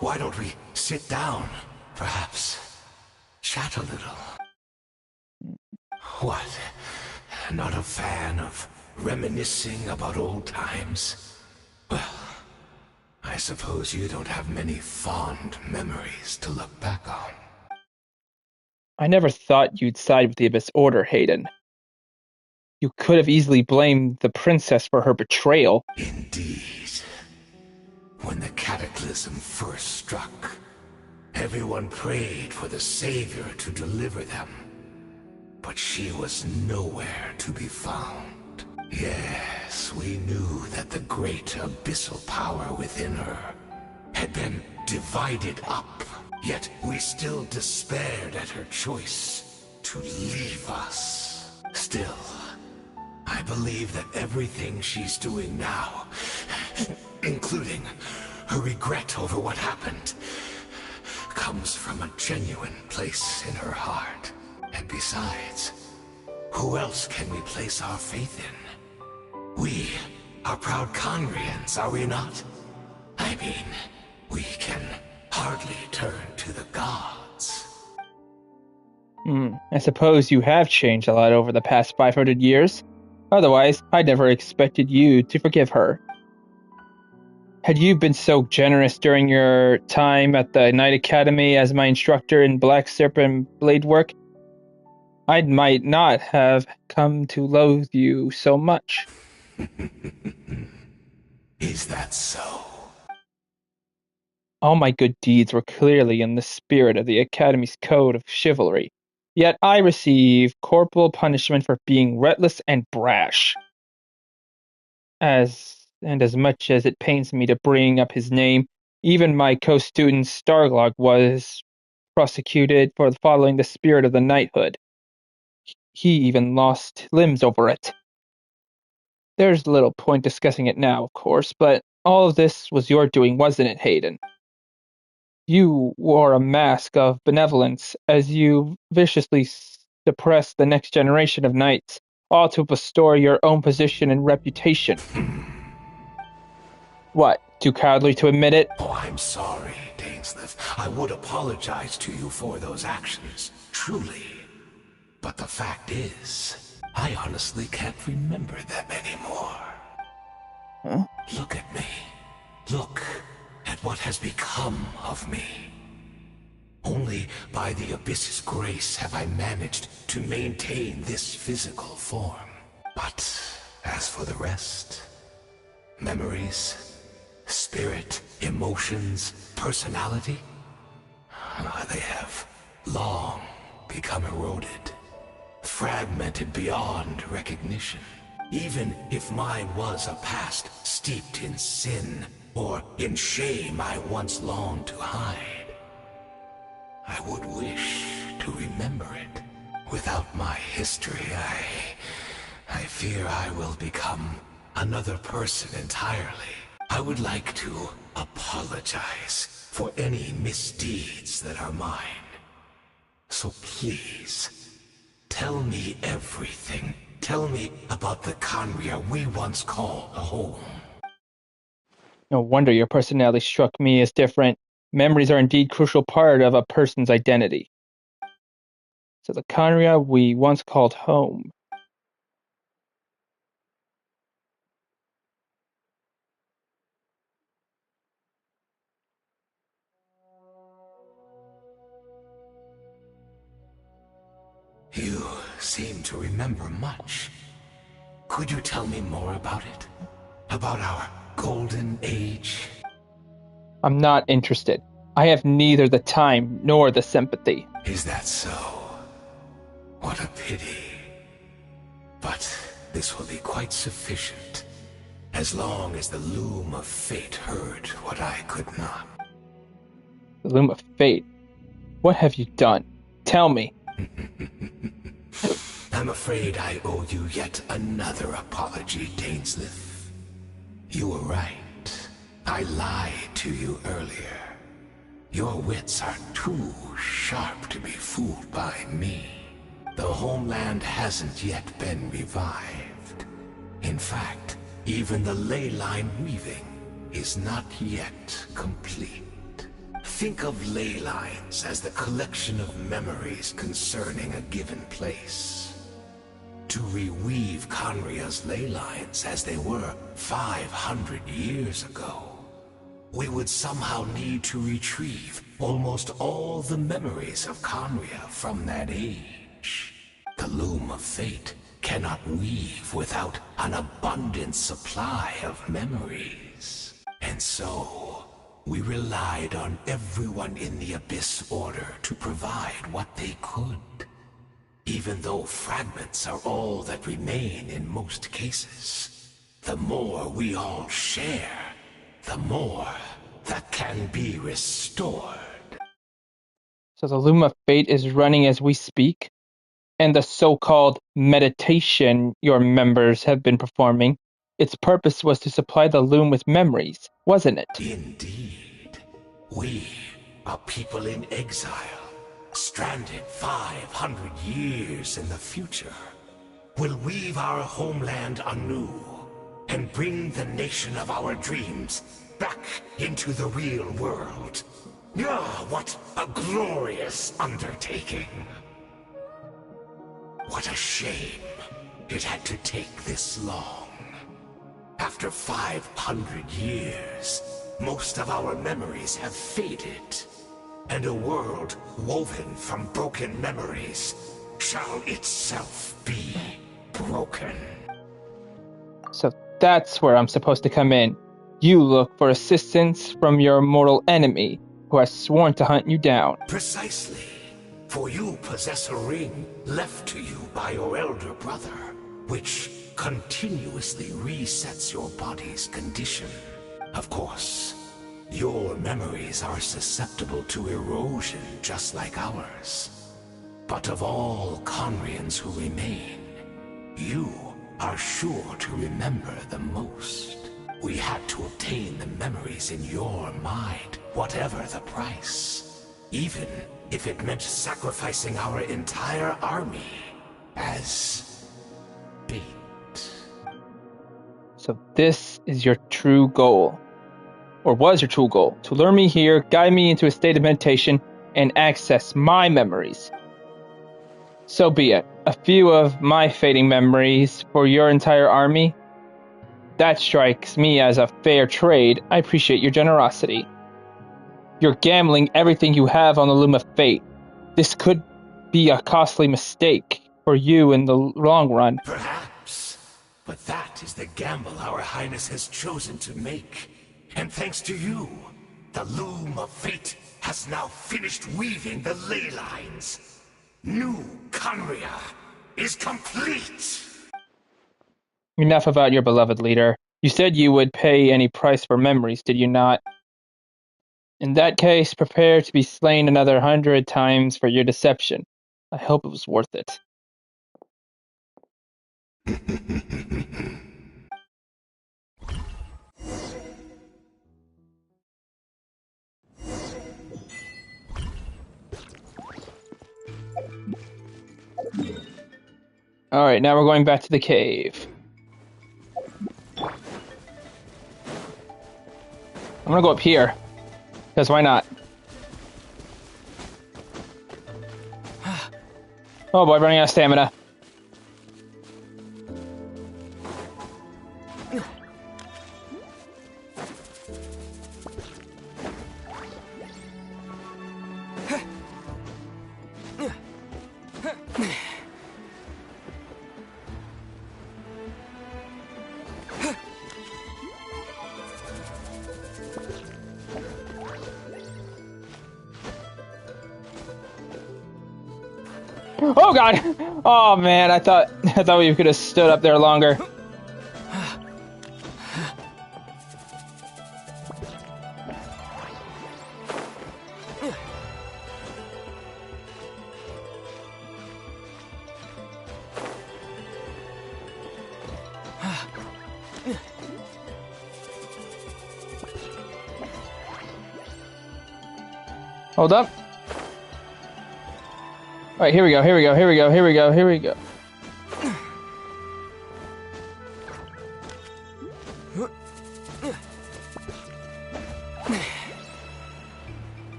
Why don't we sit down, perhaps? Chat a little. What? Not a fan of reminiscing about old times? Well, I suppose you don't have many fond memories to look back on. I never thought you'd side with the Abyss Order, Hayden. You could have easily blamed the princess for her betrayal. Indeed. When the cataclysm first struck, everyone prayed for the Savior to deliver them. But she was nowhere to be found. Yes, we knew that the great abyssal power within her had been divided up. Yet we still despaired at her choice to leave us. Still, I believe that everything she's doing now, including her regret over what happened, comes from a genuine place in her heart. And besides, who else can we place our faith in? We are proud Conrians, are we not? I mean, we can hardly turn to the gods. I suppose you have changed a lot over the past 500 years. Otherwise, I never expected you to forgive her. Had you been so generous during your time at the Knight Academy as my instructor in Black Serpent blade work, I might not have come to loathe you so much. Is that so? All my good deeds were clearly in the spirit of the Academy's code of chivalry. Yet I receive corporal punishment for being reckless and brash. As much as it pains me to bring up his name, even my co-student Starlog was prosecuted for following the spirit of the knighthood. He even lost limbs over it. There's little point discussing it now, of course, but all of this was your doing, wasn't it, Hayden? You wore a mask of benevolence as you viciously suppressed the next generation of knights, all to restore your own position and reputation. What, too cowardly to admit it? Oh, I'm sorry, Dainslith. I would apologize to you for those actions, truly. But the fact is, I honestly can't remember them anymore. Huh? Look at me. Look at what has become of me. Only by the Abyss's grace have I managed to maintain this physical form. But as for the rest, memories, spirit, emotions, personality, they have long become eroded, fragmented beyond recognition. Even if mine was a past steeped in sin or in shame I once longed to hide, I would wish to remember it. Without my history, I fear I will become another person entirely. I would like to apologize for any misdeeds that are mine. So please, tell me everything. Tell me about the Conria we once called a home. No wonder your personality struck me as different. Memories are indeed a crucial part of a person's identity. So the Conria we once called home. You seem to remember much. Could you tell me more about it? About our golden age? I'm not interested. I have neither the time nor the sympathy. Is that so? What a pity. But this will be quite sufficient, as long as the loom of fate heard what I could not. The loom of fate? What have you done? Tell me. I'm afraid I owe you yet another apology, Dainslith. You were right. I lied to you earlier. Your wits are too sharp to be fooled by me. The homeland hasn't yet been revived. In fact, even the ley line weaving is not yet complete. Think of ley lines as the collection of memories concerning a given place. To reweave Conria's ley lines as they were 500 years ago, we would somehow need to retrieve almost all the memories of Conria from that age. The loom of fate cannot weave without an abundant supply of memories. And so, we relied on everyone in the Abyss Order to provide what they could. Even though fragments are all that remain in most cases, the more we all share, the more that can be restored. So the loom of fate is running as we speak, and the so-called meditation your members have been performing, its purpose was to supply the loom with memories, wasn't it? Indeed. We, a people in exile, stranded 500 years in the future, will weave our homeland anew and bring the nation of our dreams back into the real world. Ah, what a glorious undertaking! What a shame it had to take this long. After 500 years, most of our memories have faded, and a world woven from broken memories shall itself be broken. So that's where I'm supposed to come in. You look for assistance from your mortal enemy, who has sworn to hunt you down. Precisely. For you possess a ring left to you by your elder brother, which continuously resets your body's condition. Of course, your memories are susceptible to erosion just like ours. But of all Conrians who remain, you are sure to remember the most. We had to obtain the memories in your mind, whatever the price. Even if it meant sacrificing our entire army as bait. So this is your true goal. Or was your true goal. To lure me here, guide me into a state of meditation, and access my memories. So be it. A few of my fading memories for your entire army? That strikes me as a fair trade. I appreciate your generosity. You're gambling everything you have on the loom of fate. This could be a costly mistake for you in the long run. Perhaps. But that is the gamble our Highness has chosen to make. And thanks to you, the loom of fate has now finished weaving the ley lines. New Conria is complete! Enough about your beloved leader. You said you would pay any price for memories, did you not? In that case, prepare to be slain another 100 times for your deception. I hope it was worth it. Alright, now we're going back to the cave. I'm gonna go up here. Because why not? Oh boy, running out of stamina. Oh god! Oh man, I thought we could have stood up there longer. Hold up. Alright, here we go, here we go, here we go, here we go, here we go.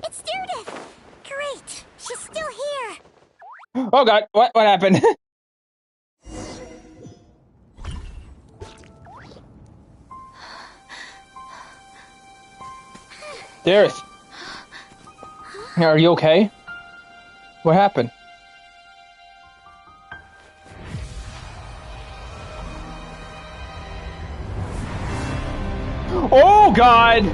It's Judith! Great! She's still here! Oh god, what happened? Dareth. Are you okay? What happened? Oh god!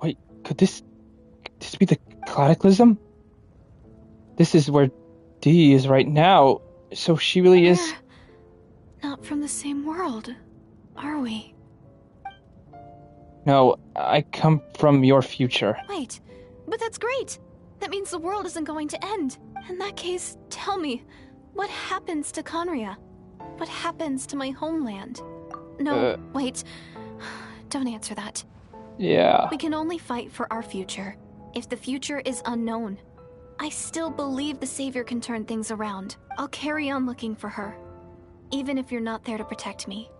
Wait, could this be the Cataclysm? This is where Dee is right now, so she really is... We're not from the same world, are we? No, I come from your future. Wait, but that's great! That means the world isn't going to end. In that case, tell me, what happens to Conria? What happens to my homeland? No, wait. Don't answer that. Yeah. We can only fight for our future. If the future is unknown, I still believe the Savior can turn things around. I'll carry on looking for her, even if you're not there to protect me.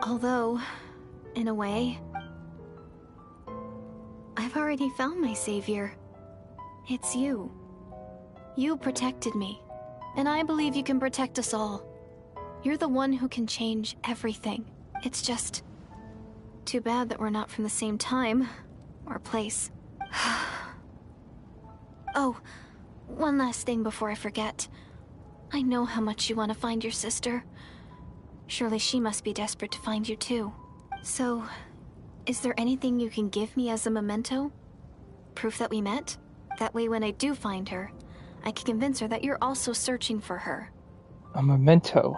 Although, in a way, I've already found my Savior. It's you. You protected me, and I believe you can protect us all. You're the one who can change everything. It's just too bad that we're not from the same time or place. Oh, one last thing before I forget. I know how much you want to find your sister. Surely she must be desperate to find you too. So, is there anything you can give me as a memento? Proof that we met? That way when I do find her, I can convince her that you're also searching for her. A memento.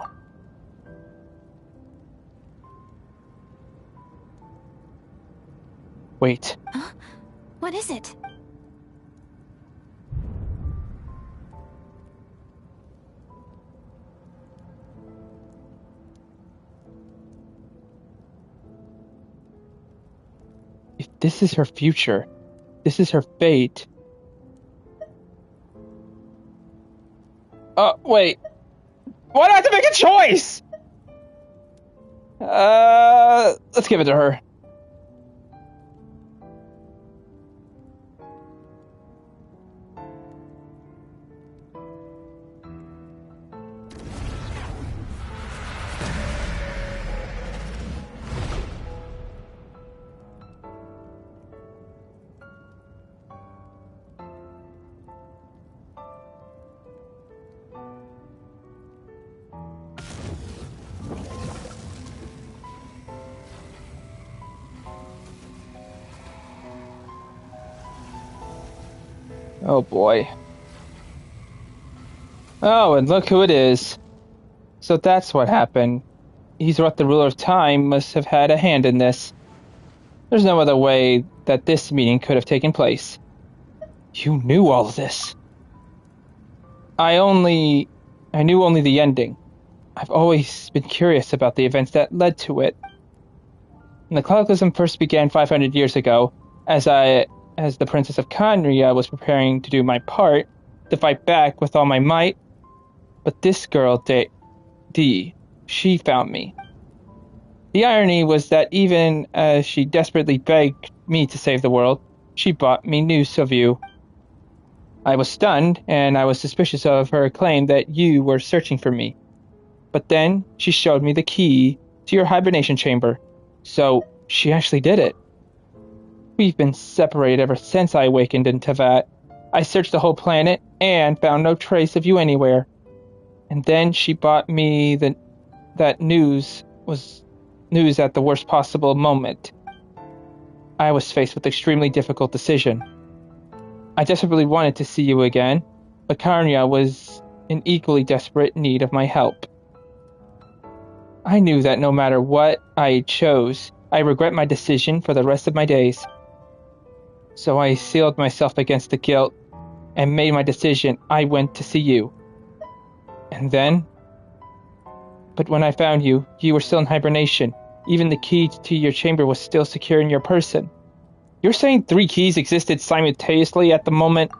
Wait. Huh? What is it? If this is her future, this is her fate. Wait. Why do I have to make a choice? Let's give it to her. Oh boy. Oh, and look who it is. So that's what happened. Izrat, the ruler of time, must have had a hand in this. There's no other way that this meeting could have taken place. You knew all of this. I knew only the ending. I've always been curious about the events that led to it. When the Cataclysm first began 500 years ago, as the Princess of Conria was preparing to do my part, to fight back with all my might. But this girl, Dee, she found me. The irony was that even as she desperately begged me to save the world, she brought me news of you. I was stunned, and I was suspicious of her claim that you were searching for me. But then she showed me the key to your hibernation chamber. So she actually did it. We've been separated ever since I awakened in Tevat. I searched the whole planet and found no trace of you anywhere. And then she brought me that news was news at the worst possible moment. I was faced with an extremely difficult decision. I desperately wanted to see you again, but Karnia was in equally desperate need of my help. I knew that no matter what I chose, I regret my decision for the rest of my days. So I sealed myself against the guilt and made my decision. I went to see you. And then? But when I found you, you were still in hibernation. Even the key to your chamber was still secure in your person. You're saying 3 keys existed simultaneously at the moment?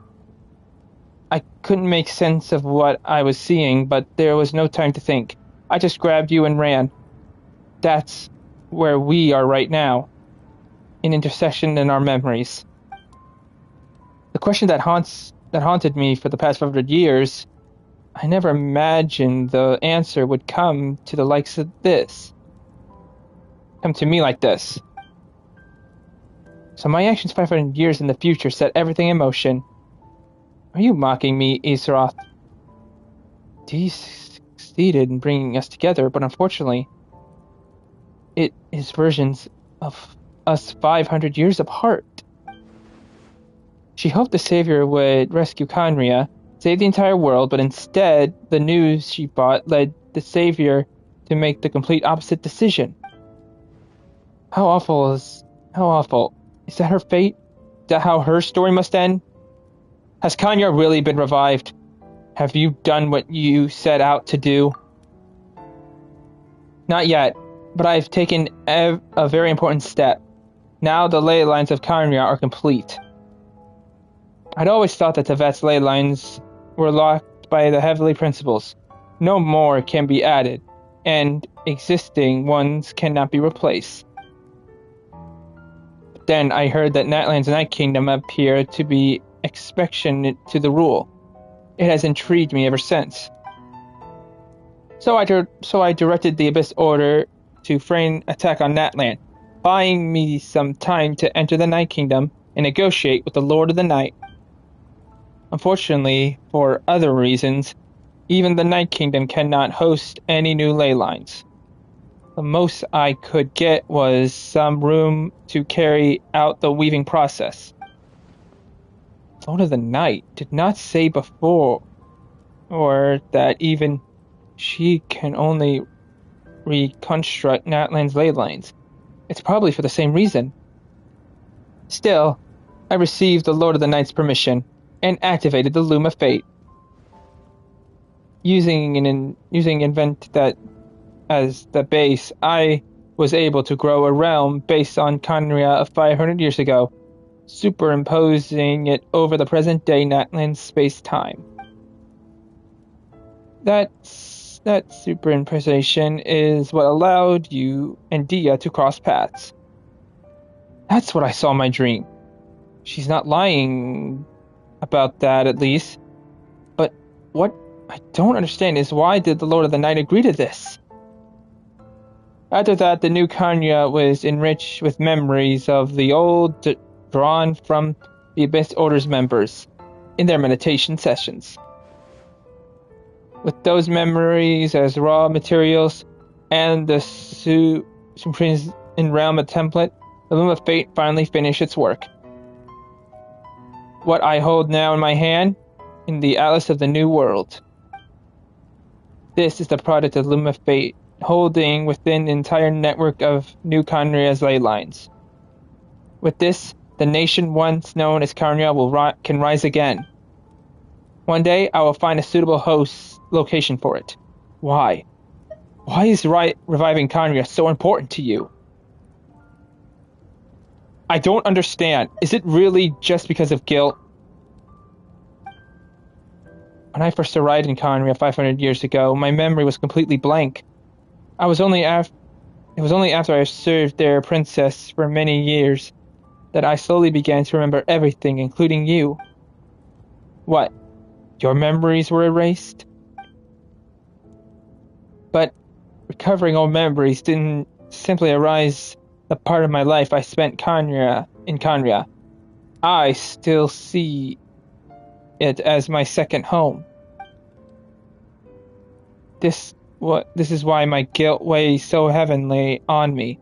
I couldn't make sense of what I was seeing, but there was no time to think. I just grabbed you and ran. That's where we are right now. An intersection in our memories. The question that haunted me for the past 500 years, I never imagined the answer would come to the likes of this. Come to me like this. So my actions 500 years in the future set everything in motion. Are you mocking me, Azeroth? You succeeded in bringing us together, but unfortunately, it is versions of us 500 years apart. She hoped the Savior would rescue Conria, save the entire world, but instead, the news she brought led the Savior to make the complete opposite decision. How awful. Is that her fate? Is that how her story must end? Has Kanya really been revived? Have you done what you set out to do? Not yet, but I've taken a very important step. Now the ley lines of Kanya are complete. I'd always thought that Tevat's ley lines were locked by the heavenly principles. No more can be added, and existing ones cannot be replaced. Then I heard that Natlan's Night Kingdom appeared to be exception to the rule. It has intrigued me ever since. So I directed the Abyss Order to frame attack on Natlan, buying me some time to enter the Night Kingdom and negotiate with the Lord of the Night. Unfortunately, for other reasons, even the Night Kingdom cannot host any new ley lines. The most I could get was some room to carry out the weaving process. Lord of the Night did not say before, or that even she can only reconstruct Natlan's ley lines. It's probably for the same reason. Still, I received the Lord of the Night's permission and activated the Loom of Fate. Using Invent that as the base, I was able to grow a realm based on Conria of 500 years ago, superimposing it over the present-day Natlan space-time. That superimposition is what allowed you and Dia to cross paths. That's what I saw in my dream. She's not lying about that, at least. But what I don't understand is why did the Lord of the Night agree to this? After that, the new Kanya was enriched with memories of the old drawn from the Abyss Order's members in their meditation sessions. With those memories as raw materials and the Supreme Realm template, the Loom of Fate finally finished its work. What I hold now in my hand, in the Atlas of the New World. This is the product of Loom of Fate, holding within the entire network of New Conria's ley lines. With this, the nation once known as Conria can rise again. One day, I will find a suitable host location for it. Why? Why is reviving Conria so important to you? I don't understand. Is it really just because of guilt? When I first arrived in Conria 500 years ago, my memory was completely blank. It was only after I served their princess for many years that I slowly began to remember everything, including you. What? Your memories were erased? But recovering old memories didn't simply arise the part of my life I spent in Conria. I still see it as my second home. This is why my guilt weighs so heavily on me.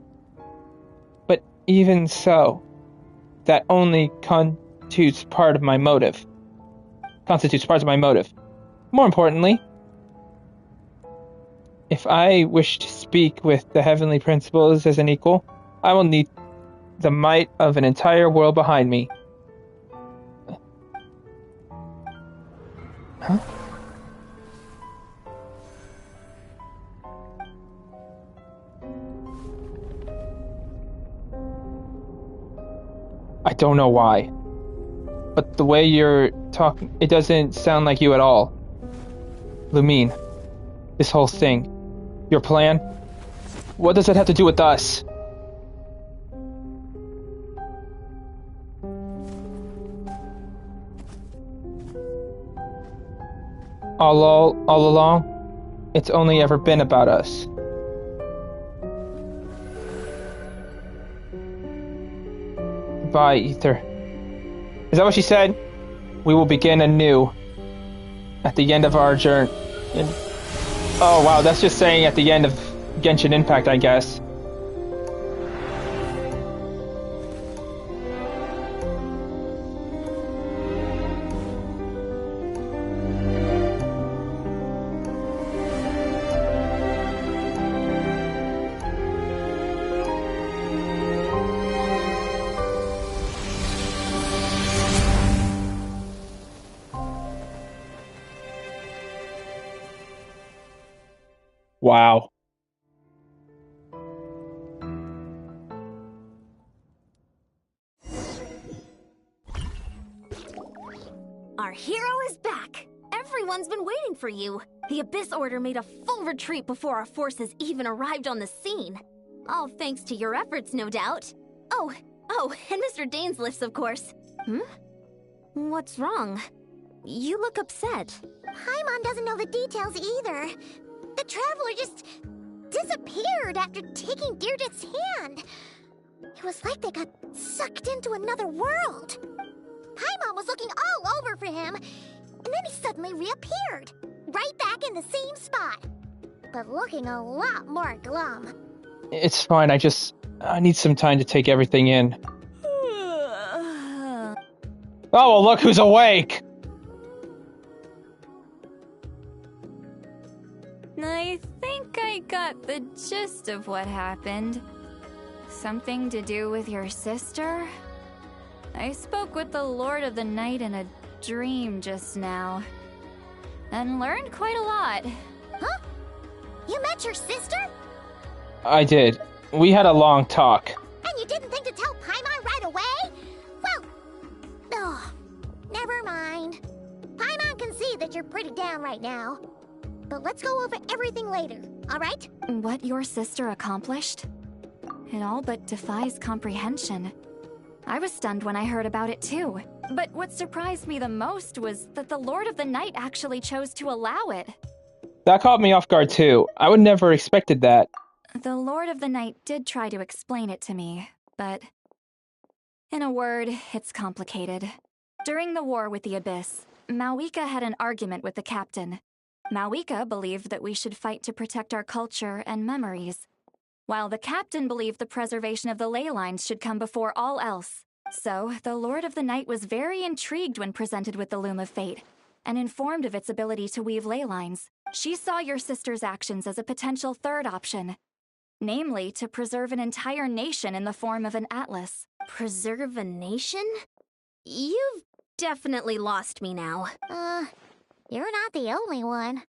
But even so, that only constitutes part of my motive. More importantly, if I wish to speak with the heavenly principles as an equal, I will need the might of an entire world behind me. Huh? I don't know why, but the way you're talking, it doesn't sound like you at all. Lumine, this whole thing, your plan, what does it have to do with us? All along, it's only ever been about us. Goodbye, Ether. Is that what she said? We will begin anew at the end of our journey. Oh wow, that's just saying at the end of Genshin Impact, I guess. Wow. Our hero is back! Everyone's been waiting for you. The Abyss Order made a full retreat before our forces even arrived on the scene. All thanks to your efforts, no doubt. Oh, and Mr. Dain's lifts, of course. What's wrong? You look upset. Paimon doesn't know the details either. The traveler just disappeared after taking Deirdre's hand. It was like they got sucked into another world. Paimon was looking all over for him, and then he suddenly reappeared, right back in the same spot, but looking a lot more glum. It's fine, I need some time to take everything in. Oh, well, look who's awake! I think I got the gist of what happened. Something to do with your sister? I spoke with the Lord of the Night in a dream just now, and learned quite a lot. Huh? You met your sister? I did. We had a long talk. And you didn't think to tell Paimon right away? Well, never mind. Paimon can see that you're pretty down right now. But let's go over everything later, alright? What your sister accomplished? It all but defies comprehension. I was stunned when I heard about it too. But what surprised me the most was that the Lord of the Night actually chose to allow it. That caught me off guard too. I would never expected that. The Lord of the Night did try to explain it to me, but in a word, it's complicated. During the war with the Abyss, Mawika had an argument with the captain. Mawika believed that we should fight to protect our culture and memories, while the captain believed the preservation of the ley lines should come before all else. So, the Lord of the Night was very intrigued when presented with the Loom of Fate, and informed of its ability to weave ley lines. She saw your sister's actions as a potential third option, namely to preserve an entire nation in the form of an atlas. Preserve a nation? You've definitely lost me now. You're not the only one.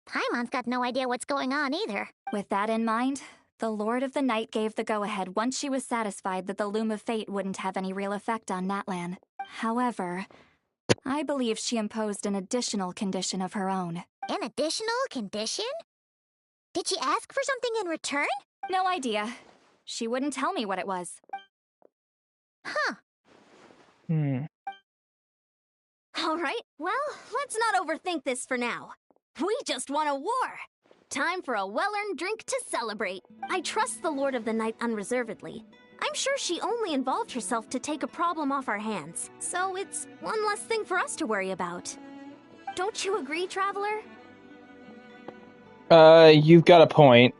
Paimon's got no idea what's going on either. With that in mind, the Lord of the Night gave the go-ahead once she was satisfied that the Loom of Fate wouldn't have any real effect on Natlan. However, I believe she imposed an additional condition of her own. An additional condition? Did she ask for something in return? No idea. She wouldn't tell me what it was. Huh. All right, well, let's not overthink this for now. We just won a war. Time for a well-earned drink to celebrate. I trust the Lord of the Night unreservedly. I'm sure she only involved herself to take a problem off our hands, so it's one less thing for us to worry about. Don't you agree, Traveler? You've got a point.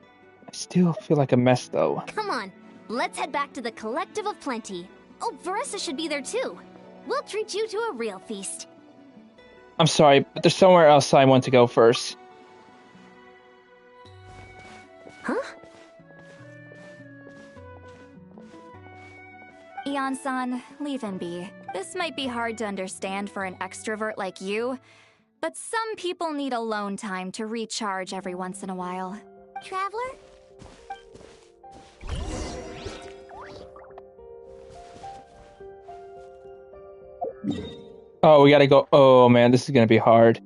I still feel like a mess, though. Come on, let's head back to the Collective of Plenty. Oh, Varessa should be there too. We'll treat you to a real feast. I'm sorry, but there's somewhere else I want to go first. Huh? Ian-san, leave him be. This might be hard to understand for an extrovert like you, but some people need alone time to recharge every once in a while. Traveler? Oh, we gotta go. Oh man, this is gonna be hard.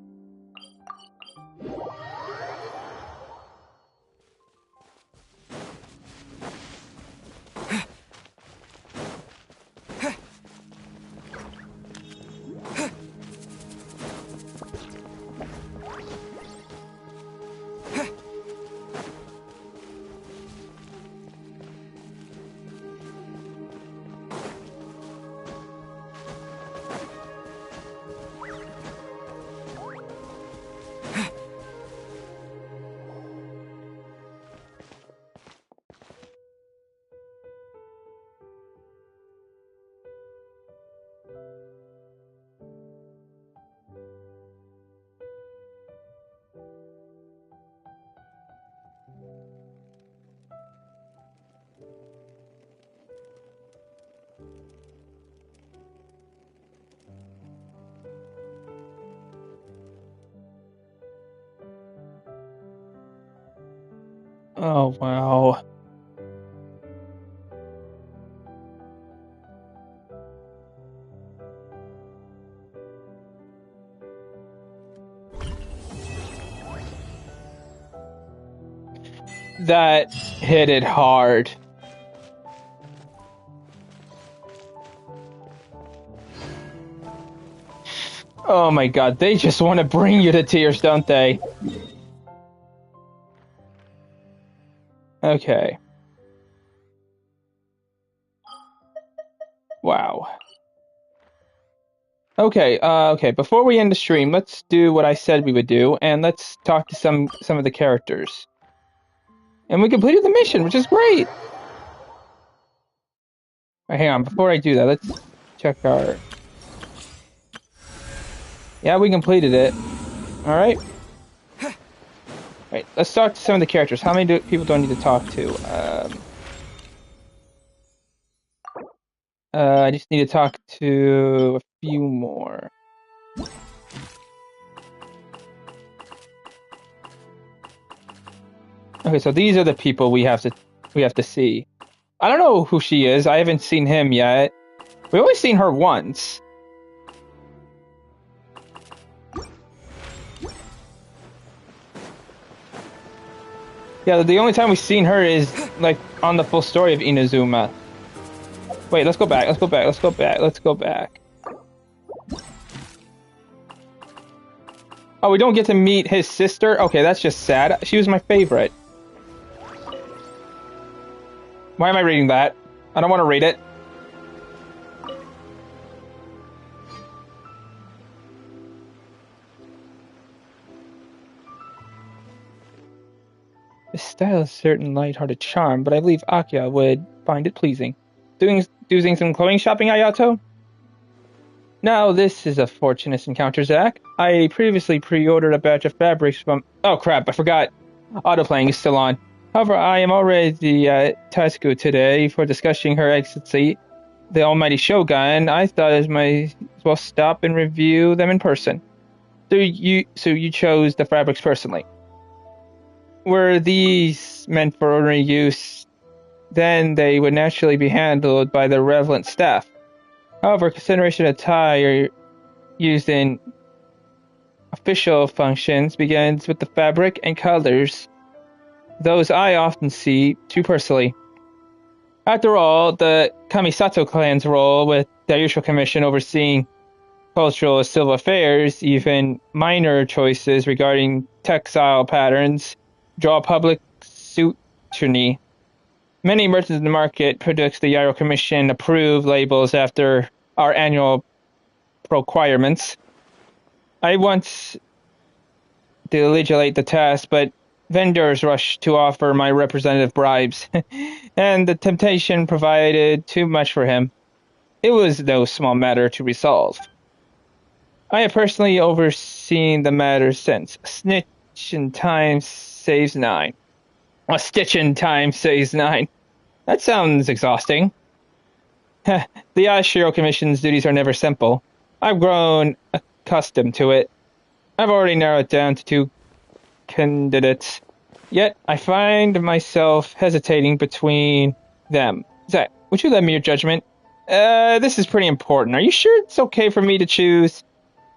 Oh wow. That hit it hard. Oh my god, they just want to bring you to tears, don't they? Okay. Wow. Okay, okay, before we end the stream, let's do what I said we would do, and let's talk to some of the characters. And we completed the mission, which is great! Right, hang on, before I do that, let's check our... Yeah, we completed it. Alright. Right, let's talk to some of the characters. How many people do I need to talk to? I just need to talk to a few more. Okay, so these are the people we have to see. I don't know who she is. I haven't seen him yet. We've only seen her once. Yeah, the only time we've seen her is like on the full story of Inazuma. Wait, let's go back. Let's go back. Let's go back. Let's go back. Oh, we don't get to meet his sister? Okay, that's just sad. She was my favorite. Why am I reading that? I don't want to read it. This style has a certain light-hearted charm, but I believe Akio would find it pleasing. Doing some clothing shopping, Ayato? Now, this is a fortunate encounter, Zack. I previously pre-ordered a batch of fabrics from... Oh crap, I forgot. Autoplaying is still on. However, I am already at Tasku today for discussing Her Excellency, the Almighty Shogun. I thought I might as well stop and review them in person. So you chose the fabrics personally. Were these meant for ordinary use, then they would naturally be handled by the relevant staff. However, consideration of attire used in official functions begins with the fabric and colors. Those I often see too personally. After all, the Kamisato clan's role with the Usual Commission overseeing cultural civil affairs, even minor choices regarding textile patterns, draw public scrutiny. Many merchants in the market produce the Gyro Commission approved labels after our annual requirements. I once delegate the task, but vendors rushed to offer my representative bribes, and the temptation provided too much for him. It was no small matter to resolve. I have personally overseen the matter since. A snitch in time saves nine. A stitch in time saves nine. That sounds exhausting. The Ashiro Commission's duties are never simple. I've grown accustomed to it. I've already narrowed it down to 2 candidates. Yet, I find myself hesitating between them. Zach, would you lend me your judgment? This is pretty important. Are you sure it's okay for me to choose?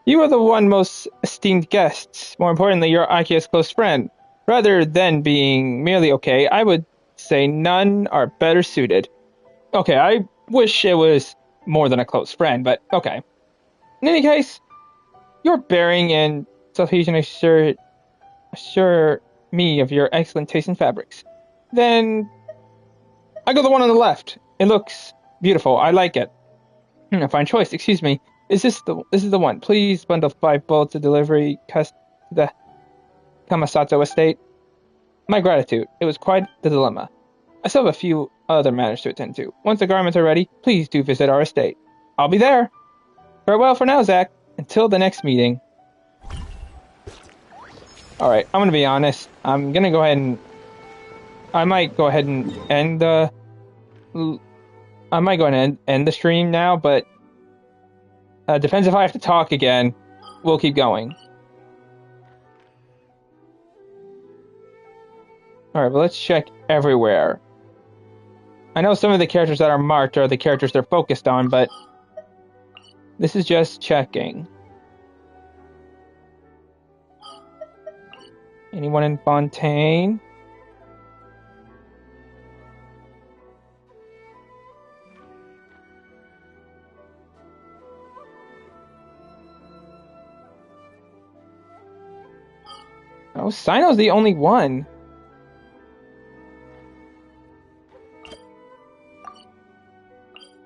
You are the one most esteemed guest. More importantly, you're Akia's close friend. Rather than being merely okay, I would say none are better suited. Okay, I wish it was more than a close friend, but okay. In any case, your bearing and self-heating assure me of your excellent taste in fabrics. Then I go the one on the left. It looks beautiful. I like it. A fine choice. Excuse me. This is the one. Please bundle 5 bolts of delivery to the Kamasato estate. My gratitude. It was quite the dilemma. I still have a few other matters to attend to. Once the garments are ready, please do visit our estate. I'll be there. Farewell for now, Zach. Until the next meeting. Alright, I'm gonna be honest. I'm gonna go ahead and... I might go ahead and end the... I might go ahead and end the stream now, but... depends if I have to talk again. We'll keep going. Alright, but let's check everywhere. I know some of the characters that are marked are the characters they're focused on, but... this is just checking. Anyone in Fontaine? Oh, Sino's the only one.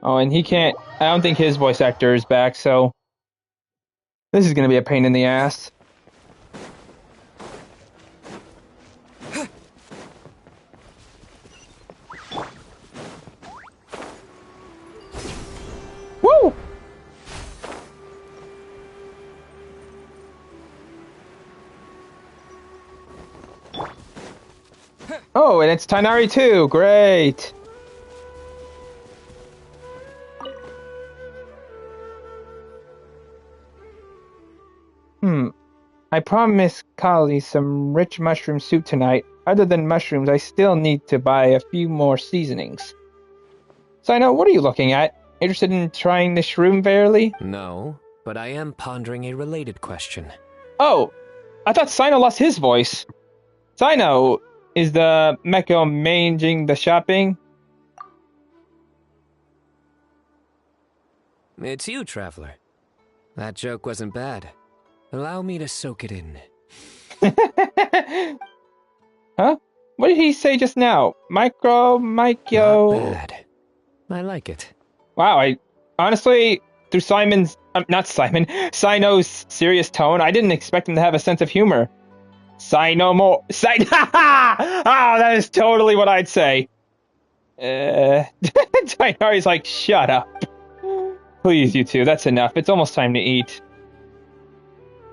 Oh, and he can't... I don't think his voice actor is back, so... this is gonna be a pain in the ass. Woo! Oh, and it's Tainari too. Great. I promised Kali some rich mushroom soup tonight. Other than mushrooms, I still need to buy a few more seasonings. Sino, what are you looking at? Interested in trying the shroom barely? No, but I am pondering a related question. Oh, I thought Sino lost his voice. Sino, is the Meko managing the shopping? It's you, Traveler. That joke wasn't bad. Allow me to soak it in. Huh? What did he say just now? Micro... Not bad. I like it. Wow, I... honestly, through Simon's... not Simon. Sino's serious tone, I didn't expect him to have a sense of humor. Sino more... Oh, that is totally what I'd say. Tainari's like, shut up. Please, you two, that's enough. It's almost time to eat.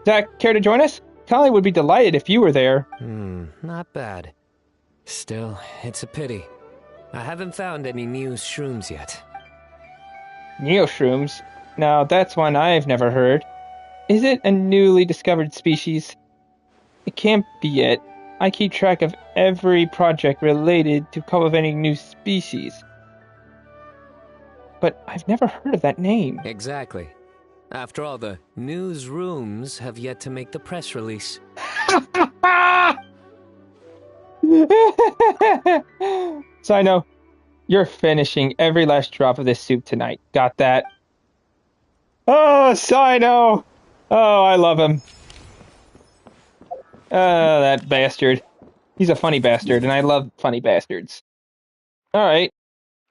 Zach, care to join us? Kali would be delighted if you were there. Not bad. Still, it's a pity. I haven't found any new shrooms yet. Neo shrooms? Now, that's one I've never heard. Is it a newly discovered species? It can't be it. I keep track of every project related to cultivating new species. But I've never heard of that name. Exactly. After all, the newsrooms have yet to make the press release. Sino, you're finishing every last drop of this soup tonight. Got that? Oh, Sino! Oh, I love him. That bastard. He's a funny bastard, and I love funny bastards. Alright.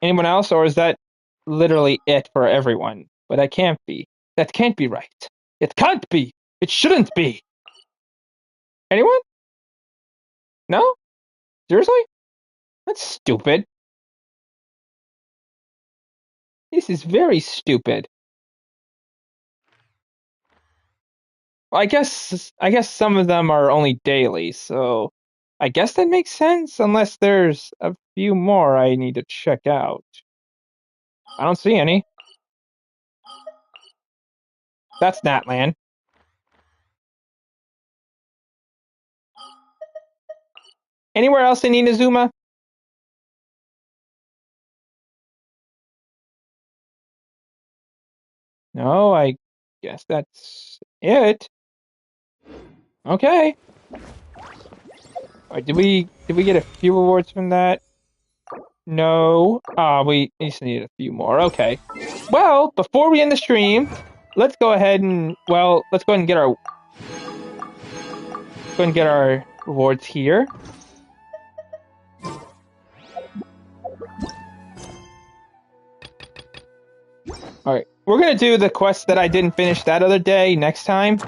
Anyone else, or is that literally it for everyone? But that can't be. That can't be right. It can't be! It shouldn't be! Anyone? No? Seriously? That's stupid. This is very stupid. Well, I guess some of them are only daily, so I guess that makes sense, unless there's a few more I need to check out. I don't see any. That's Natlan. Anywhere else in Inazuma? No, I guess that's it. Okay. Alright, did we get a few rewards from that? No. Ah, we just need a few more. Okay. Well, before we end the stream, let's go ahead and let's go ahead and get our rewards here. Alright. We're gonna do the quest that I didn't finish that other day next time.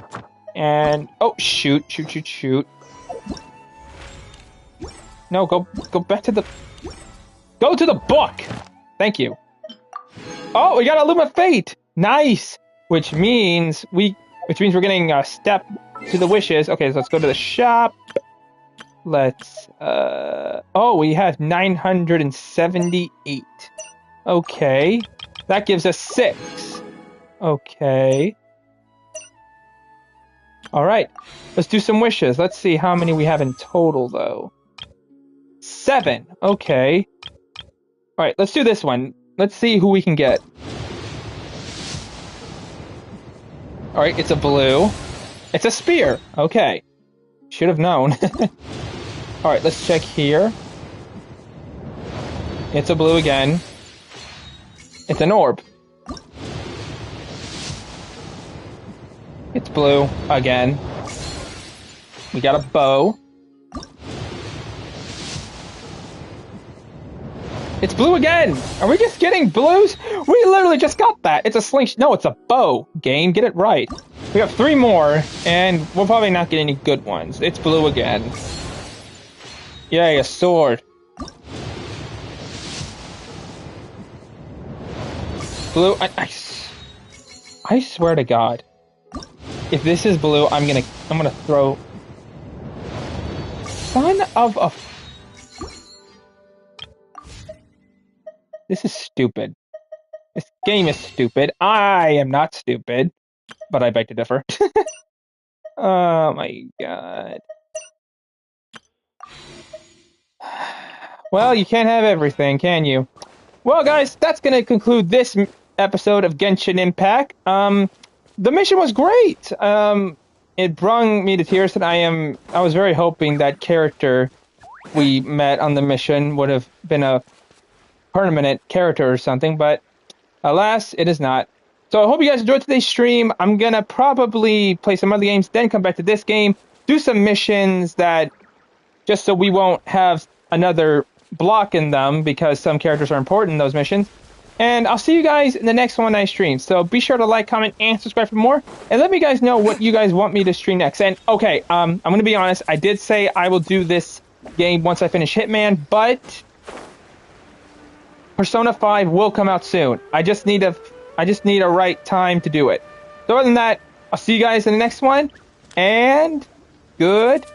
And oh shoot. No, go back to the go to the book! Thank you. Oh, we got a Loom of Fate! Nice! Which means we're getting a step to the wishes. Okay, so let's go to the shop. Let's oh, we have 978. Okay. That gives us 6. Okay. Alright. Let's do some wishes. Let's see how many we have in total though. 7. Okay. Alright, let's do this one. Let's see who we can get. Alright, it's a blue. It's a spear. Okay. Should have known. Alright, let's check here. It's a blue again. It's an orb. It's blue again. We got a bow. It's blue again! Are we just getting blues? We literally just got that! It's a slingshot. No, it's a bow. Game, get it right. We have 3 more, and we'll probably not get any good ones. It's blue again. Yay, a sword. Blue, I swear to God. If this is blue, I'm gonna throw... Son of a... This is stupid. This game is stupid. I am not stupid, but I beg to differ. Oh my God. Well, you can't have everything, can you? Well, guys, that's going to conclude this episode of Genshin Impact. The mission was great. It brung me to tears, and I was very hoping that character we met on the mission would have been a permanent character or something, but alas, it is not. So I hope you guys enjoyed today's stream. I'm going to probably play some other games, then come back to this game, do some missions that, just so we won't have another block in them, because some characters are important in those missions. And I'll see you guys in the next one I stream. So be sure to like, comment, and subscribe for more. And let me guys know what you guys want me to stream next. And okay, I'm going to be honest. I did say I will do this game once I finish Hitman, but Persona 5 will come out soon. I just need a right time to do it. So other than that, I'll see you guys in the next one. And good